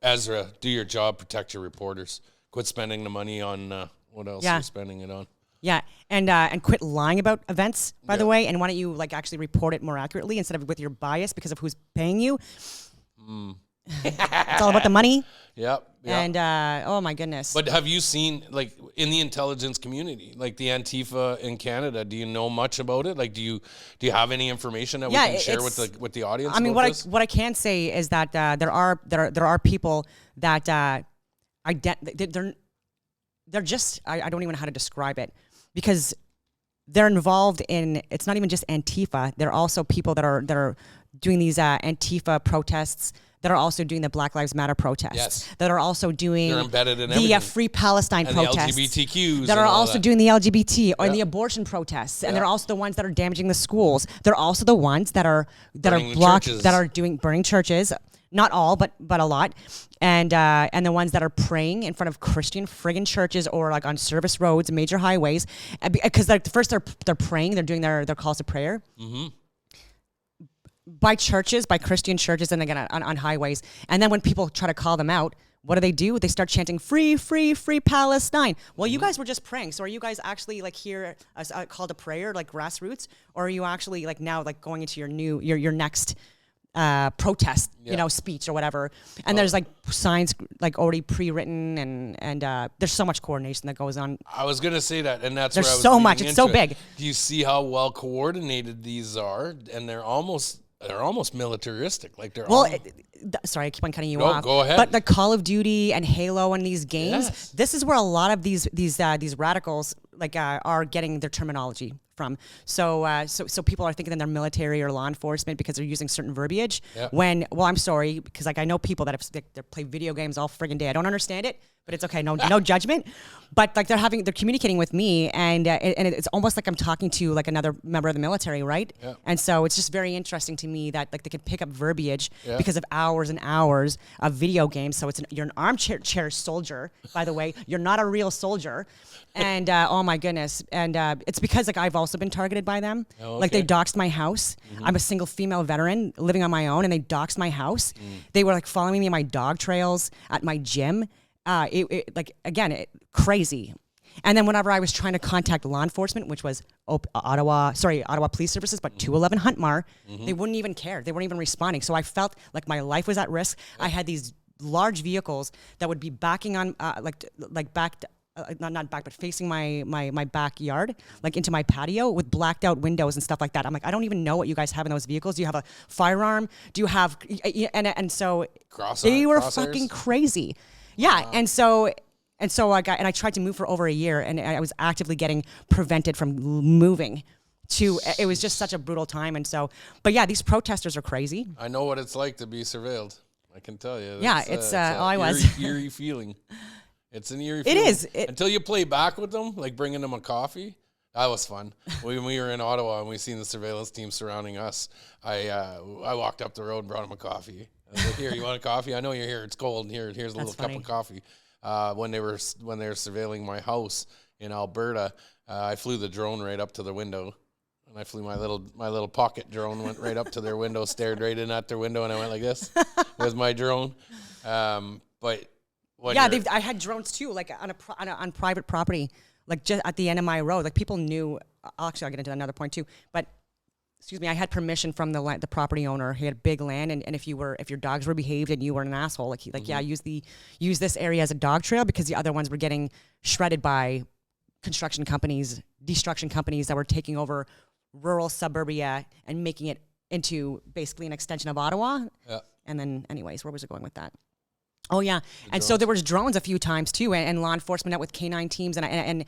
S1: Ezra, do your job, protect your reporters. Quit spending the money on what else you're spending it on.
S2: Yeah, and quit lying about events, by the way, and why don't you actually report it more accurately instead of with your bias because of who's paying you. It's all about the money.
S1: Yep.
S2: And oh my goodness.
S1: But have you seen in the intelligence community, like the Antifa in Canada? Do you know much about it? Like, do you have any information that we can share with the audience?
S2: I mean, what I can say is that there are people that they're just I don't even know how to describe it. Because they're involved in, it's not even just Antifa. They're also people that are doing these Antifa protests, that are also doing the Black Lives Matter protests, that are also doing the Free Palestine
S1: and
S2: protests,
S1: the LGBTQs,
S2: that are also doing the LGBT and the abortion protests, and they're also the ones that are damaging the schools. They're also the ones that are burning churches. Not all, but a lot, and the ones that are praying in front of Christian friggin' churches or on service roads, major highways, because first they're praying, they're doing their calls to prayer by Christian churches, and again on highways, and then when people try to call them out, what do? They start chanting "Free, free, free Palestine." Well, you guys were just praying, so are you guys actually here as a call to prayer, grassroots, or are you actually now going into your next protest, speech or whatever, and there's signs already pre-written, and there's so much coordination that goes on.
S1: I was gonna say that, and that's
S2: there's
S1: where I was
S2: so much. It's so big.
S1: Do you see how well coordinated these are? And they're almost militaristic.
S2: Sorry, I keep on cutting you off.
S1: Go ahead.
S2: But the Call of Duty and Halo and these games, this is where a lot of these radicals are getting their terminology from. So people are thinking that they're military or law enforcement because they're using certain verbiage. I'm sorry, because I know people that play video games all friggin' day. I don't understand it, but it's okay. No judgment. But like they're communicating with me, and it's almost like I'm talking to like another member of the military, right?
S1: Yeah.
S2: And so it's just very interesting to me that like they can pick up verbiage because of hours and hours of video games. So you're an armchair soldier, by the way. You're not a real soldier, and oh my goodness, and it's because like I've also been targeted by them.
S1: Oh, okay.
S2: Like they doxed my house. I'm a single female veteran living on my own, and they doxed my house. They were like following me on my dog trails at my gym. Crazy. And then whenever I was trying to contact law enforcement, which was Ottawa Police Services, but 211 Huntmar, they wouldn't even care. They weren't even responding. So I felt like my life was at risk. I had these large vehicles that would be backing on, not back, but facing my backyard, like into my patio with blacked out windows and stuff like that. I'm like, I don't even know what you guys have in those vehicles. Do you have a firearm? Do you have, and so they were fucking crazy. Yeah, and so I tried to move for over a year, and I was actively getting prevented from moving. It was just such a brutal time, and so. But yeah, these protesters are crazy.
S1: I know what it's like to be surveilled. I can tell you.
S2: It's I was
S1: eerie feeling. It's an eerie feeling.
S2: It is
S1: until you play back with them, like bringing them a coffee. That was fun. When we were in Ottawa and we seen the surveillance team surrounding us, I walked up the road and brought them a coffee. I was like, "Here, you want a coffee? I know you're here. It's cold. Here's a little cup of coffee." When they were surveilling my house in Alberta, I flew the drone right up to the window, and I flew my little pocket drone, went right up to their window, stared right in at their window, and I went like this with my drone. But
S2: I had drones too, like on private property, like just at the end of my road. Like people knew. Actually, I'll get into another point too, but. Excuse me, I had permission from the property owner. He had big land, and if your dogs were behaved and you were an asshole, use this area as a dog trail, because the other ones were getting shredded by construction companies, destruction companies that were taking over rural suburbia and making it into basically an extension of Ottawa. Yeah. And then, anyways, where was it going with that? Oh yeah, and so there was drones a few times too, and law enforcement out with canine teams, and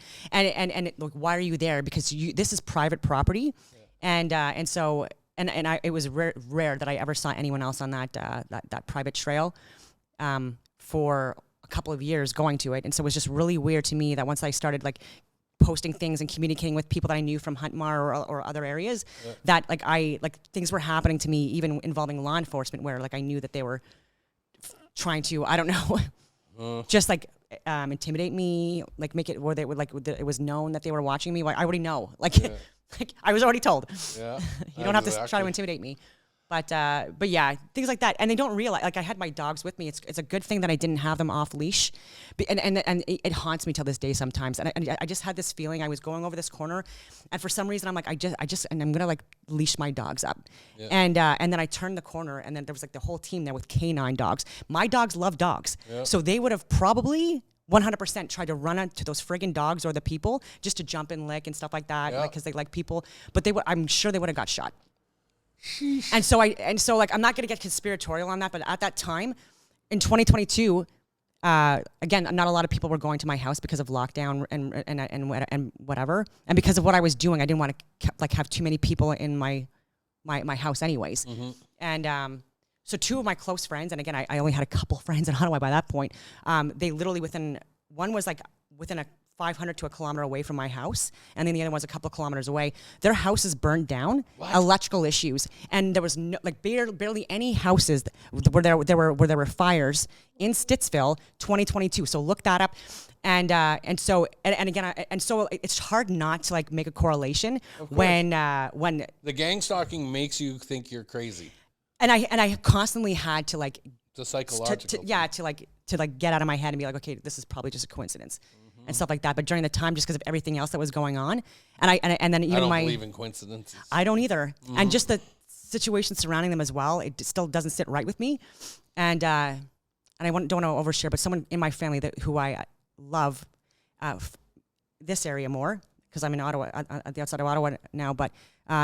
S2: look, why are you there? Because this is private property. And so it was rare that I ever saw anyone else on that private trail for a couple of years going to it. And so it was just really weird to me that once I started like posting things and communicating with people that I knew from Huntmar or other areas, that like things were happening to me, even involving law enforcement, where like I knew that they were trying to, I don't know, just like intimidate me, like make it where they would it was known that they were watching me. Like I already know, like. Yeah. Like I was already told. Yeah, you don't have to try to intimidate me, but yeah, things like that, and they don't realize. Like I had my dogs with me. It's a good thing that I didn't have them off leash, and it haunts me till this day sometimes. And I just had this feeling I was going over this corner, and for some reason I'm like and I'm gonna like leash my dogs up, and then I turned the corner, and then there was like the whole team there with canine dogs. My dogs love dogs, so they would have probably 100% tried to run into those friggin' dogs or the people just to jump and lick and stuff like that, because they like people. But I'm sure they would have got shot. Sheesh. And so like I'm not gonna get conspiratorial on that, but at that time, in 2022, again, not a lot of people were going to my house because of lockdown and whatever, and because of what I was doing, I didn't want to like have too many people in my house anyways, and. So two of my close friends, and again, I only had a couple friends in Ottawa by that point. They literally one was like within a 500 to a kilometer away from my house, and then the other one's a couple of kilometers away. Their houses burned down, electrical issues, and there was no, like barely any houses where there were fires in Stittsville, 2022. So look that up. And so it's hard not to like make a correlation when
S1: the gang stalking makes you think you're crazy.
S2: And I constantly had to like
S1: the psychological
S2: to get out of my head and be like, okay, this is probably just a coincidence and stuff like that. But during the time, just because of everything else that was going on, and then even
S1: I don't believe in coincidences.
S2: I don't either, and just the situation surrounding them as well, it still doesn't sit right with me, and I don't want to overshare, but someone in my family who I love, this area more because I'm in Ottawa, at the outside of Ottawa now, but.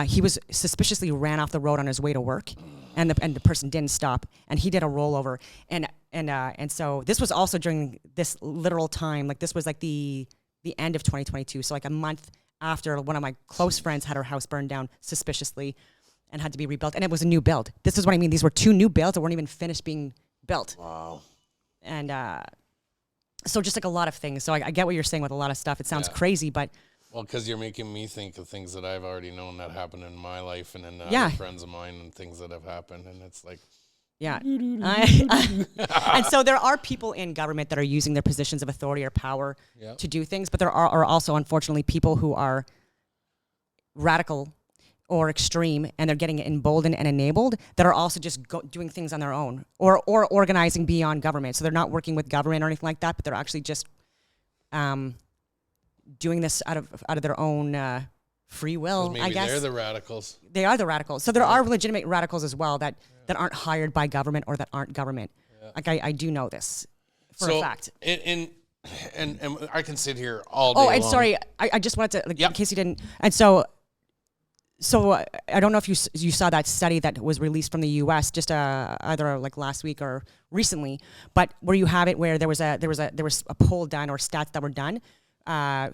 S2: He was suspiciously ran off the road on his way to work, and the person didn't stop, and he did a rollover, and so this was also during this literal time, like this was like the end of 2022, so like a month after one of my close friends had her house burned down suspiciously, and had to be rebuilt, and it was a new build. This is what I mean. These were two new builds that weren't even finished being built.
S1: Wow.
S2: And So just like a lot of things. So I get what you're saying with a lot of stuff. It sounds crazy, but
S1: well, because you're making me think of things that I've already known that happened in my life and in
S2: Yeah.
S1: other friends of mine and things that have happened, and it's like,
S2: yeah. And so there are people in government that are using their positions of authority or power to do things, but there are also, unfortunately, people who are radical or extreme, and they're getting emboldened and enabled, that are also just doing things on their own or organizing beyond government. So they're not working with government or anything like that, but they're actually just doing this out of their own free will,
S1: maybe
S2: I guess.
S1: they're the radicals.
S2: They are the radicals. So there are legitimate radicals as well that aren't hired by government or that aren't government. Like I do know this for a fact.
S1: And I can sit here all day
S2: Oh, and
S1: long.
S2: sorry, I just wanted to, in case you didn't, and so I don't know if you saw that study that was released from the U.S. just either like last week or recently, but where you have it where there was a poll done or stats that were done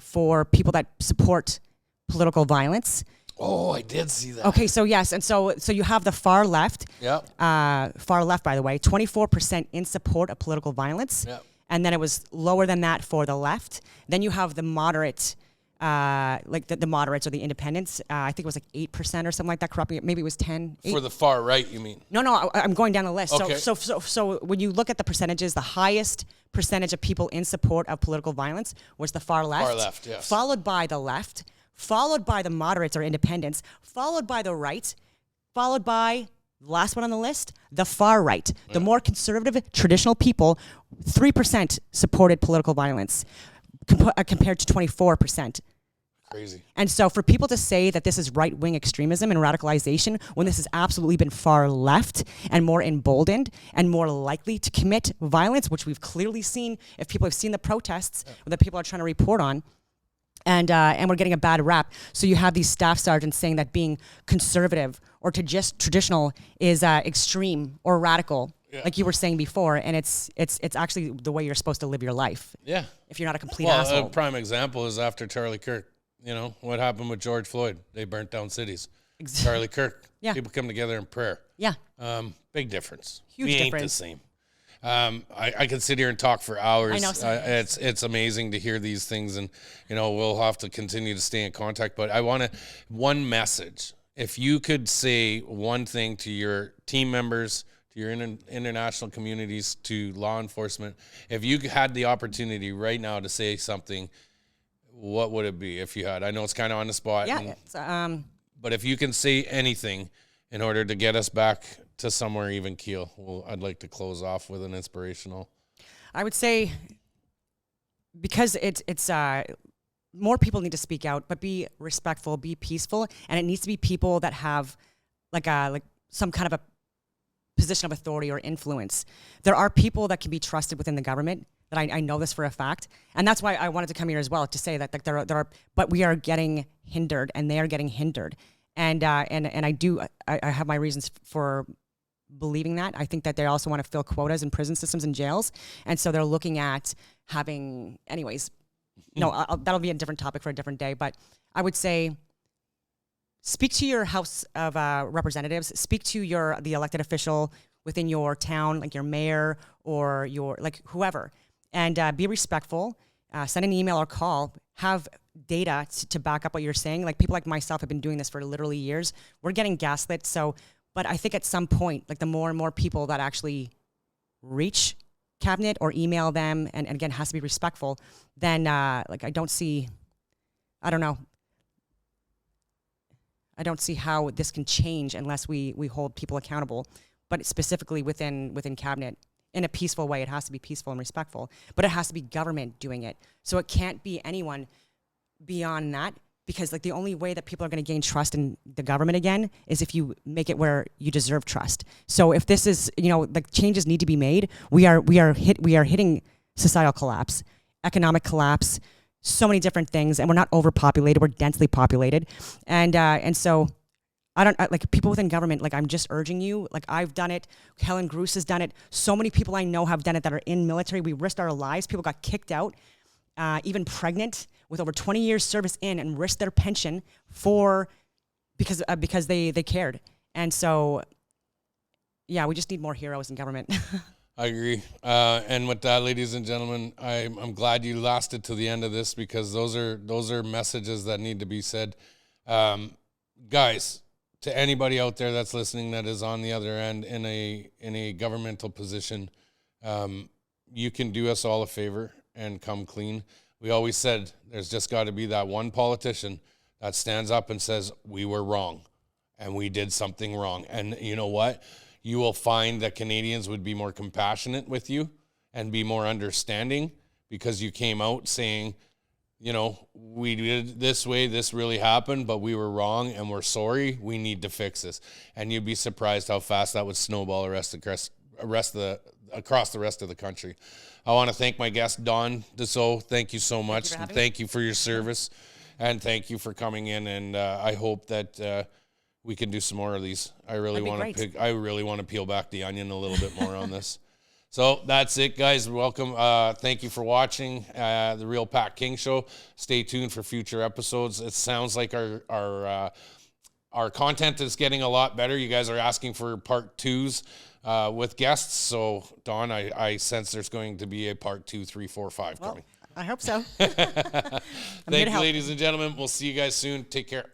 S2: for people that support political violence.
S1: Oh, I did see that.
S2: Okay, so yes, and so you have the far left.
S1: Yep.
S2: Far left, by the way, 24% in support of political violence.
S1: Yep.
S2: And then it was lower than that for the left. Then you have the moderate, like the moderates or the independents. I think it was like 8% or something like that. Correct me. Maybe it was 10. 8.
S1: For the far right, you mean?
S2: No, I'm going down the list.
S1: Okay.
S2: So when you look at the percentages, the highest percentage of people in support of political violence was the far left.
S1: Far left, yes.
S2: Followed by the left, followed by the moderates or independents, followed by the right, followed by the last one on the list, the far right. Yeah. The more conservative, traditional people, 3% supported political violence compared to 24%.
S1: Crazy.
S2: And so for people to say that this is right-wing extremism and radicalization when this has absolutely been far left and more emboldened and more likely to commit violence, which we've clearly seen if people have seen the protests that people are trying to report on, and we're getting a bad rap. So you have these staff sergeants saying that being conservative or to just traditional is extreme or radical, like you were saying before, and it's actually the way you're supposed to live your life.
S1: Yeah.
S2: If you're not a complete asshole.
S1: A prime example is after Charlie Kirk. You know, what happened with George Floyd? They burnt down cities. Charlie Kirk.
S2: Yeah.
S1: People come together in prayer.
S2: Yeah.
S1: Big difference.
S2: Huge
S1: we
S2: difference.
S1: Ain't the same. I could sit here and talk for hours.
S2: I know.
S1: It's amazing to hear these things, and you know we'll have to continue to stay in contact. But I want one message. If you could say one thing to your team members, to your international communities, to law enforcement, if you had the opportunity right now to say something, what would it be? If you had, I know it's kind of on the spot.
S2: Yeah.
S1: But if you can say anything in order to get us back to somewhere even keel, I'd like to close off with an inspirational.
S2: I would say because it's more people need to speak out, but be respectful, be peaceful, and it needs to be people that have like some kind of a position of authority or influence. There are people that can be trusted within the government. That I know this for a fact, and that's why I wanted to come here as well to say that there are, but we are getting hindered, and they are getting hindered, and I have my reasons for believing that. I think that they also want to fill quotas in prison systems and jails, and so they're looking at having, anyways. No, that'll be a different topic for a different day. But I would say, speak to your House of Representatives, speak to the elected official within your town, like your mayor or your whoever. And be respectful, send an email or call, have data to back up what you're saying. Like people like myself have been doing this for literally years. We're getting gaslit. But I think at some point, like the more and more people that actually reach cabinet or email them, and again, has to be respectful, then I don't see how this can change unless we hold people accountable, but specifically within cabinet. In a peaceful way. It has to be peaceful and respectful, but it has to be government doing it. So it can't be anyone beyond that, because the only way that people are going to gain trust in the government again is if you make it where you deserve trust. So if this is, changes need to be made, we are hitting societal collapse, economic collapse, so many different things, and we're not overpopulated, we're densely populated. And so people within government, I'm just urging you, I've done it, Helen Gruce has done it, so many people I know have done it that are in military. We risked our lives, people got kicked out, even pregnant with over 20 years service in, and risked their pension because they cared. And so, yeah, we just need more heroes in government.
S1: I agree. And with that, ladies and gentlemen, I'm glad you lasted to the end of this, because those are messages that need to be said. Guys, to anybody out there that's listening that is on the other end in a governmental position, you can do us all a favor and come clean. We always said there's just got to be that one politician that stands up and says, we were wrong and we did something wrong. And you know what? You will find that Canadians would be more compassionate with you and be more understanding, because you came out saying, you know, we did it this way, this really happened, but we were wrong and we're sorry. We need to fix this. And you'd be surprised how fast that would snowball across the rest of the country. I want to thank my guest, Dawn Dussault. Thank you so much. Thank you for your service, and thank you for coming in. And I hope that we can do some more of these. I really want to peel back the onion a little bit more on this. So that's it, guys. Welcome. Thank you for watching the Real Pat King Show. Stay tuned for future episodes. It sounds like our content is getting a lot better. You guys are asking for part 2s with guests. So, Dawn, I sense there's going to be a part 2, 3, 4, 5 coming.
S2: I hope so.
S1: Thank you, ladies and gentlemen. We'll see you guys soon. Take care.